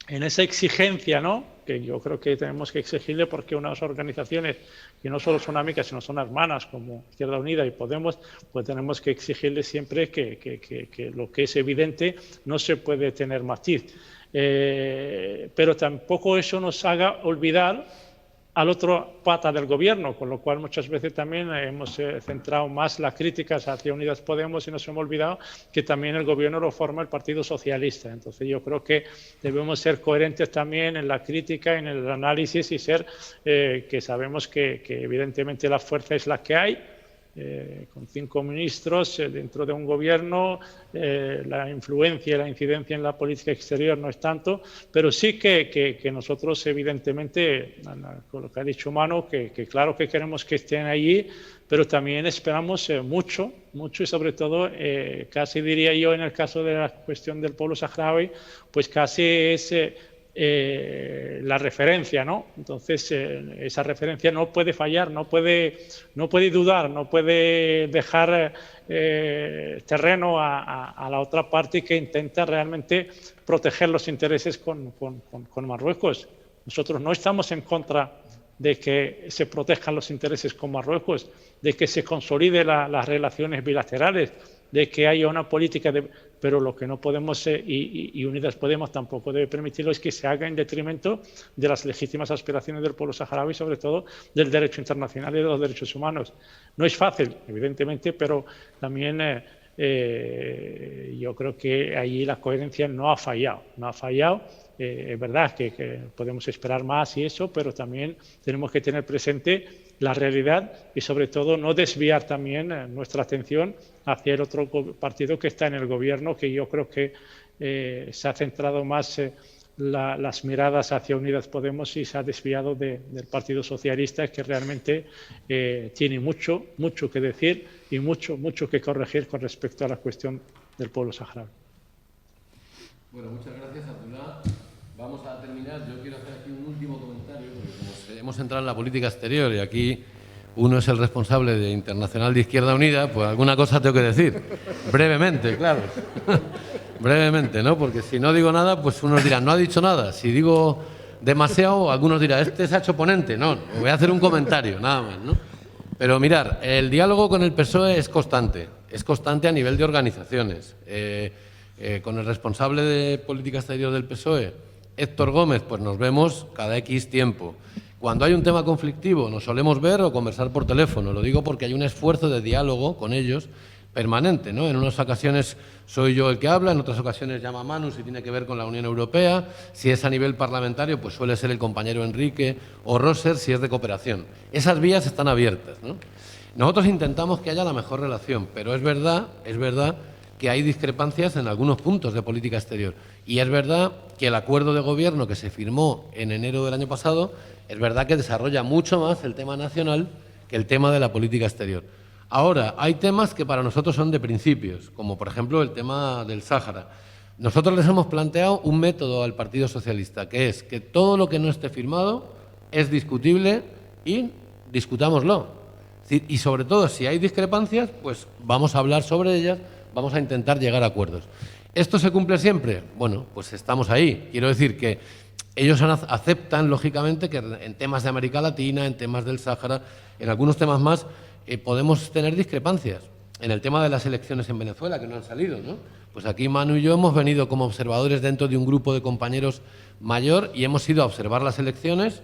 en esa exigencia, ¿no?, que yo creo que tenemos que exigirle, porque unas organizaciones que no solo son amigas, sino son hermanas, como Izquierda Unida y Podemos, pues tenemos que exigirle siempre que lo que es evidente no se puede tener matiz. Pero tampoco eso nos haga olvidar al otro pata del gobierno, con lo cual muchas veces también hemos centrado más las críticas hacia Unidas Podemos y nos hemos olvidado que también el gobierno lo forma el Partido Socialista. Entonces yo creo que debemos ser coherentes también en la crítica, en el análisis y ser que sabemos que evidentemente la fuerza es la que hay. Con 5 ministros dentro de un gobierno, la influencia y la incidencia en la política exterior no es tanto, pero sí que nosotros evidentemente, con lo que ha dicho Manu, que claro que queremos que estén allí, pero también esperamos mucho y sobre todo, casi diría yo en el caso de la cuestión del pueblo saharaui, pues casi es la referencia, ¿no? Entonces, esa referencia no puede fallar, no puede dudar, no puede dejar terreno a la otra parte que intenta realmente proteger los intereses con Marruecos. Nosotros no estamos en contra de que se protejan los intereses con Marruecos, de que se consoliden las relaciones bilaterales, de que haya una política pero lo que no podemos, y Unidas Podemos tampoco debe permitirlo, es que se haga en detrimento de las legítimas aspiraciones del pueblo saharaui, sobre todo del derecho internacional y de los derechos humanos. No es fácil, evidentemente, pero también yo creo que allí la coherencia no ha fallado. Es verdad que podemos esperar más y eso, pero también tenemos que tener presente la realidad y sobre todo no desviar también nuestra atención hacia el otro partido que está en el gobierno, que yo creo que se ha centrado más las miradas hacia Unidas Podemos y se ha desviado del Partido Socialista, que realmente tiene mucho que decir y mucho que corregir con respecto a la cuestión del pueblo saharaui. Bueno, muchas gracias, Abdullah. Vamos a terminar. Yo quiero hacer aquí un último comentario, porque como hemos entrado en la política exterior y aquí uno es el responsable de Internacional de Izquierda Unida, pues alguna cosa tengo que decir. Brevemente, claro. Brevemente, ¿no? Porque si no digo nada, pues unos dirán, no ha dicho nada. Si digo demasiado, algunos dirán, este se ha hecho ponente. No, voy a hacer un comentario, nada más, ¿no? Pero mirar, el diálogo con el PSOE es constante a nivel de organizaciones. Con el responsable de política exterior del PSOE, Héctor Gómez, pues nos vemos cada X tiempo. Cuando hay un tema conflictivo nos solemos ver o conversar por teléfono. Lo digo porque hay un esfuerzo de diálogo con ellos permanente, ¿no? En unas ocasiones soy yo el que habla, en otras ocasiones llama Manu si tiene que ver con la Unión Europea. Si es a nivel parlamentario, pues suele ser el compañero Enrique o Roser si es de cooperación. Esas vías están abiertas, ¿no? Nosotros intentamos que haya la mejor relación, pero es verdad que hay discrepancias en algunos puntos de política exterior. Y es verdad que el acuerdo de gobierno que se firmó en enero del año pasado, es verdad que desarrolla mucho más el tema nacional que el tema de la política exterior. Ahora, hay temas que para nosotros son de principios, como por ejemplo el tema del Sáhara. Nosotros les hemos planteado un método al Partido Socialista, que es que todo lo que no esté firmado es discutible y discutámoslo. Y sobre todo, si hay discrepancias, pues vamos a hablar sobre ellas, vamos a intentar llegar a acuerdos. ¿Esto se cumple siempre? Bueno, pues estamos ahí. Quiero decir que ellos aceptan, lógicamente, que en temas de América Latina, en temas del Sáhara, en algunos temas más, podemos tener discrepancias. En el tema de las elecciones en Venezuela, que no han salido, ¿no? Pues aquí Manu y yo hemos venido como observadores dentro de un grupo de compañeros mayor y hemos ido a observar las elecciones.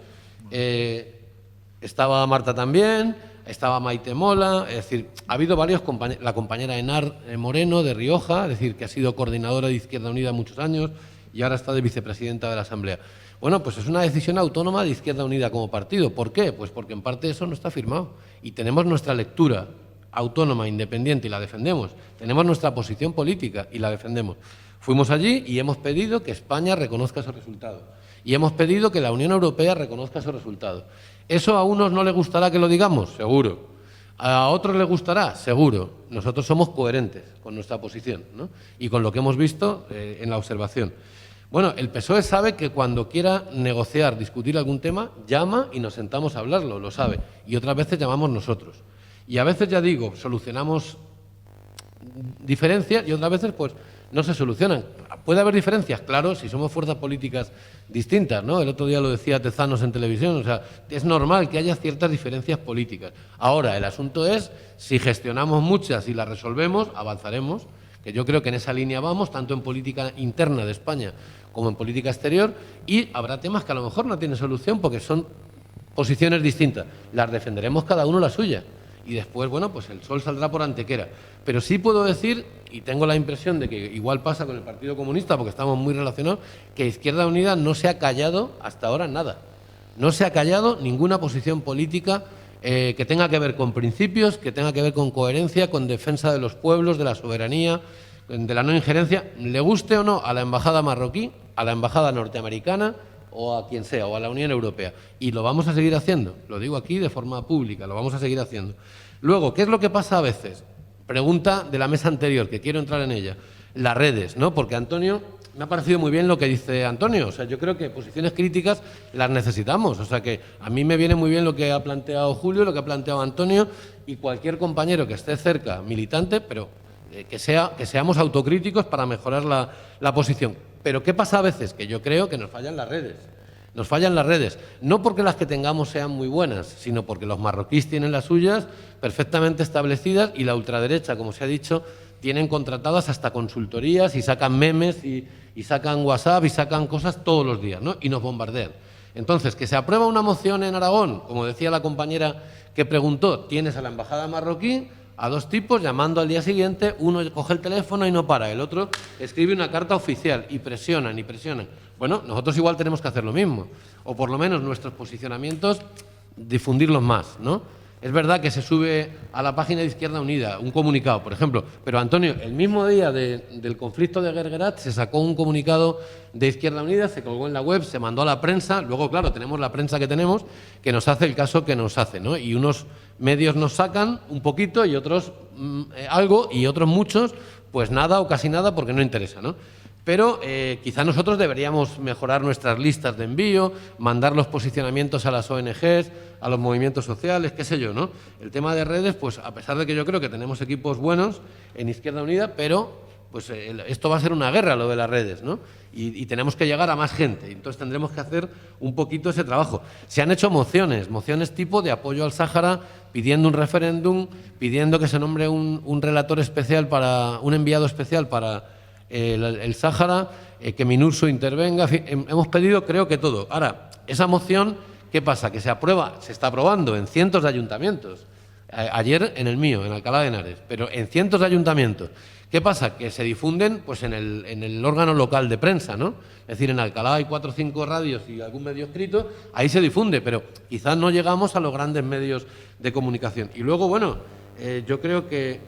Estaba Marta también, estaba Maite Mola, es decir, ha habido varios compañeros, la compañera Enar Moreno de Rioja, es decir, que ha sido coordinadora de Izquierda Unida muchos años y ahora está de vicepresidenta de la Asamblea. Bueno, pues es una decisión autónoma de Izquierda Unida como partido. ¿Por qué? Pues porque en parte eso no está firmado y tenemos nuestra lectura autónoma, independiente y la defendemos. Tenemos nuestra posición política y la defendemos. Fuimos allí y hemos pedido que España reconozca esos resultados y hemos pedido que la Unión Europea reconozca esos resultados. ¿Eso a unos no les gustará que lo digamos? Seguro. ¿A otros les gustará? Seguro. Nosotros somos coherentes con nuestra posición, ¿no? Y con lo que hemos visto en la observación. Bueno, el PSOE sabe que cuando quiera negociar, discutir algún tema, llama y nos sentamos a hablarlo, lo sabe. Y otras veces llamamos nosotros. Y a veces, ya digo, solucionamos diferencias y otras veces pues no se solucionan. Puede haber diferencias, claro, si somos fuerzas políticas distintas, ¿no? El otro día lo decía Tezanos en televisión, o sea, es normal que haya ciertas diferencias políticas. Ahora, el asunto es, si gestionamos muchas y las resolvemos, avanzaremos, que yo creo que en esa línea vamos, tanto en política interna de España como en política exterior, y habrá temas que a lo mejor no tienen solución porque son posiciones distintas. Las defenderemos cada uno la suya. Y después, bueno, pues el sol saldrá por Antequera. Pero sí puedo decir, y tengo la impresión de que igual pasa con el Partido Comunista, porque estamos muy relacionados, que Izquierda Unida no se ha callado hasta ahora nada. No se ha callado ninguna posición política que tenga que ver con principios, que tenga que ver con coherencia, con defensa de los pueblos, de la soberanía, de la no injerencia, le guste o no a la embajada marroquí, a la embajada norteamericana o a quien sea, o a la Unión Europea. Y lo vamos a seguir haciendo, lo digo aquí de forma pública, lo vamos a seguir haciendo. Luego, ¿qué es lo que pasa a veces? Pregunta de la mesa anterior, que quiero entrar en ella. Las redes, ¿no? Porque Antonio, me ha parecido muy bien lo que dice Antonio. O sea, yo creo que posiciones críticas las necesitamos. O sea, que a mí me viene muy bien lo que ha planteado Julio, lo que ha planteado Antonio y cualquier compañero que esté cerca, militante, pero que seamos autocríticos para mejorar la posición. Pero ¿qué pasa a veces? Que yo creo que nos fallan las redes. Nos fallan las redes, no porque las que tengamos sean muy buenas, sino porque los marroquíes tienen las suyas perfectamente establecidas y la ultraderecha, como se ha dicho, tienen contratadas hasta consultorías y sacan memes y sacan WhatsApp y sacan cosas todos los días, ¿no? Y nos bombardean. Entonces, que se aprueba una moción en Aragón, como decía la compañera que preguntó, tienes a la embajada marroquí a dos tipos llamando al día siguiente, uno coge el teléfono y no para, el otro escribe una carta oficial y presionan y presionan. Bueno, nosotros igual tenemos que hacer lo mismo, o por lo menos nuestros posicionamientos difundirlos más, ¿no? Es verdad que se sube a la página de Izquierda Unida un comunicado, por ejemplo, pero Antonio, el mismo día del conflicto de Guerguerat se sacó un comunicado de Izquierda Unida, se colgó en la web, se mandó a la prensa, luego, claro, tenemos la prensa que tenemos, que nos hace el caso que nos hace, ¿no? Y unos medios nos sacan un poquito y otros algo y otros muchos, pues nada o casi nada porque no interesa, ¿no? Pero quizá nosotros deberíamos mejorar nuestras listas de envío, mandar los posicionamientos a las ONGs, a los movimientos sociales, qué sé yo, ¿no? El tema de redes, pues a pesar de que yo creo que tenemos equipos buenos en Izquierda Unida, pero pues esto va a ser una guerra, lo de las redes, ¿no? Y tenemos que llegar a más gente, entonces tendremos que hacer un poquito ese trabajo. Se han hecho mociones tipo de apoyo al Sáhara, pidiendo un referéndum, pidiendo que se nombre un relator especial un enviado especial para el Sáhara, que MINURSO intervenga, en fin, hemos pedido creo que todo. Ahora, esa moción, ¿qué pasa? Que se está aprobando en cientos de ayuntamientos. Ayer en el mío, en Alcalá de Henares, pero en cientos de ayuntamientos. ¿Qué pasa? Que se difunden pues en el órgano local de prensa, ¿no? Es decir, en Alcalá hay 4 o 5 radios y algún medio escrito, ahí se difunde, pero quizás no llegamos a los grandes medios de comunicación. Y luego, bueno, yo creo que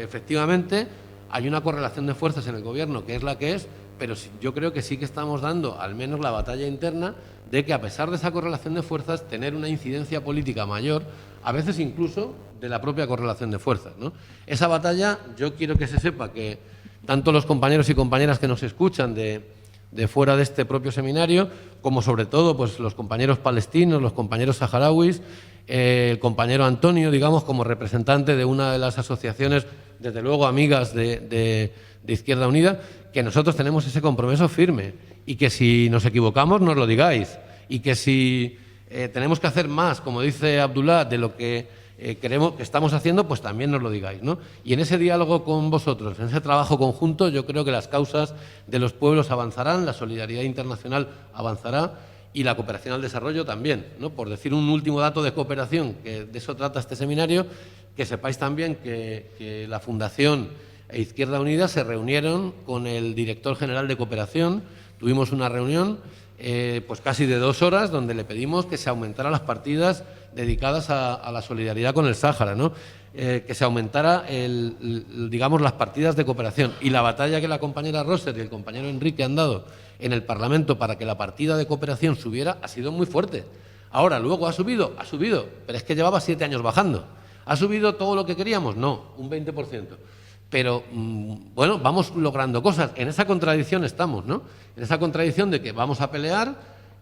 efectivamente hay una correlación de fuerzas en el Gobierno que es la que es, pero yo creo que sí que estamos dando al menos la batalla interna de que a pesar de esa correlación de fuerzas, tener una incidencia política mayor, a veces incluso de la propia correlación de fuerzas, ¿no? Esa batalla yo quiero que se sepa que tanto los compañeros y compañeras que nos escuchan de fuera de este propio seminario, como sobre todo pues los compañeros palestinos, los compañeros saharauis, el compañero Antonio, digamos, como representante de una de las asociaciones, desde luego amigas de Izquierda Unida, que nosotros tenemos ese compromiso firme y que si nos equivocamos nos lo digáis y que si tenemos que hacer más, como dice Abdullah, de lo que queremos que estamos haciendo, pues también nos lo digáis, ¿no? Y en ese diálogo con vosotros, en ese trabajo conjunto, yo creo que las causas de los pueblos avanzarán, la solidaridad internacional avanzará y la cooperación al desarrollo también, ¿no? Por decir un último dato de cooperación, que de eso trata este seminario, que sepáis también que la Fundación e Izquierda Unida se reunieron con el director general de cooperación, tuvimos una reunión pues casi de 2 horas donde le pedimos que se aumentaran las partidas dedicadas a la solidaridad con el Sáhara, ¿no? Que se aumentara digamos las partidas de cooperación y la batalla que la compañera Roser y el compañero Enrique han dado en el Parlamento para que la partida de cooperación subiera ha sido muy fuerte. Ahora, luego ha subido, pero es que llevaba 7 años bajando. ¿Ha subido todo lo que queríamos? No, un 20%. Pero, bueno, vamos logrando cosas. En esa contradicción estamos, ¿no? En esa contradicción de que vamos a pelear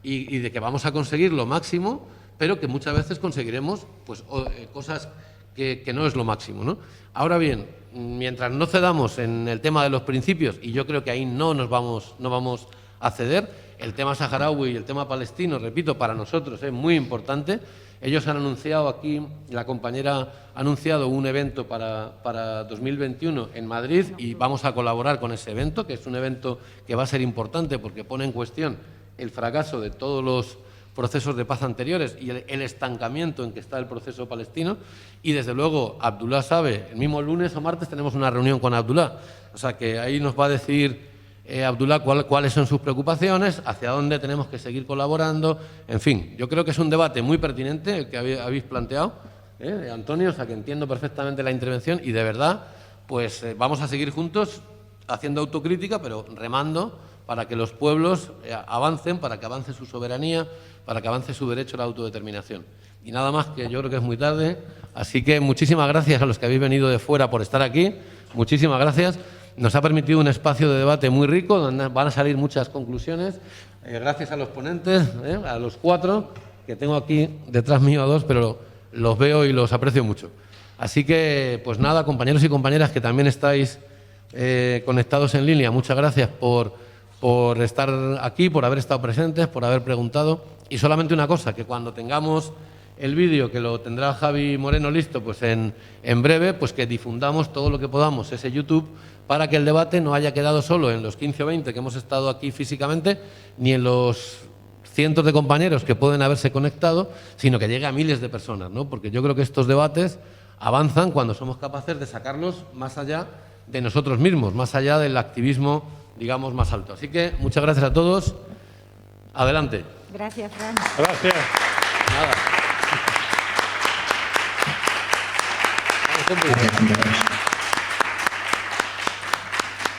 y de que vamos a conseguir lo máximo, pero que muchas veces conseguiremos pues, cosas que no es lo máximo, ¿no? Ahora bien, mientras no cedamos en el tema de los principios, y yo creo que ahí no vamos a ceder, el tema saharaui y el tema palestino, repito, para nosotros es muy importante. Ellos han anunciado aquí, la compañera ha anunciado un evento para 2021 en Madrid y vamos a colaborar con ese evento, que es un evento que va a ser importante porque pone en cuestión el fracaso de todos los procesos de paz anteriores y el estancamiento en que está el proceso palestino. Y desde luego Abdullah sabe, el mismo lunes o martes tenemos una reunión con Abdullah, o sea que ahí nos va a decir Abdullah cuáles son sus preocupaciones, hacia dónde tenemos que seguir colaborando. En fin, yo creo que es un debate muy pertinente el que habéis planteado, Antonio, o sea que entiendo perfectamente la intervención y de verdad pues vamos a seguir juntos haciendo autocrítica, pero remando para que los pueblos avancen, para que avance su soberanía, para que avance su derecho a la autodeterminación. Y nada más, que yo creo que es muy tarde, así que muchísimas gracias a los que habéis venido de fuera por estar aquí, muchísimas gracias. Nos ha permitido un espacio de debate muy rico, donde van a salir muchas conclusiones. Gracias a los ponentes, a los 4, que tengo aquí detrás mío a 2, pero los veo y los aprecio mucho. Así que, pues nada, compañeros y compañeras que también estáis conectados en línea, muchas gracias por estar aquí, por haber estado presentes, por haber preguntado. Y solamente una cosa, que cuando tengamos el vídeo, que lo tendrá Javi Moreno listo pues en breve, pues que difundamos todo lo que podamos ese YouTube, para que el debate no haya quedado solo en los 15 o 20 que hemos estado aquí físicamente, ni en los cientos de compañeros que pueden haberse conectado, sino que llegue a miles de personas, ¿no? Porque yo creo que estos debates avanzan cuando somos capaces de sacarlos más allá de nosotros mismos, más allá del activismo, digamos, más alto. Así que muchas gracias a todos. Adelante. Gracias, Fran. Gracias. Nada. Gracias, compañeros.